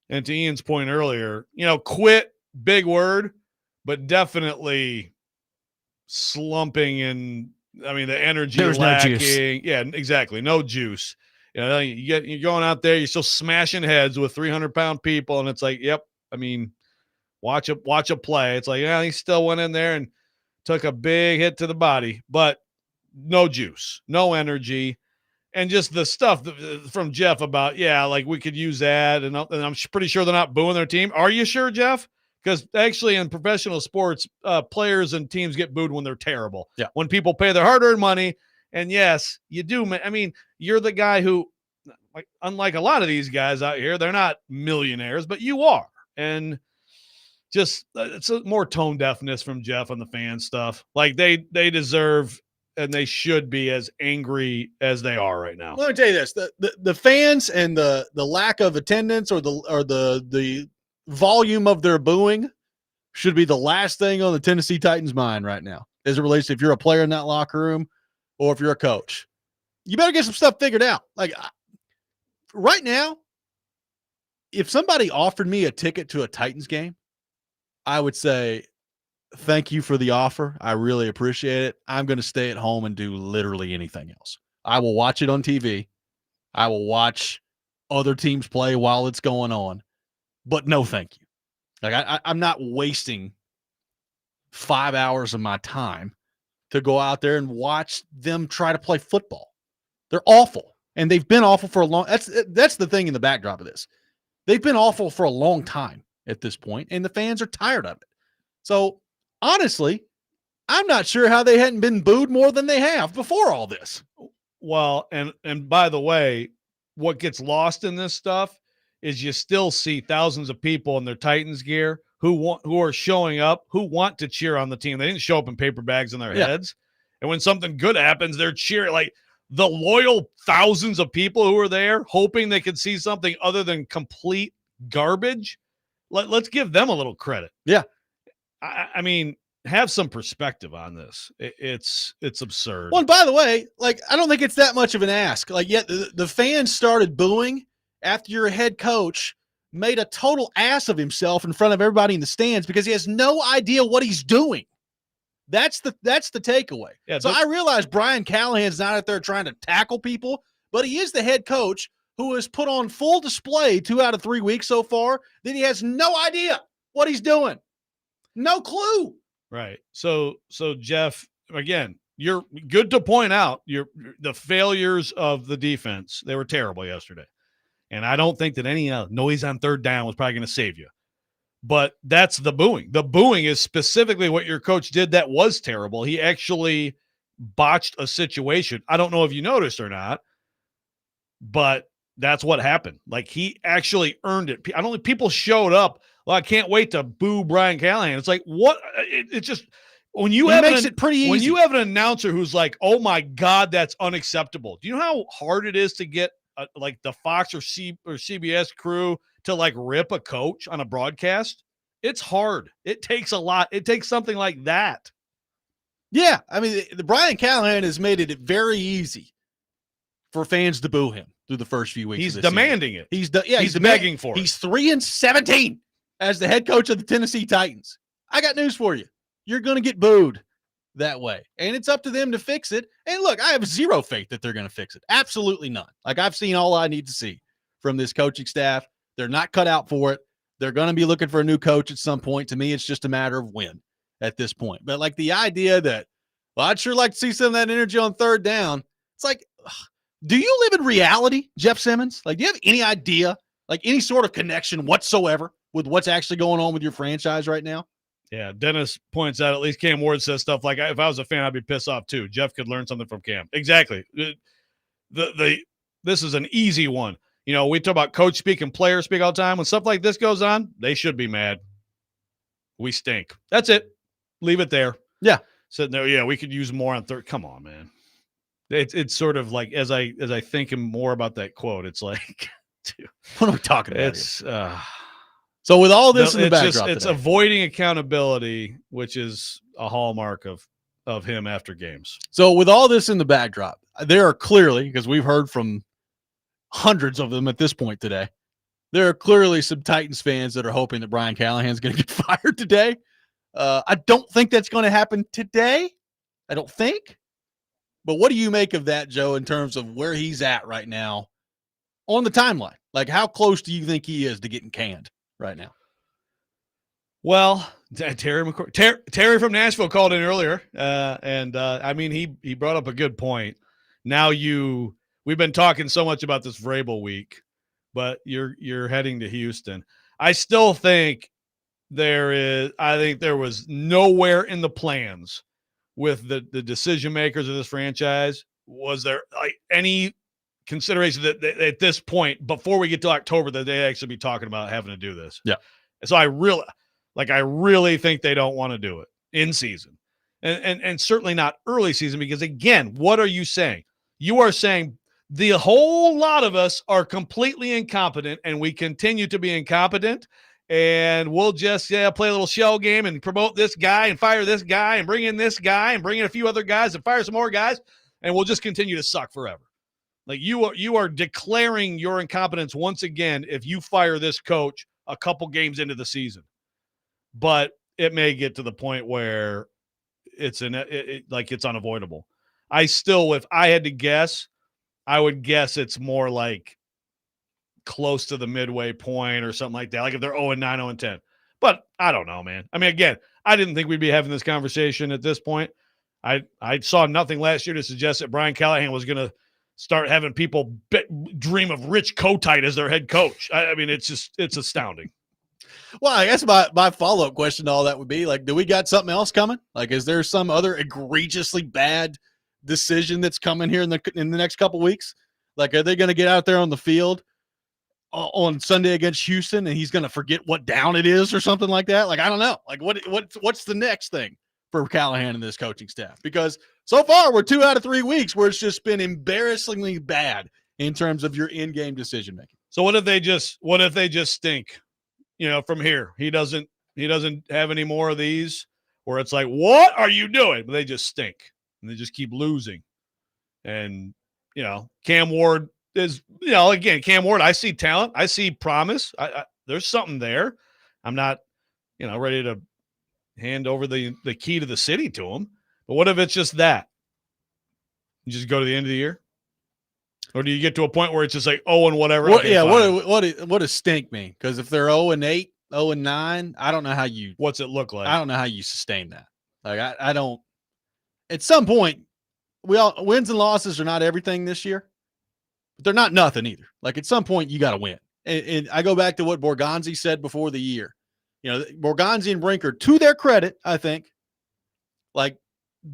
And to Ian's point earlier, quit, big word, but definitely slumping and the energy There's lacking. no juice. Yeah, exactly. No juice. You're going out there, you're still smashing heads with 300-pound people, and it's like, yep. Watch a play. It's like, he still went in there and took a big hit to the body, but no juice, no energy, and just the stuff from Jeff about, we could use that, and I'm pretty sure they're not booing their team. Are you sure, Jeff? Because actually in professional sports, players and teams get booed when they're terrible. Yeah. When people pay their hard-earned money, and yes, you do. You're the guy who, unlike a lot of these guys out here, they're not millionaires, but you are. And just it's a more tone deafness from Jeff on the fan stuff. Like they deserve and they should be as angry as they are right now. Let me tell you this: the fans and the lack of attendance or the volume of their booing should be the last thing on the Tennessee Titans' mind right now, as it relates to if you're a player in that locker room or if you're a coach. You better get some stuff figured out. Like right now, if somebody offered me a ticket to a Titans game, I would say, thank you for the offer. I really appreciate it. I'm going to stay at home and do literally anything else. I will watch it on TV. I will watch other teams play while it's going on, but no, thank you. Like I'm not wasting 5 hours of my time to go out there and watch them try to play football. They're awful, and they've been awful for a long. That's the thing in the backdrop of this. They've been awful for a long time at this point, and the fans are tired of it. So honestly, I'm not sure how they hadn't been booed more than they have before all this. Well, and by the way, what gets lost in this stuff is you still see thousands of people in their Titans gear who are showing up, who want to cheer on the team. They didn't show up in paper bags in their heads. And when something good happens, they're cheering. Like the loyal thousands of people who are there hoping they could see something other than complete garbage. Let's give them a little credit. Yeah. Have some perspective on this. It's absurd. Well, and by the way, I don't think it's that much of an ask. The fans started booing after your head coach made a total ass of himself in front of everybody in the stands because he has no idea what he's doing. That's the takeaway. Yeah, so I realize Brian Callahan's not out there trying to tackle people, but he is the head coach who has put on full display 2 out of 3 weeks so far that he has no idea what he's doing. No clue. Right. So Jeff, again, you're good to point out the failures of the defense. They were terrible yesterday. And I don't think that any noise on third down was probably going to save you. But that's the booing. The booing is specifically what your coach did that was terrible. He actually botched a situation. I don't know if you noticed or not, but that's what happened. Like, he actually earned it. I don't think people showed up. Well, I can't wait to boo Brian Callahan. It's like, what? It's just when you have makes it pretty easy. When you have an announcer who's like, "Oh my God, that's unacceptable." Do you know how hard it is to get like the Fox or CBS crew to like rip a coach on a broadcast? It's hard. It takes a lot. It takes something like that. Yeah, I mean, the Brian Callahan has made it very easy for fans to boo him through the first few weeks. He's of this demanding season. it. He's begging for it. He's 3-17 as the head coach of the Tennessee Titans. I got news for you. You're going to get booed that way, and it's up to them to fix it. And look, I have zero faith that they're going to fix it. Absolutely none. Like, I've seen all I need to see from this coaching staff. They're not cut out for it. They're going to be looking for a new coach at some point. To me, it's just a matter of when at this point. But like the idea that, well, I'd sure like to see some of that energy on third down. It's like, do you live in reality, Jeff Simmons? Like, do you have any idea, like any sort of connection whatsoever with what's actually going on with your franchise right now? Yeah, Dennis points out, at least Cam Ward says stuff like, if I was a fan, I'd be pissed off too. Jeff could learn something from Cam. Exactly. This is an easy one. You know, we talk about coach speak and player speak all the time. When stuff like this goes on, they should be mad. We stink. That's it. Leave it there. Yeah. Sitting there, yeah, we could use more on third. Come on, man. It's sort of like, as I think more about that quote, it's like, dude, what are we talking about? It's so with all this in the backdrop, it's avoiding accountability, which is a hallmark of him after games. So with all this in the backdrop, there are clearly, because we've heard from hundreds of them at this point today, there are clearly some Titans fans that are hoping that Brian Callahan's going to get fired today. I don't think that's going to happen today. I don't think. But what do you make of that, Joe, in terms of where he's at right now on the timeline? Like, how close do you think he is to getting canned right now? Well, Terry from Nashville called in earlier, and I mean, he brought up a good point. Now we've been talking so much about this Vrabel week, but you're heading to Houston. I still think I think there was nowhere in the plans with the decision makers of this franchise. Was there like any consideration that at this point, before we get to October, that they actually be talking about having to do this? Yeah. So I really think they don't want to do it in season, and certainly not early season, because again, what are you saying? You are saying the whole lot of us are completely incompetent, and we continue to be incompetent, and we'll just play a little shell game and promote this guy and fire this guy and bring in this guy and bring in a few other guys and fire some more guys, and we'll just continue to suck forever. Like, you are declaring your incompetence once again if you fire this coach a couple games into the season. But it may get to the point where it's unavoidable. If I had to guess, I would guess it's more like close to the midway point or something like that. Like if they're 0-9, 0-10. But I don't know, man. I mean, again, I didn't think we'd be having this conversation at this point. I saw nothing last year to suggest that Brian Callahan was going to start having people dream of Rich Kotite as their head coach. I mean, it's astounding. Well, I guess my follow-up question to all that would be, like, do we got something else coming? Like, is there some other egregiously bad decision that's coming here in the next couple weeks? Like, are they going to get out there on the field on Sunday against Houston and he's going to forget what down it is or something like that? Like, I don't know. Like, what's the next thing for Callahan and this coaching staff? Because so far we're 2 out of 3 weeks where it's just been embarrassingly bad in terms of your in-game decision making. So what if they just stink? You know, from here, he doesn't have any more of these where it's like, what are you doing? But they just stink and they just keep losing. And, Cam Ward is, again, Cam Ward, I see talent. I see promise. there's something there. I'm not, ready to hand over the key to the city to him. But what if it's just that? You just go to the end of the year? Or do you get to a point where it's just like, and whatever? Okay, what does stink mean? Because if they're 0-8, 0-9, I don't know how you. What's it look like? I don't know how you sustain that. Like I don't. At some point, wins and losses are not everything this year, but they're not nothing either. Like at some point, you got to win. And I go back to what Borgonzi said before the year. Borgonzi and Brinker, to their credit, I think, like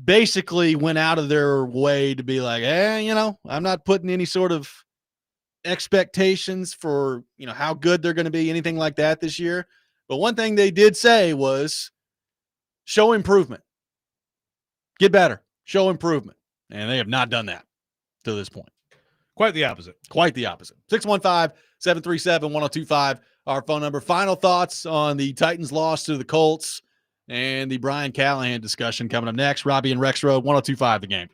basically went out of their way to be like, I'm not putting any sort of expectations for, how good they're going to be, anything like that this year. But one thing they did say was show improvement, get better, show improvement. And they have not done that to this point. Quite the opposite. 615-737-1025, our phone number. Final thoughts on the Titans loss to the Colts and the Brian Callahan discussion coming up next. Robby and Rexrode, 1025 The Game.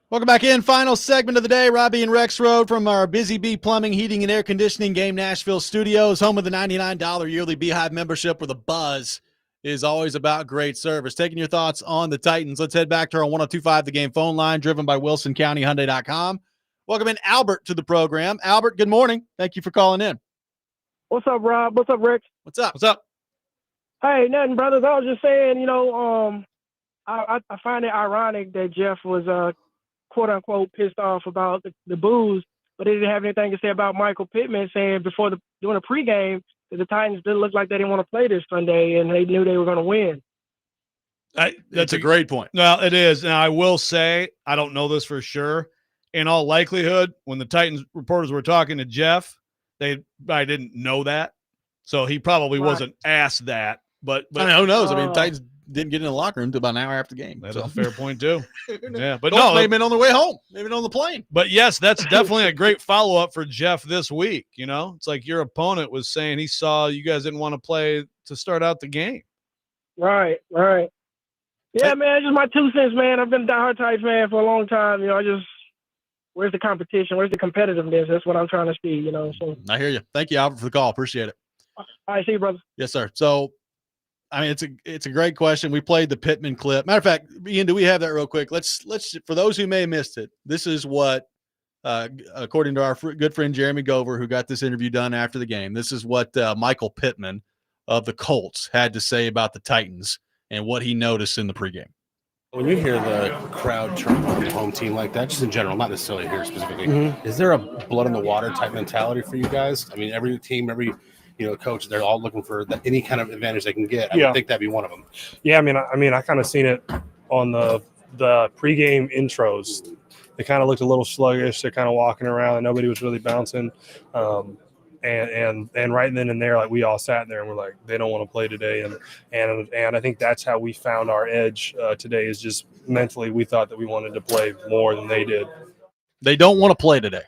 Welcome back in. Final segment of the day. Robby and Rexrode from our Busy Bee Plumbing, Heating, and Air Conditioning Game Nashville studios, home of the $99 yearly Beehive membership where the buzz is always about great service. Taking your thoughts on the Titans. Let's head back to our 102.5 The Game phone line, driven by WilsonCountyHyundai.com. Welcome in Albert to the program. Albert, good morning. Thank you for calling in. What's up, Rob? What's up, Rex? What's up? What's up? Hey, nothing, brothers. I was just saying, I find it ironic that Jeff was quote unquote pissed off about the boos, but he didn't have anything to say about Michael Pittman saying during the pregame that the Titans didn't look like they didn't want to play this Sunday and they knew they were going to win. That's a great point. Well, it is. Now, I will say, I don't know this for sure. In all likelihood, when the Titans reporters were talking to Jeff, I didn't know that. So he probably wasn't asked that. But I mean, who knows? I mean, Titans didn't get in the locker room until about an hour after the game. That's a fair point, too. Yeah, but Colts may have been on their way home, maybe on the plane. But yes, that's definitely a great follow-up for Jeff this week. It's like your opponent was saying he saw you guys didn't want to play to start out the game. Right. Yeah, man, just my 2 cents, man. I've been a diehard Titans fan for a long time. Where's the competition? Where's the competitiveness? That's what I'm trying to see, So I hear you. Thank you, Albert, for the call. Appreciate it. All right, see you, brother. Yes, sir. So, I mean, it's a great question. We played the Pittman clip. Matter of fact, Ian, do we have that real quick? Let's for those who may have missed it, this is what, according to our good friend Jeremy Gover, who got this interview done after the game, this is what Michael Pittman of the Colts had to say about the Titans and what he noticed in the pregame. When you hear the crowd turn on the home team like that, just in general, not necessarily here specifically, is there a blood in the water type mentality for you guys? I mean, every team, every coach, they're all looking for any kind of advantage they can get. I would think that'd be one of them. Yeah, I mean, I kind of seen it on the pregame intros. They kind of looked a little sluggish. They're kind of walking around, and nobody was really bouncing. And right then and there, like, we all sat there and we're like, they don't want to play today. And I think that's how we found our edge today, is just mentally we thought that we wanted to play more than they did. They don't want to play today.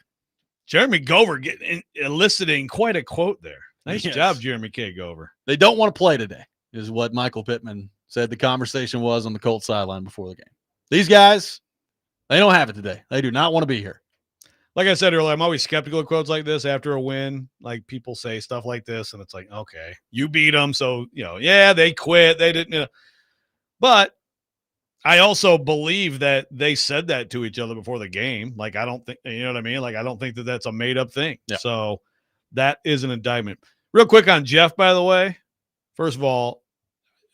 Jeremy Gover eliciting quite a quote there. Nice Yes. job, Jeremy K. Gover. They don't want to play today, is what Michael Pittman said the conversation was on the Colts sideline before the game. These guys, they don't have it today. They do not want to be here. Like I said earlier, I'm always skeptical of quotes like this after a win. Like, people say stuff like this, and it's like, okay, you beat them, so, they quit. They didn't, But I also believe that they said that to each other before the game. Like, I don't think, you know what I mean? Like, I don't think that that's a made-up thing. Yeah. So that is an indictment. Real quick on Jeff, by the way. First of all,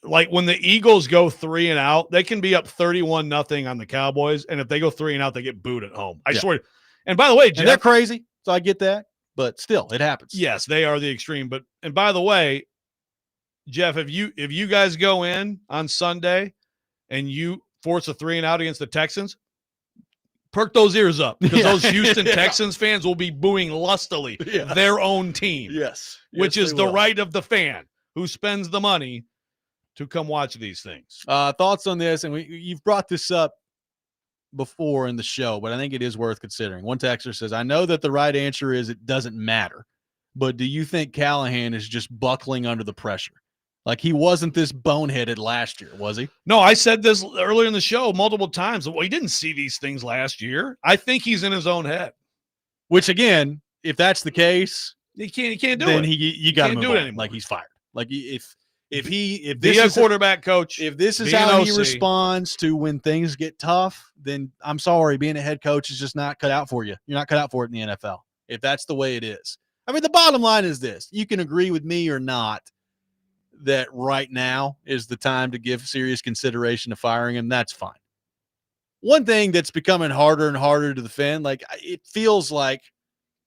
like, when the Eagles go 3 and out, they can be up 31-0 on the Cowboys, and if they go 3 and out, they get booed at home. I swear. And by the way, Jeff, And they're crazy, so I get that, but still, it happens. yes, they are the extreme. And by the way, Jeff, if you guys go in on Sunday and you force a 3 and out against the Texans, perk those ears up, because those Houston Texans fans will be booing lustily their own team. Yes. Which Yes, is they the will. right of the fan who spends the money to come watch these things. Thoughts on this? And you've brought this up before in the show, but I think it is worth considering. One texter says, I know that the right answer is it doesn't matter, but do you think Callahan is just buckling under the pressure? Like, he wasn't this boneheaded last year, was he? No, I said this earlier in the show multiple times. Well, he didn't see these things last year. I think he's in his own head. Which, again, if that's the case, he can't do then it. you got to can't move do it on. anymore. Like, he's fired. Like, if be this a is quarterback coach, if this is be an how he OC. responds to when things get tough, then I'm sorry, being a head coach is just not cut out for you. You're not cut out for it in the NFL if that's the way it is. I mean, the bottom line is this: you can agree with me or not that right now is the time to give serious consideration to firing him. That's fine. One thing that's becoming harder and harder to defend, like, it feels like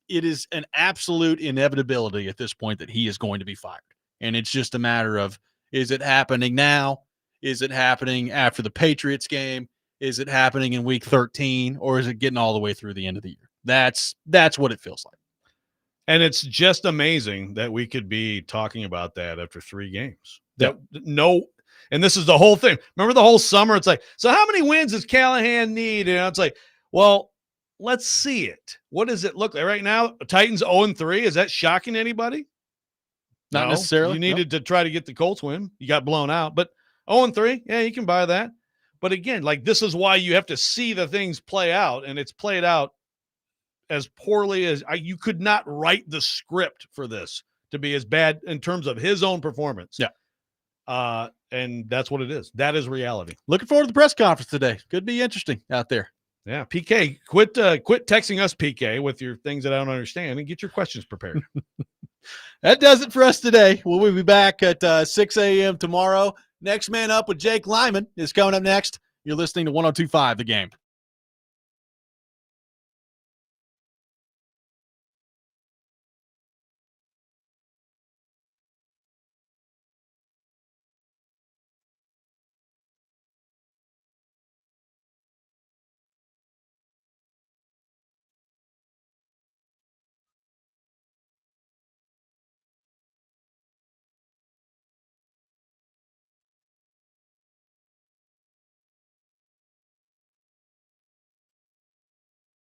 it is an absolute inevitability at this point that he is going to be fired. And it's just a matter of, is it happening now? Is it happening after the Patriots game? Is it happening in week 13? Or is it getting all the way through the end of the year? That's what it feels like. And it's just amazing that we could be talking about that after 3 games. And this is the whole thing. Remember the whole summer? It's like, so how many wins does Callahan need? And it's like, well, let's see it. What does it look like right now? Titans 0-3. Is that shocking to anybody? Not necessarily. You needed to try to get the Colts win. You got blown out. But 0-3, yeah, you can buy that. But again, like this is why you have to see the things play out, and it's played out as poorly as you could not write the script for this to be as bad in terms of his own performance. Yeah. And that's what it is. That is reality. Looking forward to the press conference today. Could be interesting out there. Yeah, PK, quit texting us, PK, with your things that I don't understand, and get your questions prepared. That does it for us today. We'll be back at 6 a.m. tomorrow. Next Man Up with Jake Lyman is coming up next. You're listening to 102.5 The Game.